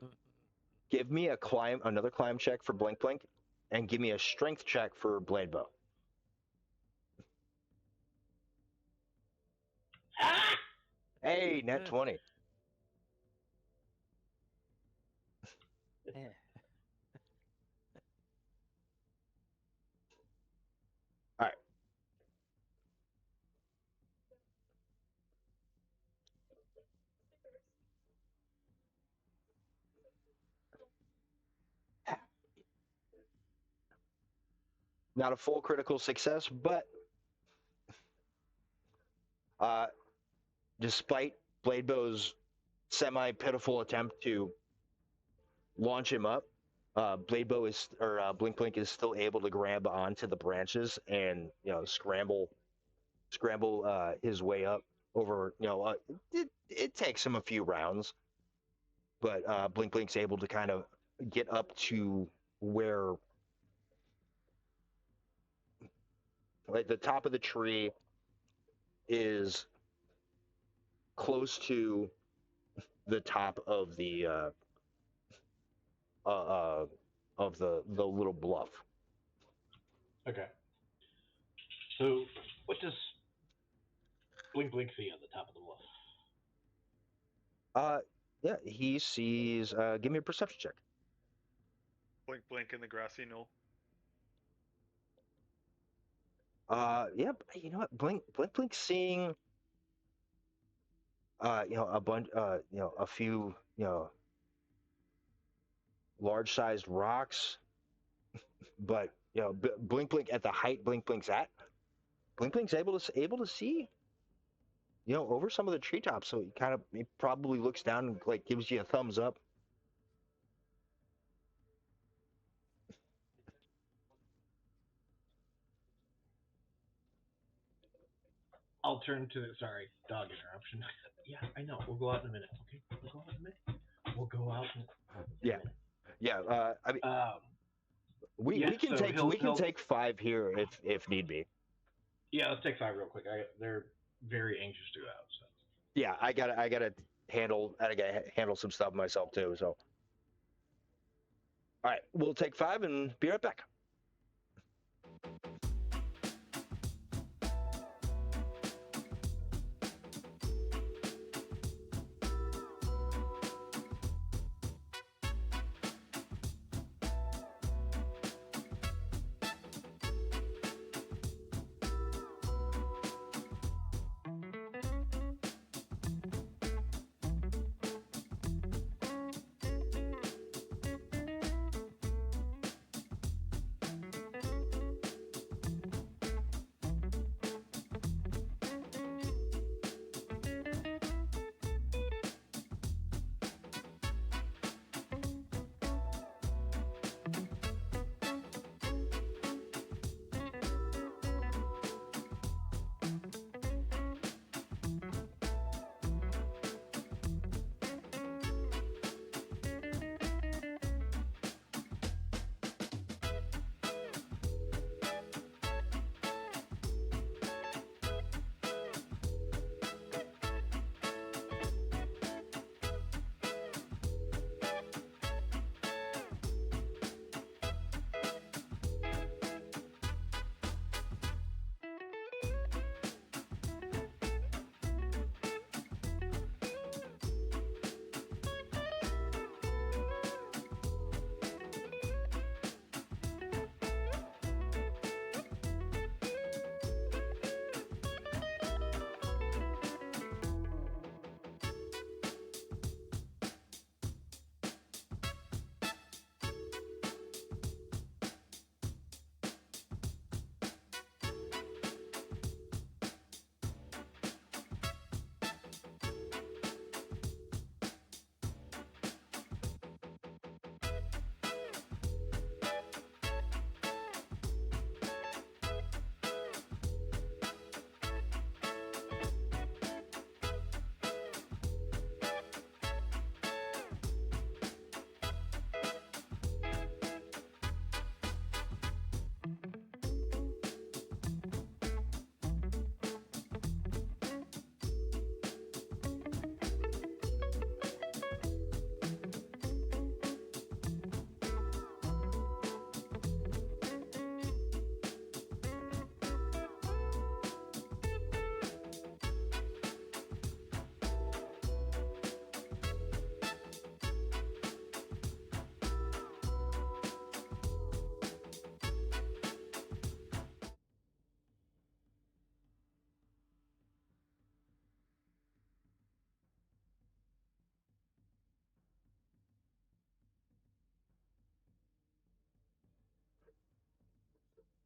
give me another climb check for Blink Blink, and give me a strength check for Bladebow. Hey, net 20. All right. Not a full critical success, but despite Bladebow's semi-pitiful attempt to launch him up, Blink Blink is still able to grab onto the branches and scramble his way up over. It takes him a few rounds, but Blink Blink's able to kind of get up to where, like, the top of the tree is close to the top of the little bluff. Okay. So, what does Blink Blink see on the top of the bluff? Yeah, he sees. Give me a perception check. Blink Blink in the grassy knoll. Yeah, you know what? Blink Blink seeing. A bunch. A few. Large-sized rocks, but Blink Blink at the height Blink Blink's at. Blink Blink's able to see. Over some of the treetops, so he probably looks down and like gives you a thumbs up. I'll turn to sorry, dog interruption. Yeah, I know. We'll go out in a minute. Okay, we'll go out in a minute. We'll go out in a minute. Yeah. I mean, we can take 5 here if need be. Yeah, let's take 5 real quick. They're very anxious to go out. So. Yeah, I gotta handle some stuff myself too. So, all right, we'll take 5 and be right back.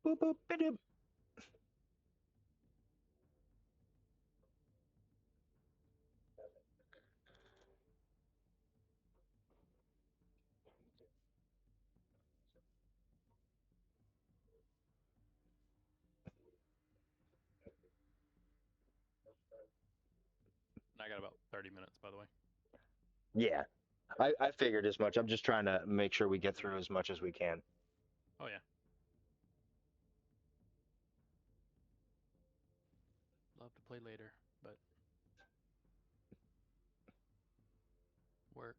Boop, boop, ba-doop. And I got about 30 minutes, by the way. Yeah, I figured as much. I'm just trying to make sure we get through as much as we can. Oh yeah. Love to play later, but work.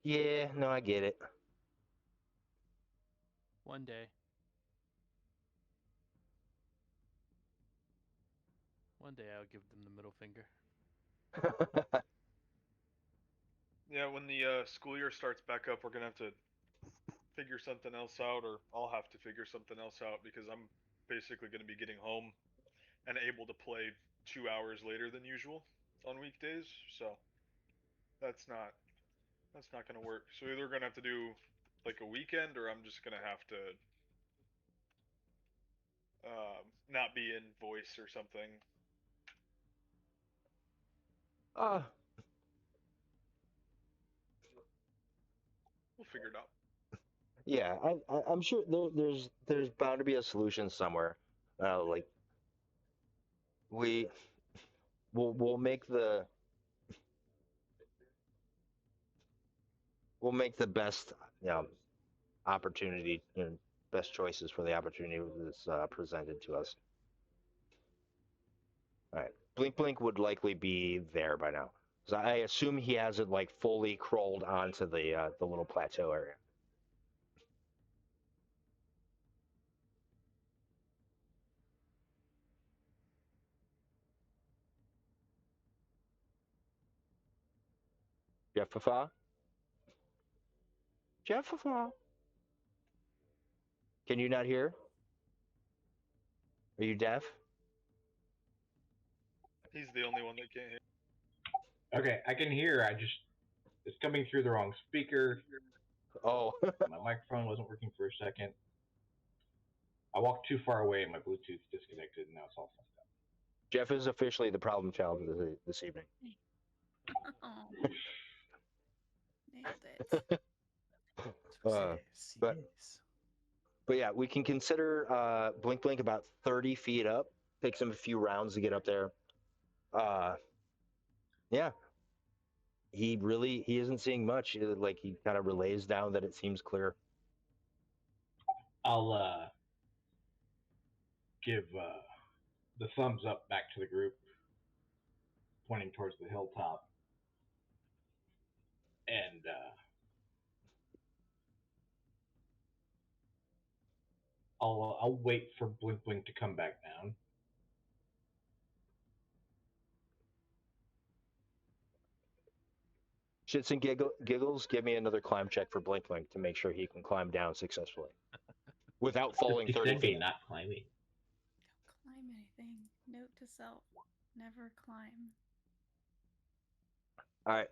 Yeah, no, I get it. One day. One day I'll give them the middle finger. Yeah, when the school year starts back up, we're gonna have to figure something else out, or I'll have to figure something else out because I'm basically gonna be getting home and able to play 2 hours later than usual on weekdays. So that's not gonna work. So either we're gonna have to do like a weekend, or I'm just gonna have to not be in voice or something. uh, We'll figure it out. yeah, I'm sure there's bound to be a solution somewhere. Like we we'll make the best opportunity and best choices for the opportunity that's presented to us. All right, Blink Blink would likely be there by now, so I assume he hasn't like fully crawled onto the little plateau area. Jeffafa? Jeffafa? Can you not hear? Are you deaf? He's the only one that can't hear. Okay, I can hear. It's coming through the wrong speaker. Oh, My microphone wasn't working for a second. I walked too far away and my Bluetooth disconnected, and now it's all fucked up. Jeff is officially the problem child this evening. Oh, nailed it. But yeah, we can consider Blink Blink about 30 feet up. Takes him a few rounds to get up there. Yeah, he isn't seeing much. Like he kind of relays down that it seems clear. I'll give the thumbs up back to the group, pointing towards the hilltop, and I'll wait for Blink Blink to come back down. Shits and giggles, give me another climb check for Blink Blink to make sure he can climb down successfully without falling 30 feet. Not climbing. Don't climb anything. Note to self: never climb. All right.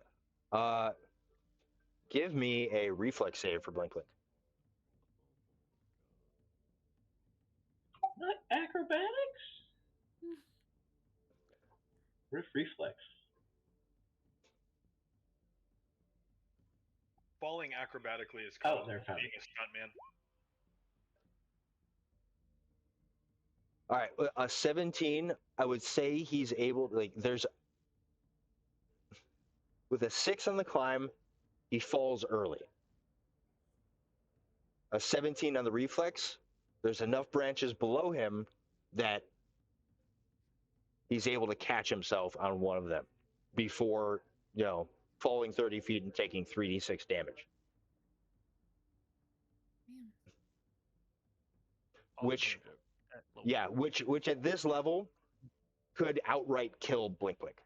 Give me a reflex save for Blink Blink. Not acrobatics. Reflex. Falling acrobatically is called they're found. being a stuntman. All right, a 17. I would say he's able. Like, there's with a 6 on the climb, he falls early. A 17 on the reflex, there's enough branches below him that he's able to catch himself on one of them before falling 30 feet and taking 3d6 damage. Man. Which at this level could outright kill Blink Blink.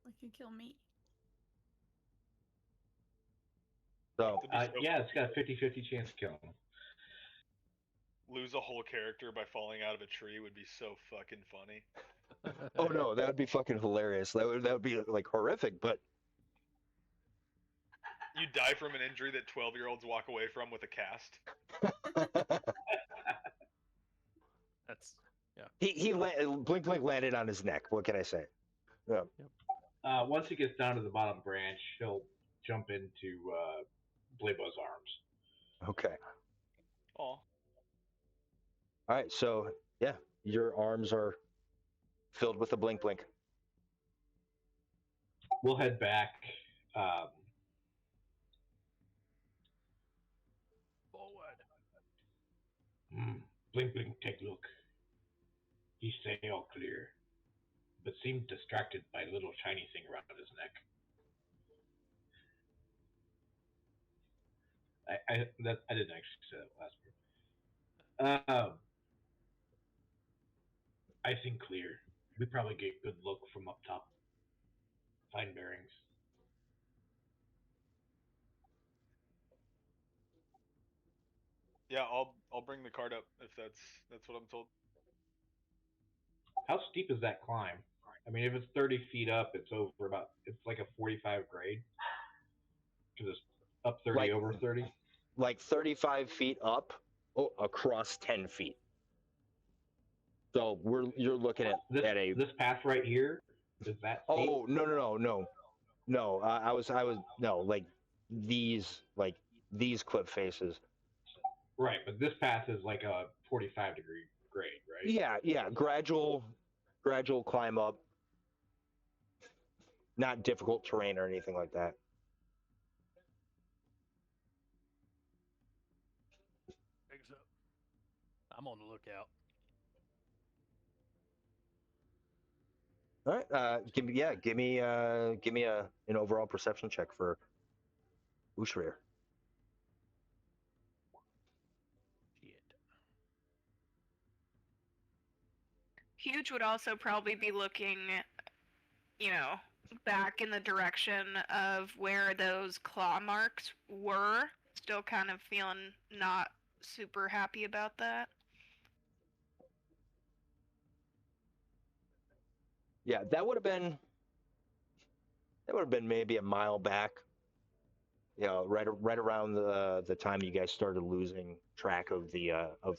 Like you kill me. So yeah, it's got a 50-50 chance to kill him. Lose a whole character by falling out of a tree would be so fucking funny. oh no, that would be fucking hilarious. That would be like horrific, but You die from an injury that 12-year-olds walk away from with a cast. That's Blink Blink landed on his neck. What can I say? Yeah. Once he gets down to the bottom branch, he'll jump into Blebo's arms. Okay. Oh. All right. So yeah, your arms are filled with a Blink Blink. We'll head back. forward. Blink, blink, take a look. He say all clear, but seemed distracted by a little shiny thing around his neck. I didn't actually say that last part. I think clear. We probably get good look from up top. Fine bearings. Yeah, I'll bring the cart up if that's what I'm told. How steep is that climb? I mean, if it's 30 feet up, it's like a 45 grade. Because it's up 30 Like- over 30. Like 35 feet up, across 10 feet. So you're looking at This path right here. Is that steep? Oh no! I was no like these cliff faces. Right, but this path is like a 45-degree grade, right? Yeah. Gradual climb up. Not difficult terrain or anything like that. Think so. I'm on the lookout. All right. Give me an overall perception check for Ushrir. Shit. Huge would also probably be looking, back in the direction of where those claw marks were. Still kind of feeling not super happy about that. Yeah, that would have been maybe a mile back. Right around the time you guys started losing track of the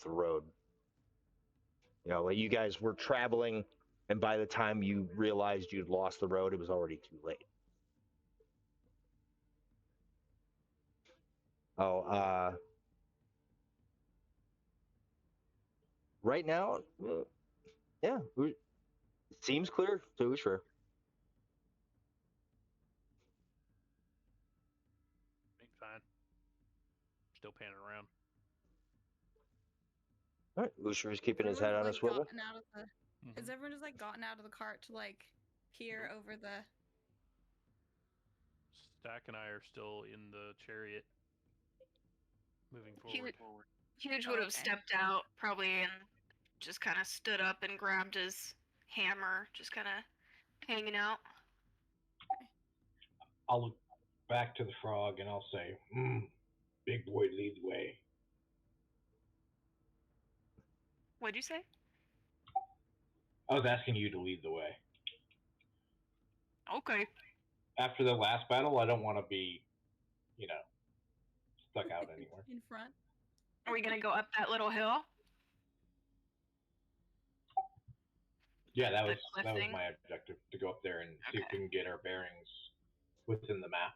road. Like you guys were traveling, and by the time you realized you'd lost the road, it was already too late. Right now, yeah, it seems clear to Ushrir. Being fine. Still panning around. All right, Ushrir's keeping his head on a swivel. Has everyone just gotten out of the cart to peer over the? Stack and I are still in the chariot, moving forward. Huge would have stepped out probably and just kind of stood up and grabbed his hammer, just kind of hanging out. I'll look back to the frog and I'll say, big boy lead the way. What'd you say? I was asking you to lead the way. Okay. After the last battle, I don't want to be, stuck out anywhere. In front. Are we gonna go up that little hill? Yeah, that The was cliff thing? my objective, to go up there and see if we can get our bearings within the map.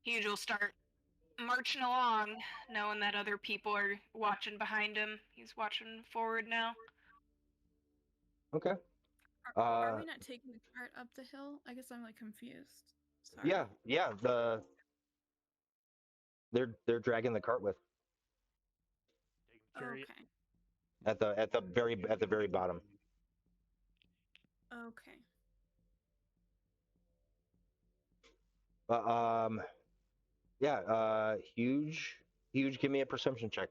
Huge will start marching along, knowing that other people are watching behind him. He's watching forward now. Okay. Are we not taking the cart up the hill? I guess I'm confused. Sorry. Yeah. They're dragging the cart with Taking the chariot. Okay. at the very bottom. Okay. Yeah. Huge. Give me a perception check.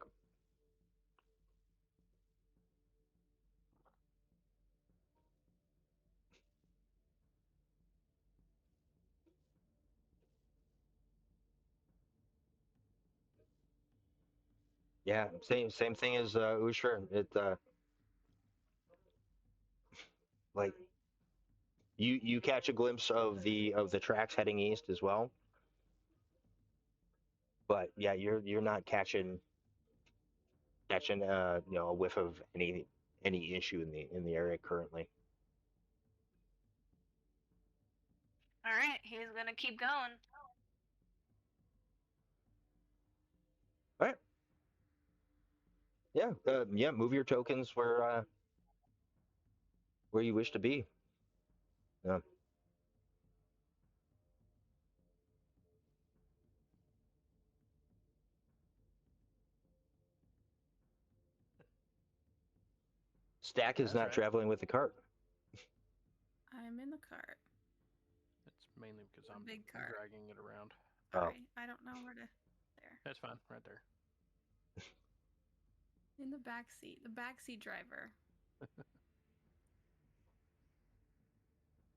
Yeah, same thing as Ushrir. It You catch a glimpse of the tracks heading east as well, but yeah, you're not catching a whiff of any issue in the area currently. All right, he's gonna keep going. All right. Yeah. Move your tokens where you wish to be. Yeah. Stack is That's not right. traveling with the cart. I'm in the cart. It's mainly because A I'm big cart. dragging it around. Oh. Sorry, I don't know where to. There. That's fine, right there. In the back seat. The backseat driver.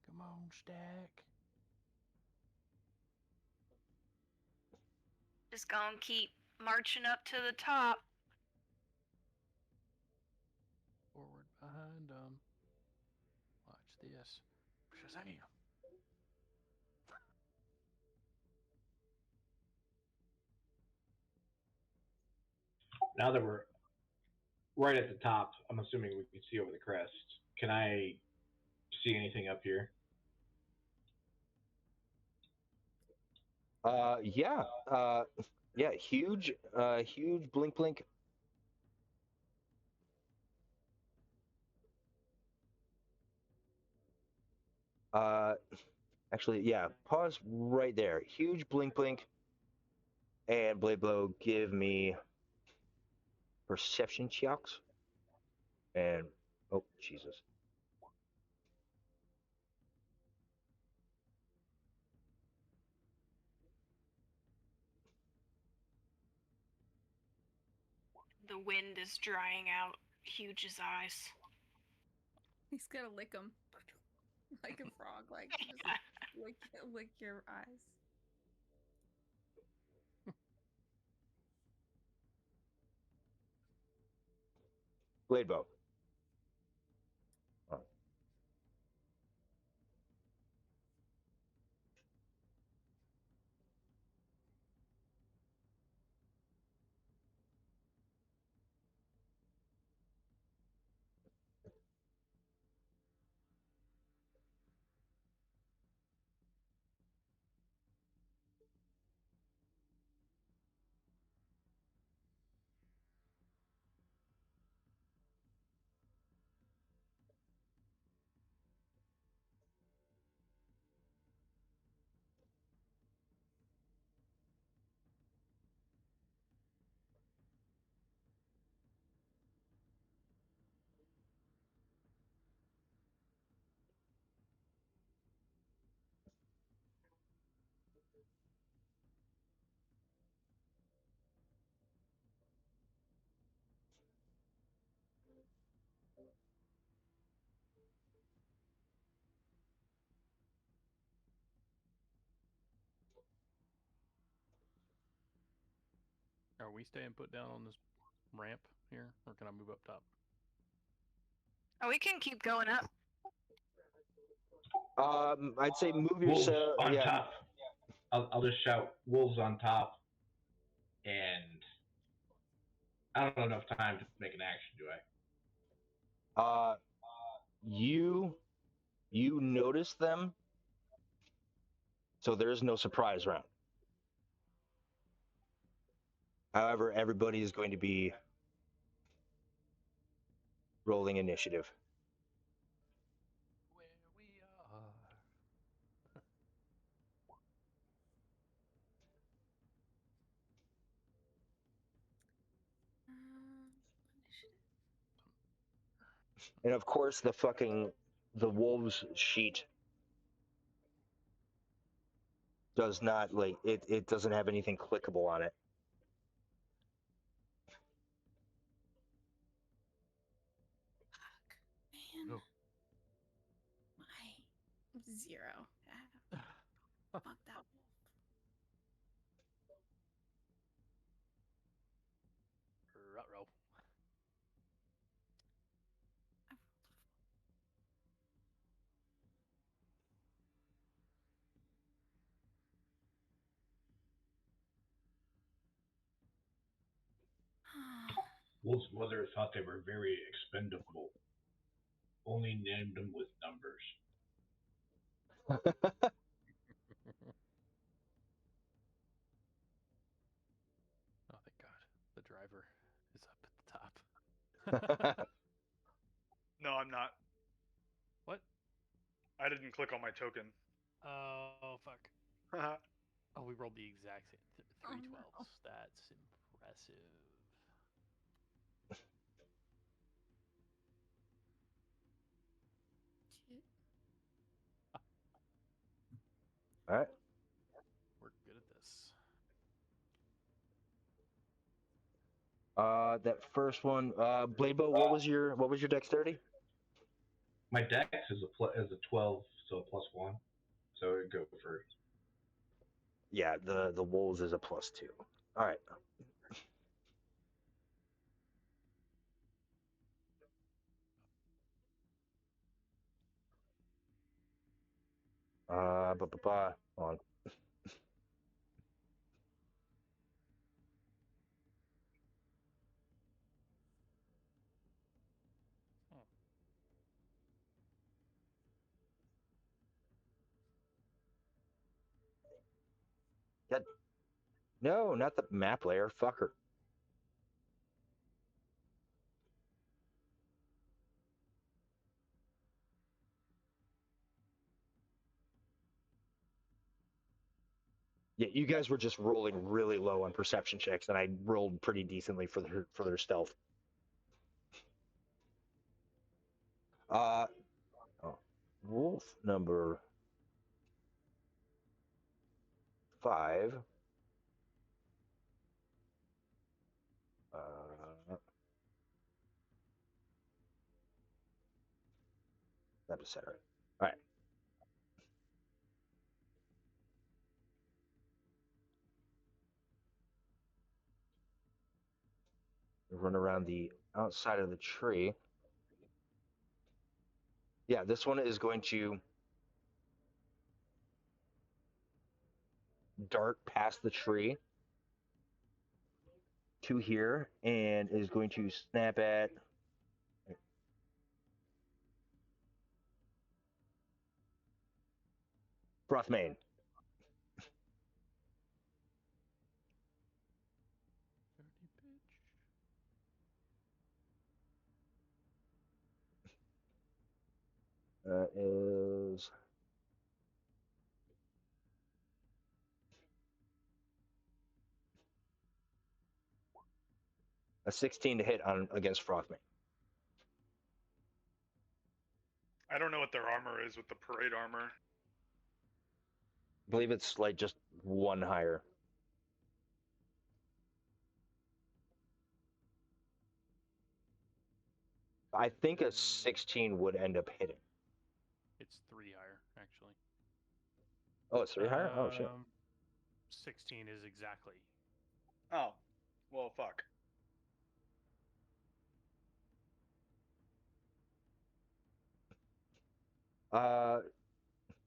Come on, Stack. Just gonna keep marching up to the top. Forward, behind them. Watch this. Shazam! Now that we're right at the top, I'm assuming we can see over the crest. Can I see anything up here? Yeah. Yeah. Huge blink blink. Actually, yeah. Pause right there. Huge blink blink. And Blade Blow, give me perception checks. And oh Jesus. The wind is drying out Huge's eyes. He's gonna lick him. Like a frog. Like, just lick your eyes. Blade Bow. Oh. Are we staying put down on this ramp here, or can I move up top? Oh, we can keep going up. I'd say move Wolves yourself. on Yeah. top. I'll just shout wolves on top, and I don't have enough time to make an action, do I? You notice them, so there's no surprise round. However, everybody is going to be rolling initiative. Where we are. Initiative. And of course, the wolves sheet does not it doesn't have anything clickable on it. Man. No. My 0. Fuck that wolf. Ruh-roh. Wolf's mother thought they were very expendable. Only named them with numbers. Oh, thank God. The driver is up at the top. No, I'm not. What? I didn't click on my token. Oh, fuck. Oh, we rolled the exact same. Three 12s. That's impressive. All right. We're good at this. That first one, Bladebow. What was your dexterity? My dex is a 12, so a +1. So it go first. Yeah, the wolves is a +2. All right. Hold on. That, no, not the map layer. Fucker. Yeah, you guys were just rolling really low on perception checks, and I rolled pretty decently for their stealth. Wolf number 5. That was center. All right. Run around the outside of the tree. Yeah, this one is going to dart past the tree to here and is going to snap at Frothmane. Dirty bitch. That is a 16 to hit on against Frothmane. I don't know what their armor is with the parade armor. I believe it's like just one higher. I think a 16 would end up hitting. It's 3 higher, actually. Oh, it's 3 higher? Oh, shit. 16 is exactly. Oh, well, fuck.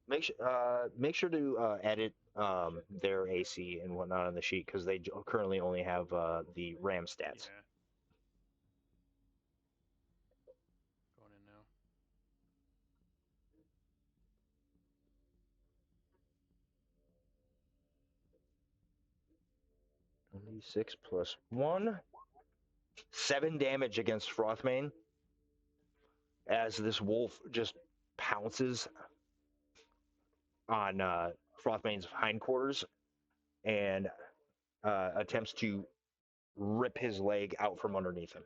Make sure to edit their AC and whatnot on the sheet because they currently only have the RAM stats. Yeah. Going in now. D6 plus 1. 7 damage against Frothmane as this wolf just pounces on Frothmane's hindquarters and attempts to rip his leg out from underneath him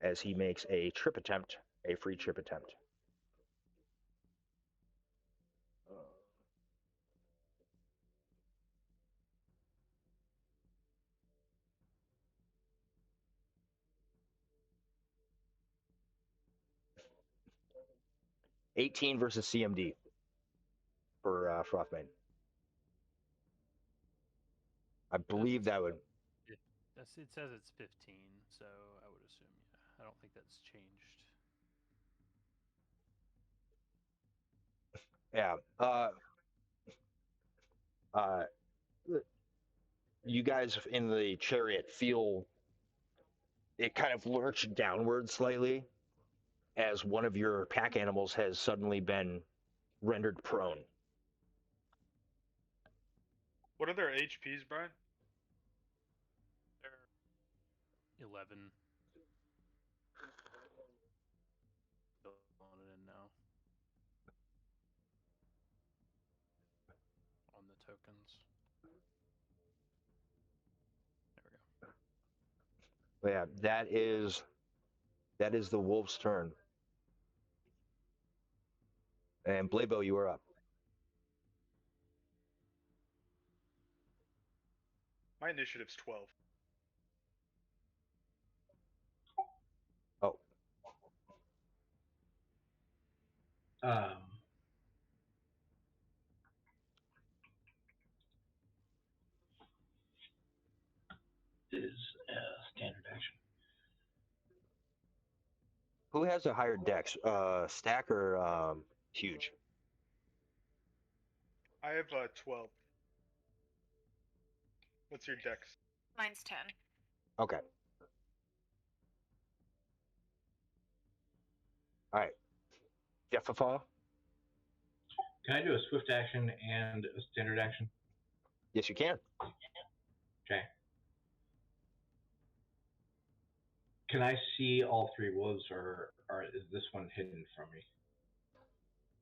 as he makes a free trip attempt. 18 versus CMD for Frothmane. I believe that would. It says it's 15, so I would assume, yeah. I don't think that's changed. Yeah. You guys in the chariot feel it kind of lurched downward slightly as one of your pack animals has suddenly been rendered prone. What are their HPs, Brian? They're 11. Filling it in now. On the tokens. There we go. But yeah, that is the wolf's turn. And Blabo, you are up. My initiative's 12. Oh, Um, this is standard action. who has a higher dex? Stack or Huge? I have 12. What's your dex? Mine's 10. Okay. All right. Jeffafa? Can I do a swift action and a standard action? Yes, you can. Okay. Can I see all three wolves, or is this one hidden from me?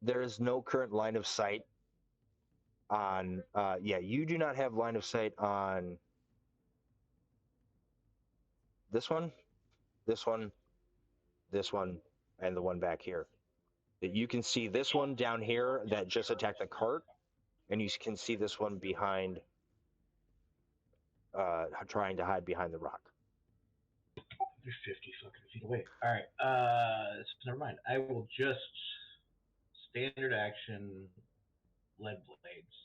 There is no current line of sight on. Yeah, you do not have line of sight on this one, this one, this one, and the one back here. You can see this one down here that just attacked the cart, and you can see this one behind, trying to hide behind the rock. They're 50 fucking feet away. All right. So never mind. I will just standard action lead blades.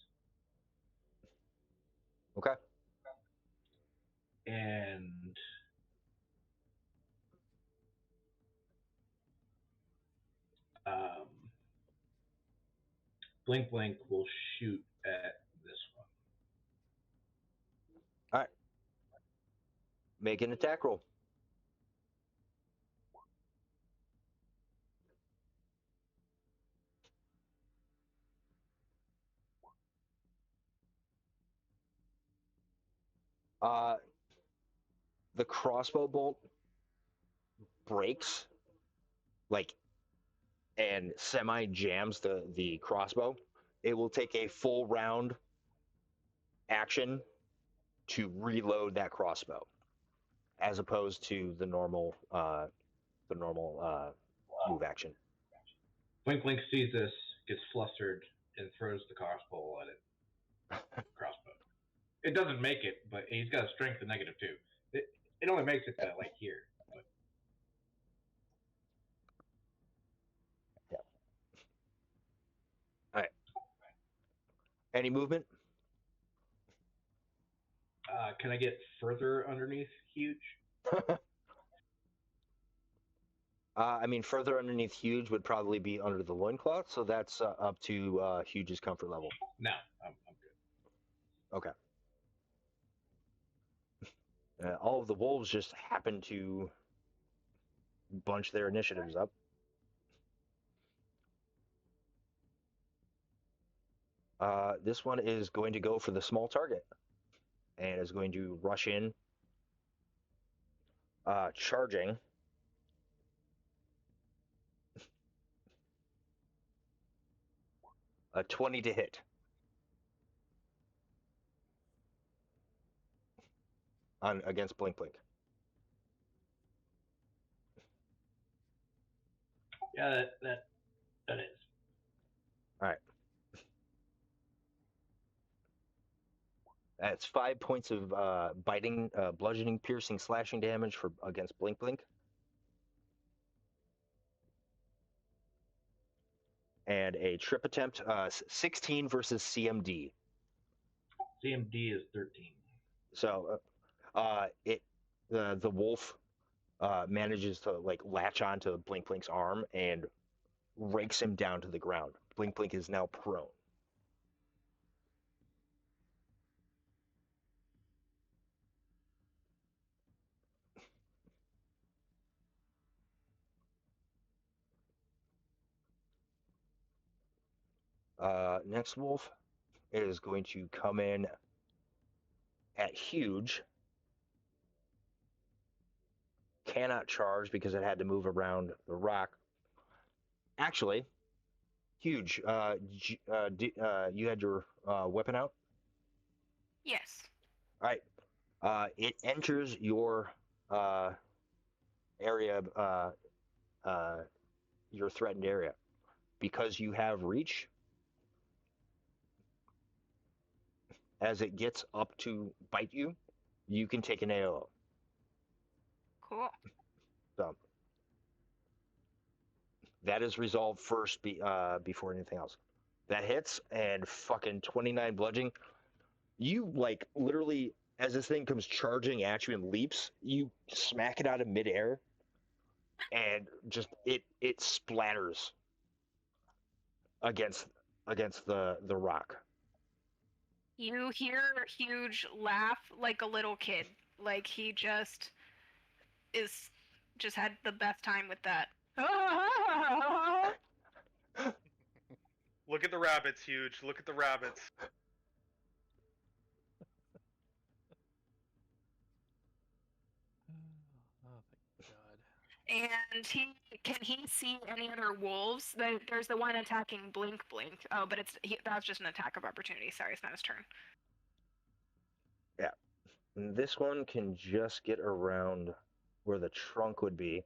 Okay. And Blink Blink will shoot at this one. All right. Make an attack roll. The crossbow bolt breaks, like, and semi jams the crossbow. It will take a full round action to reload that crossbow, as opposed to the normal move action. Blink Blink sees this, gets flustered, and throws the crossbow at it. Crossbow. It doesn't make it, but he's got a strength of -2. It only makes it to like here. But... Yeah. All right. Any movement? Can I get further underneath Huge? I mean, further underneath Huge would probably be under the loincloth, so that's up to Huge's comfort level. No, I'm good. Okay. All of the wolves just happen to bunch their initiatives up. This one is going to go for the small target and is going to rush in, charging. A 20 to hit. Against Blink Blink. Yeah, that is. All right. That's 5 points of biting, bludgeoning, piercing, slashing damage against Blink Blink. And a trip attempt, 16 versus CMD. CMD is 13. So the wolf manages to like latch onto Blink Blink's arm and rakes him down to the ground. Blink Blink is now prone. Next wolf is going to come in at huge. Cannot charge because it had to move around the rock. Actually, huge. You had your weapon out? Yes. All right. It enters your area, your threatened area. Because you have reach, as it gets up to bite you, you can take an AO. Cool. So that is resolved first before anything else. That hits, and fucking 29 bludgeoning. You, like, literally, as this thing comes charging at you and leaps, you smack it out of midair, and just it splatters against the rock. You hear Huge laugh like a little kid. Like he just had the best time with that. Look at the rabbits, Huge. Look at the rabbits. Oh, thank God. And can he see any other wolves? There's the one attacking Blink Blink. Oh, but that's just an attack of opportunity. Sorry, it's not his turn. Yeah. And this one can just get around where the trunk would be.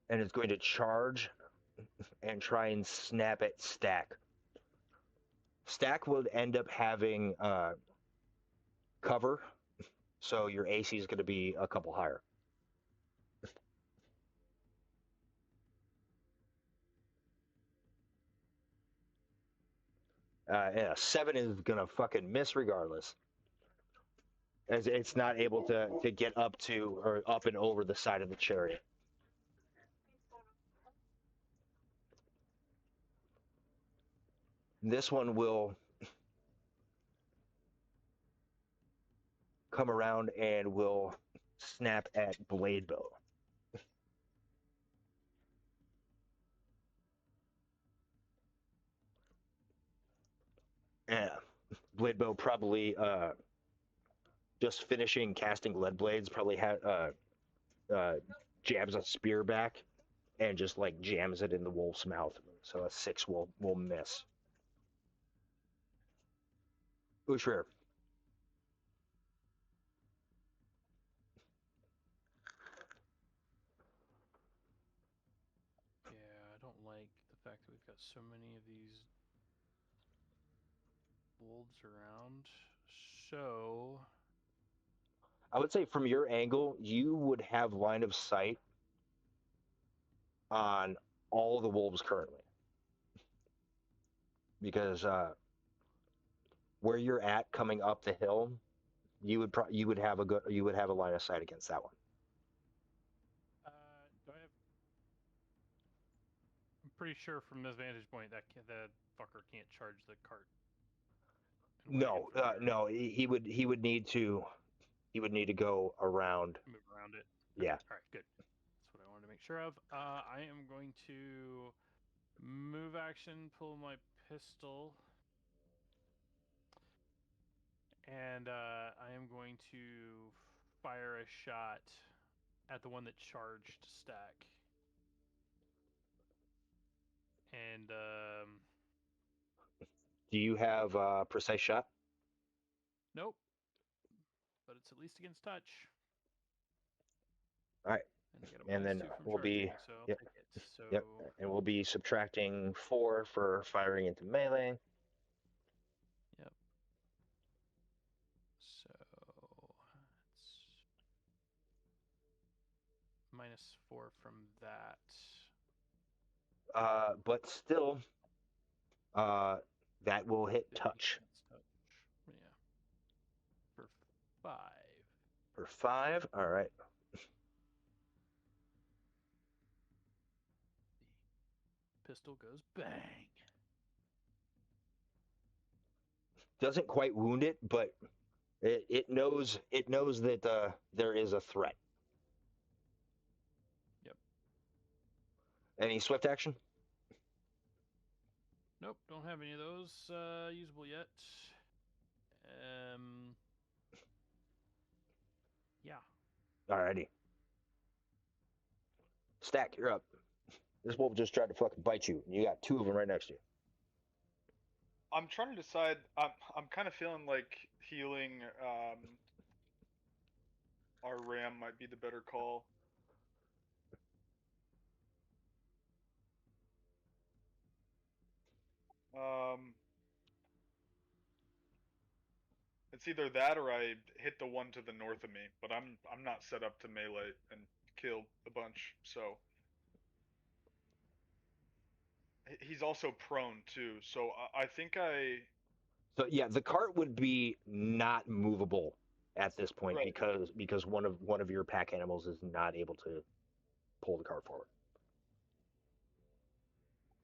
And it's going to charge and try and snap at Stack. Stack would end up having cover, so your AC is going to be a couple higher. Yeah, 7 is going to fucking miss regardless, as it's not able to get up to or up and over the side of the chariot. This one will come around and will snap at Blade Bow. Yeah, Blade Bow probably just finishing casting Lead Blades, probably jabs a spear back and just like jams it in the wolf's mouth. So a 6 will miss. Ushrir. Yeah, I don't like the fact that we've got so many of these wolves around. So I would say from your angle, you would have line of sight on all the wolves currently, because where you're at coming up the hill, you would have a line of sight against that one. do I have? I'm pretty sure from this vantage point that that fucker can't charge the cart. No, no, he would need to go around. Move around it. Yeah. All right, good. That's what I wanted to make sure of. I am going to move action, pull my pistol, and I am going to fire a shot at the one that charged Stack. And Do you have precise shot? nope. But it's at least against touch. All right. And I get a And then -2 from we'll be charging, so I'll yep. take it. So Yep. And we'll be subtracting 4 for firing into melee. Yep. So it's -4 from that. But still, that will hit touch. Touch. Yeah. For 5. For 5, all right. The pistol goes bang. Doesn't quite wound it, but it knows that there is a threat. Yep. Any swift action? Nope, don't have any of those usable yet. Yeah. Alrighty. Stack, you're up. This wolf just tried to fucking bite you. You got two of them right next to you. I'm trying to decide. I'm kind of feeling like healing our ram might be the better call. It's either that or I hit the one to the north of me, but I'm not set up to melee and kill a bunch, so he's also prone too. So I think I So yeah, the cart would be not movable at this point right. because one of your pack animals is not able to pull the cart forward.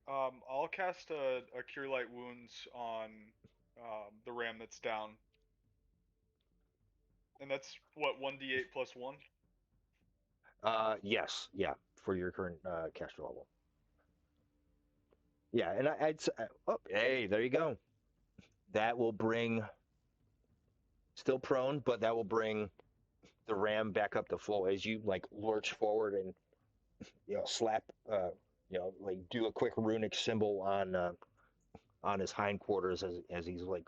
I'll cast a Cure Light Wounds on the ram that's down, and that's what 1d8 plus 1. Yes, yeah, for your current caster level. Yeah, and I'd say, oh, hey, there you go. That will bring, still prone, but that will bring the ram back up to full as you like lurch forward and slap, like do a quick runic symbol on his hindquarters as he's like,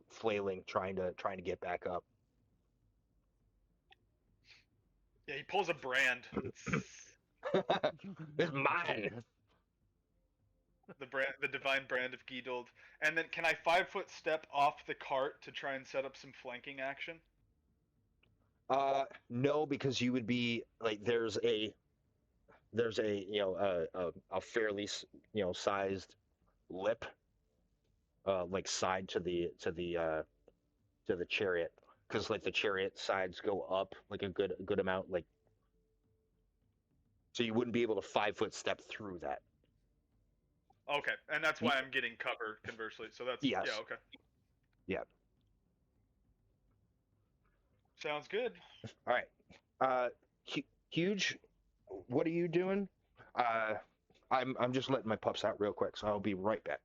flailing, trying to get back up. Yeah, he pulls a brand. It's mine. The divine brand of Giedold. And then can I 5-foot step off the cart to try and set up some flanking action? No, because you would be like there's a a fairly sized lip, like side to the chariot, because like the chariot sides go up like a good amount, like, so you wouldn't be able to 5-foot step through that. Okay, and that's why I'm getting cover conversely. So that's Yes. yeah, okay. Yeah. Sounds good. All right. Huge. What are you doing? I'm just letting my pups out real quick, so I'll be right back.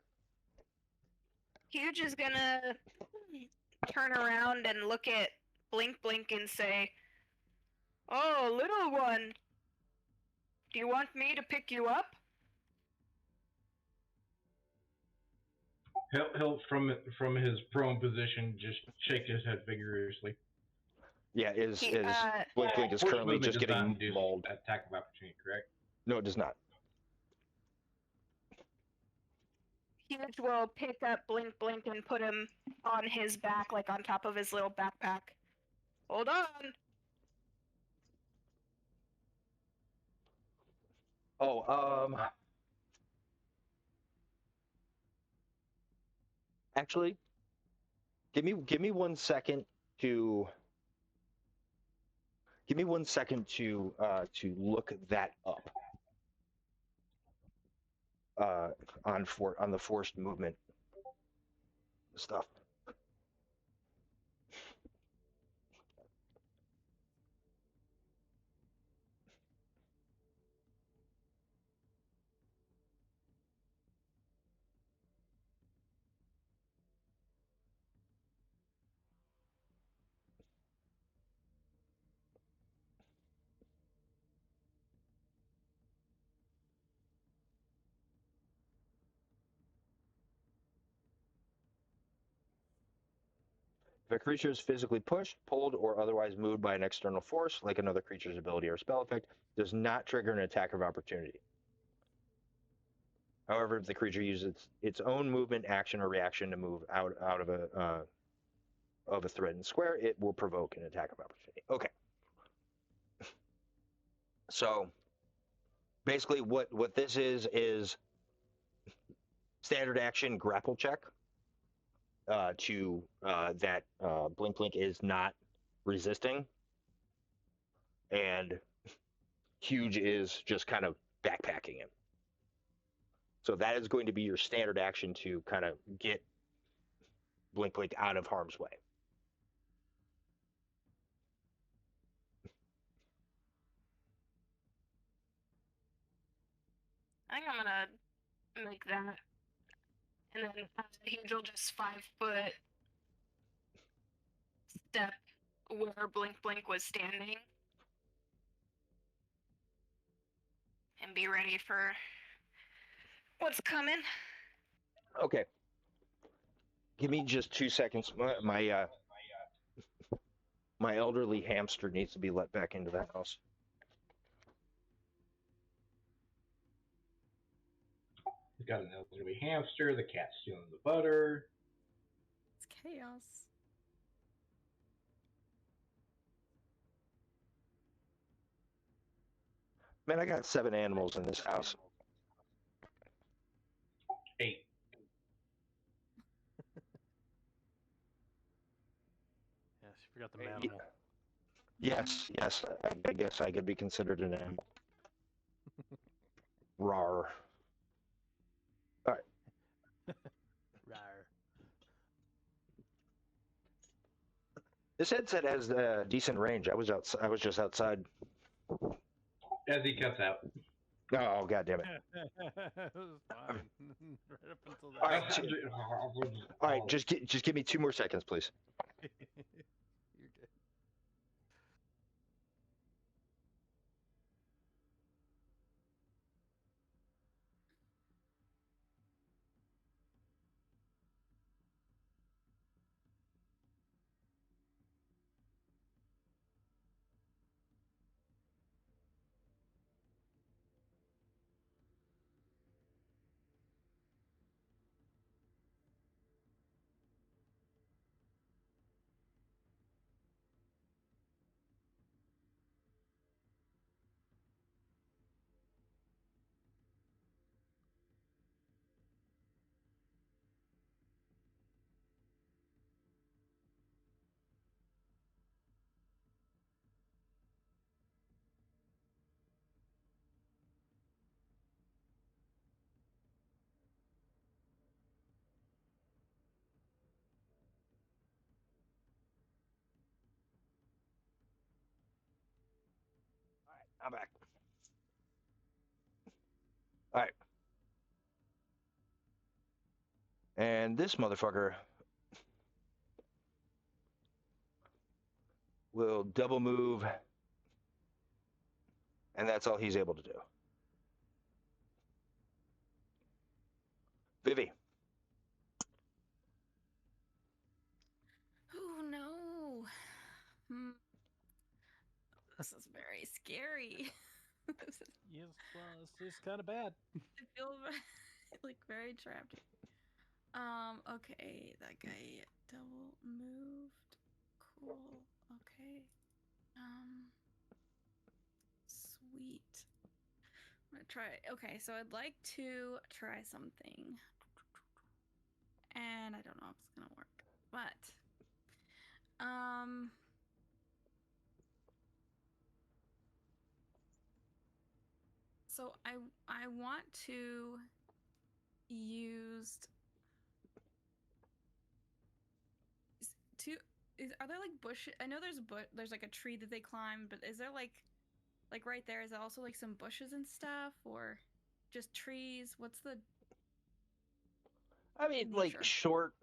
Huge is gonna turn around and look at Blink Blink and say, "Oh, little one, do you want me to pick you up?" He'll from his prone position just shake his head vigorously. Yeah, is Blink Blink is Force currently movement just does not getting induce mauled. attack of opportunity, correct? No, it does not. Huge will pick up Blink Blink and put him on his back, like on top of his little backpack. Hold on. Oh, actually, give me 1 second to look that up. On the forced movement stuff. If a creature is physically pushed, pulled, or otherwise moved by an external force, like another creature's ability or spell effect, does not trigger an attack of opportunity. However, if the creature uses its own movement, action, or reaction to move out of a threatened square, it will provoke an attack of opportunity. Okay. So basically, what this is standard action grapple check. To that Blink Blink is not resisting, and Huge is just kind of backpacking him. So that is going to be your standard action to kind of get Blink Blink out of harm's way. I think I'm gonna make that. And then Huge will just 5 foot step where Blink Blink was standing. And be ready for what's coming. Okay. Give me just 2 seconds. My elderly hamster needs to be let back into the house. He's got an elderly hamster. The cat's stealing the butter. It's chaos. Man, I got 7 animals in this house. 8. Yes, you forgot the manimal. Yes. I guess I could be considered an animal. Rawr. All right. Rawr. This headset has decent range. I was just outside. As he cuts out. Oh, God damn it. It was fine. Right up until that. All right, just give me 2 more seconds, please. You're good. I'm back. All right. And this motherfucker will double move, and that's all he's able to do. Vivi. Oh no. This is very scary. This is, Yes, it's kind of bad. I feel like very trapped. Okay, that guy double moved. Cool. Okay. Sweet. I'm gonna try. Okay, so I'd like to try something, and I don't know if it's gonna work, but so I want to use are there like bushes? I know there's like a tree that they climb, but is there like right there, is there also like some bushes and stuff, or just trees? What's the I mean, like nature? short,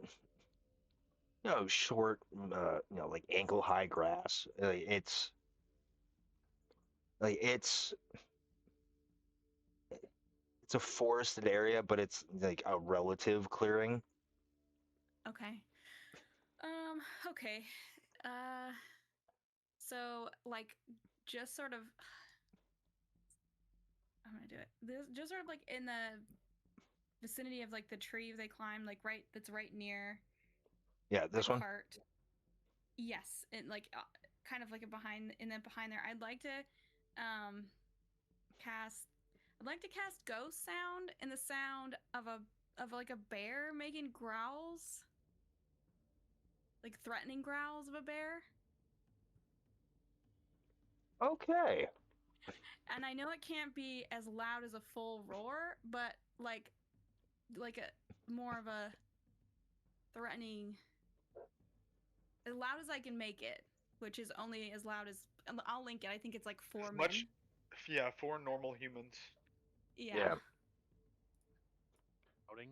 like ankle high grass. It's a forested area, but it's like a relative clearing. Okay. Okay. So like just sort of I'm gonna do it. This just sort of like in the vicinity of like the tree they climb, like that's right near Yeah, the this one. cart. Yes, and like kind of like behind, and then behind there, I'd like to cast. I'd like to cast ghost sound and the sound of like a bear making growls, like threatening growls of a bear. Okay. And I know it can't be as loud as a full roar, but like a more of a threatening, as loud as I can make it, which is only as loud as I'll link it. I think it's like 4 men. Yeah, 4 normal humans. Yeah. Outing.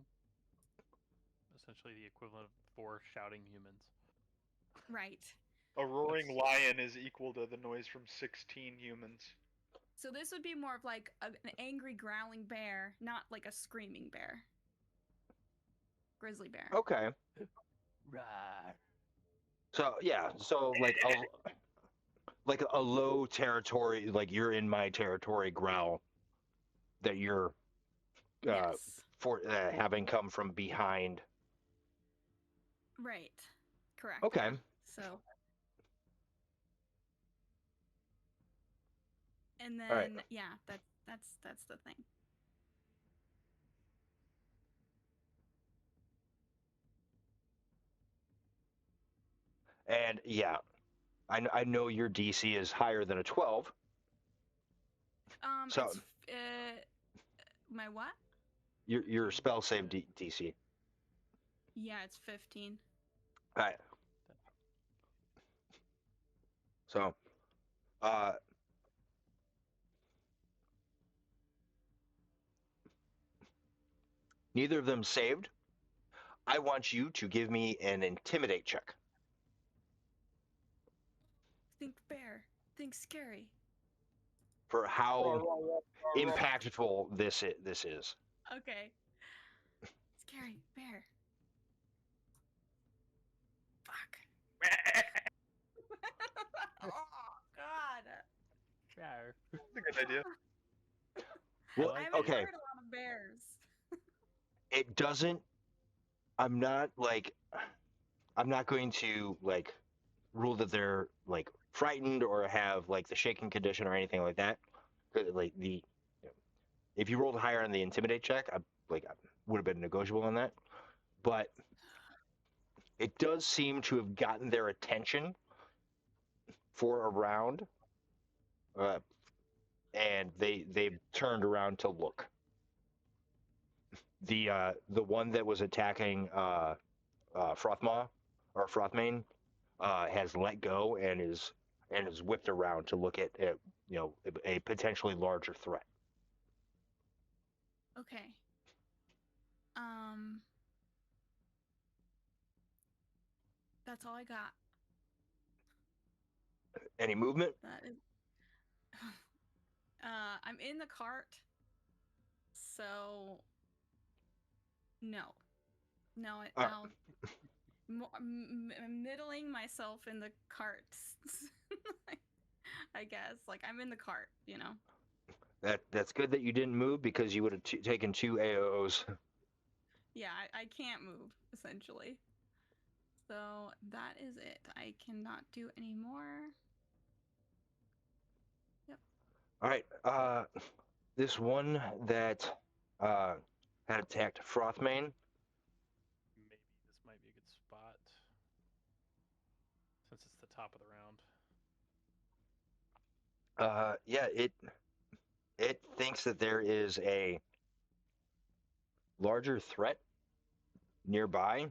essentially the equivalent of 4 shouting humans. Right. A roaring That's- lion is equal to the noise from 16 humans. So this would be more of like an angry growling bear, not like a screaming bear. Grizzly bear. Okay. So yeah, so like a low territory, like you're in my territory growl that you're Yes. for having come from behind. Right. Correct. Okay. Yeah. So. And then All right. yeah, that's the thing. And yeah, I know your DC is higher than a 12. So It's my what? your spell save DC. Yeah, it's 15. All right. So, neither of them saved. I want you to give me an intimidate check Think bear. Think scary. for how impactful this is. Okay. Scary bear. Fuck. Oh God. Rawr. That's a good idea. Well, I haven't okay. heard a lot of bears. It doesn't. I'm not going to like rule that they're like frightened or have like the shaking condition or anything like that. 'Cause, like if you rolled higher on the intimidate check, I would have been negotiable on that. But it does seem to have gotten their attention for a round, and they've turned around to look. The one that was attacking Frothmaw or Frothmane has let go and is whipped around to look at a potentially larger threat. Okay. That's all I got. Any movement? That is. I'm in the cart. So. No. No, I'll. I'm middling myself in the cart. I guess. Like, I'm in the cart, you know? That's good that you didn't move because you would have taken 2 AOs. Yeah, I can't move, essentially. So that is it. I cannot do any more. Yep. All right. This one that had attacked Frothmane. Maybe this might be a good spot since it's the top of the round. Yeah, it thinks that there is a larger threat nearby.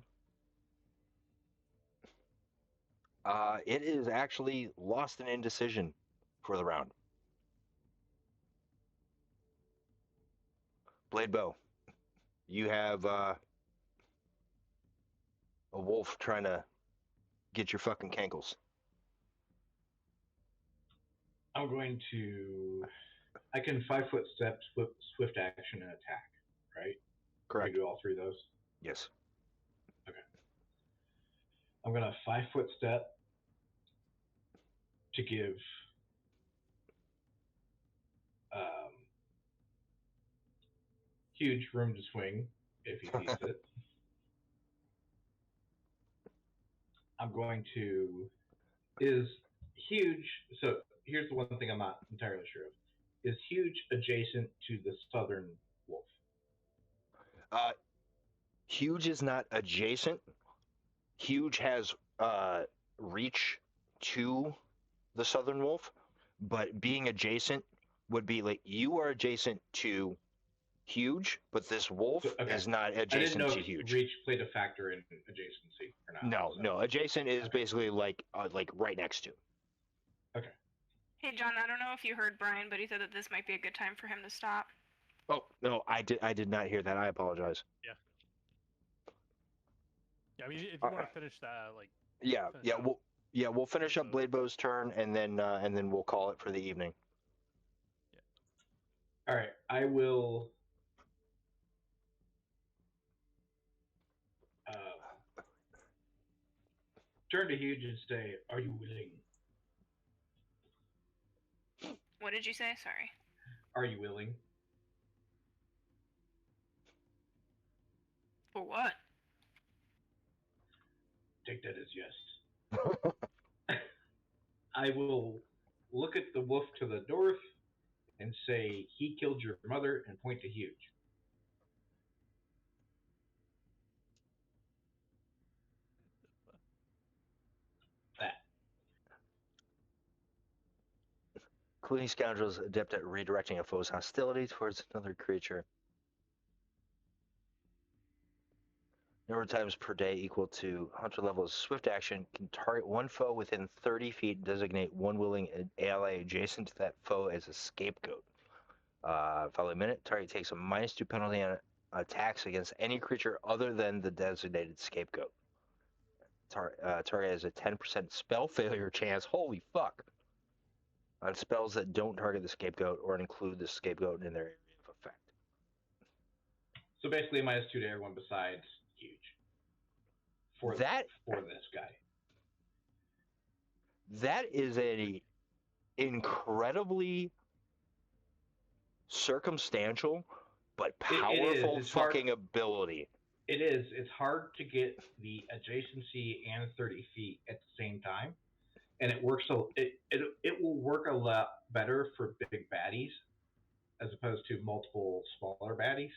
It is actually lost an indecision for the round. Blade Bow, you have a wolf trying to get your fucking cankles. I'm going to. I can 5-foot step, swift action, and attack, right? I Correct. can do all 3 of those. Yes. Okay. I'm going to 5-foot step to give huge room to swing if he sees it. I'm going to. Is huge. So here's the one thing I'm not entirely sure of. Is huge adjacent to the southern wolf? Huge is not adjacent. Huge has reach to the southern wolf, but being adjacent would be like you are adjacent to Huge, but this wolf is not adjacent I didn't know to if Huge. reach played a factor in adjacency or not. No, so. no. Adjacent is basically like right next to. Okay. Hey John, I don't know if you heard Brian, but he said that this might be a good time for him to stop. Oh no, I did not hear that. I apologize. Yeah. Yeah, I mean, if you want to finish that, like, Yeah, finish up we'll finish up Bladebow's. Bladebow's turn, and then we'll call it for the evening. All right, I will. Turn to Huge and say, "Are you willing? What did you say? Sorry. Are you willing?" For what? Take that as yes. I will look at the wolf to the north and say, "He killed your mother," and point to Huge. That. Clooney Scoundrels adept at redirecting a foe's hostility towards another creature. Number of times per day equal to Hunter level's swift action. Can target one foe within 30 feet. Designate one willing ally adjacent to that foe as a scapegoat. Following minute, target takes a -2 penalty on attacks against any creature other than the designated scapegoat. Target has a 10% spell failure chance. Holy fuck! On spells that don't target the scapegoat or include the scapegoat in their area of effect. So basically, -2 to everyone besides Huge. For this guy. That is a incredibly circumstantial but powerful fucking ability. It is. It's hard to get the adjacency and 30 feet at the same time, and it works. So it will work a lot better for big baddies as opposed to multiple smaller baddies.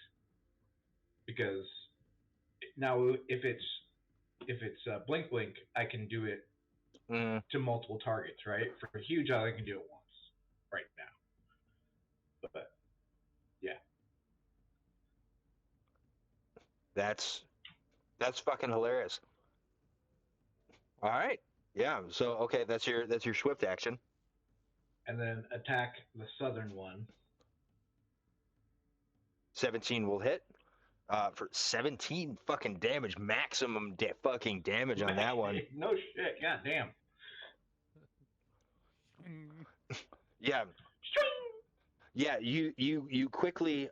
Because now, if it's blink blink, I can do it to multiple targets, right? For Huge, I can do it once right now. But yeah, that's fucking hilarious. All right, yeah. So okay, that's your swift action. And then attack the southern one. 17 will hit. For 17 fucking damage, maximum fucking damage on that one. No shit, god damn. Yeah. Yeah, you quickly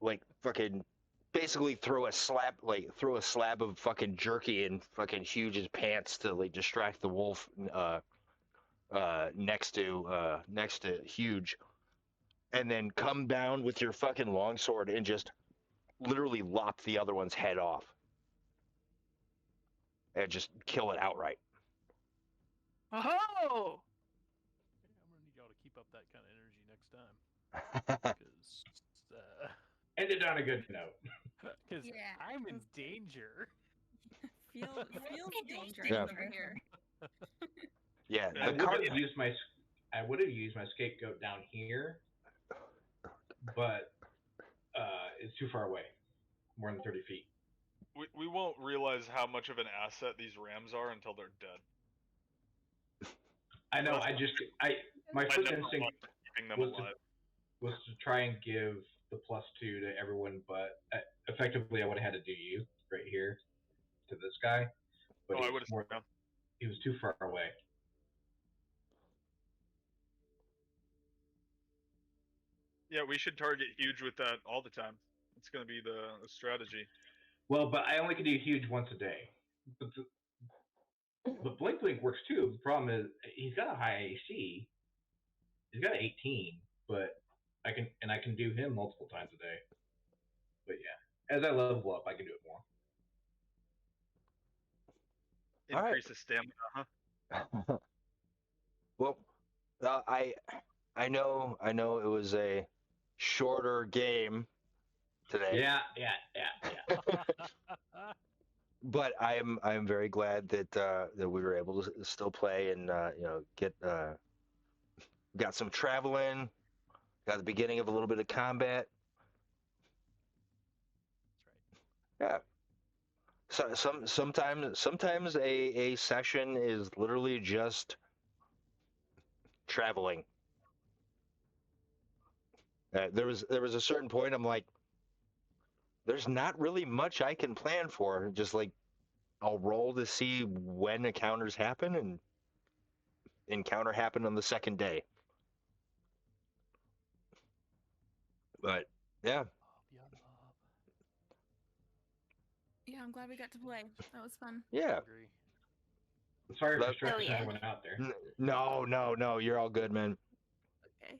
like fucking basically throw a slab of fucking jerky in fucking Huge's pants to like distract the wolf next to Huge, and then come down with your fucking longsword and just literally lop the other one's head off and just kill it outright. Oh! I'm gonna need y'all to keep up that kind of energy next time. Because end it on a good note. Because I'm in danger. feels dangerous Yeah. over here. Yeah, I would have used my scapegoat down here, but it's too far away, more than 30 feet. We won't realize how much of an asset these rams are until they're dead. I know. My first instinct keeping them alive was to try and give the +2 to everyone, but effectively I would have had to do you right here to this guy. But I would have. He was too far away. Yeah, we should target Huge with that all the time. It's going to be the strategy. Well, but I only can do Huge once a day. But Blink Blink works too. The problem is he's got a high AC. He's got an 18, but I can do him multiple times a day. But yeah, as I level up, I can do it more. Increase his stamina, huh? Well, I know it was a shorter game today. Yeah. But I'm very glad that we were able to still play and get got some travel in, got the beginning of a little bit of combat. That's right. Yeah. So sometimes a session is literally just traveling. There was a certain point I'm like, there's not really much I can plan for. Just like I'll roll to see when encounters happen, and encounter happened on the second day. But yeah, Yeah, I'm glad we got to play. That was fun. yeah. Agree. Sorry for That- stressing yeah. everyone out there. No, you're all good, man. Okay.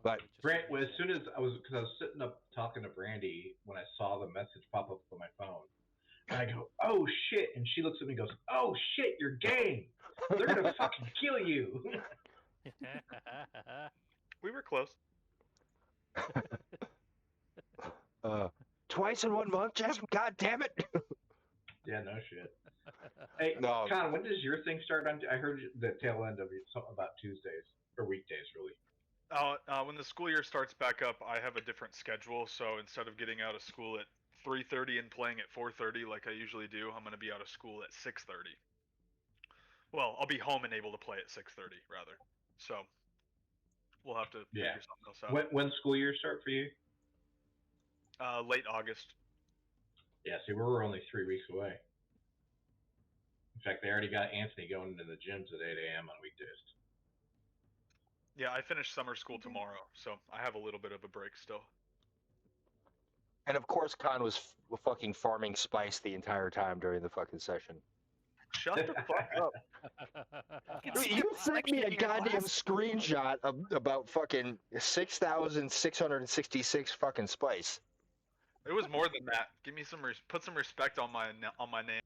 But- Just Brant, so as he's soon as I was sitting up talking to Brandy when I saw the message pop up on my phone, and I go, "Oh shit!" and she looks at me and goes, "Oh shit, you're game. They're gonna fucking kill you." We were close. Twice in 1 month, Jasmine. God damn it! Yeah, no shit. Hey, No. Con, when does your thing start? I heard the tail end of it, something about Tuesdays or weekdays, really. When the school year starts back up, I have a different schedule. So instead of getting out of school at 3:30 and playing at 4:30 like I usually do, I'm gonna be out of school at 6:30. Well, I'll be home and able to play at 6:30 rather. So we'll have to Yeah. figure something else out. When school year start for you? Late August. Yeah, see, we're only 3 weeks away. In fact, they already got Anthony going into the gyms at 8 a.m. on weekdays. Yeah, I finish summer school tomorrow, so I have a little bit of a break still. And of course, Khan was fucking farming spice the entire time during the fucking session. Shut the fuck up. Dude, you sent me a goddamn screenshot about fucking 6,666 fucking spice. It was more than that. Give me some put some respect on my name.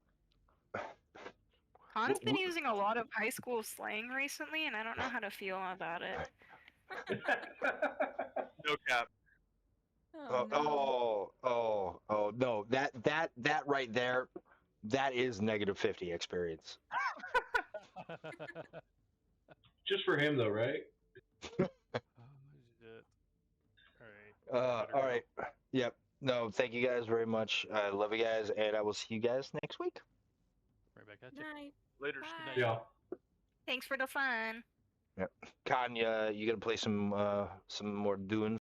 Han's been using a lot of high school slang recently, and I don't know how to feel about it. No cap. Oh, no. No, that right there, that is -50 experience. Just for him, though, right? Oh, shit. All All right. Yep. No, thank you guys very much. I love you guys, and I will see you guys next week. Right back at you. Night. Later. Bye. Yeah. Thanks for the fun. Kanya, you gonna play some more Dune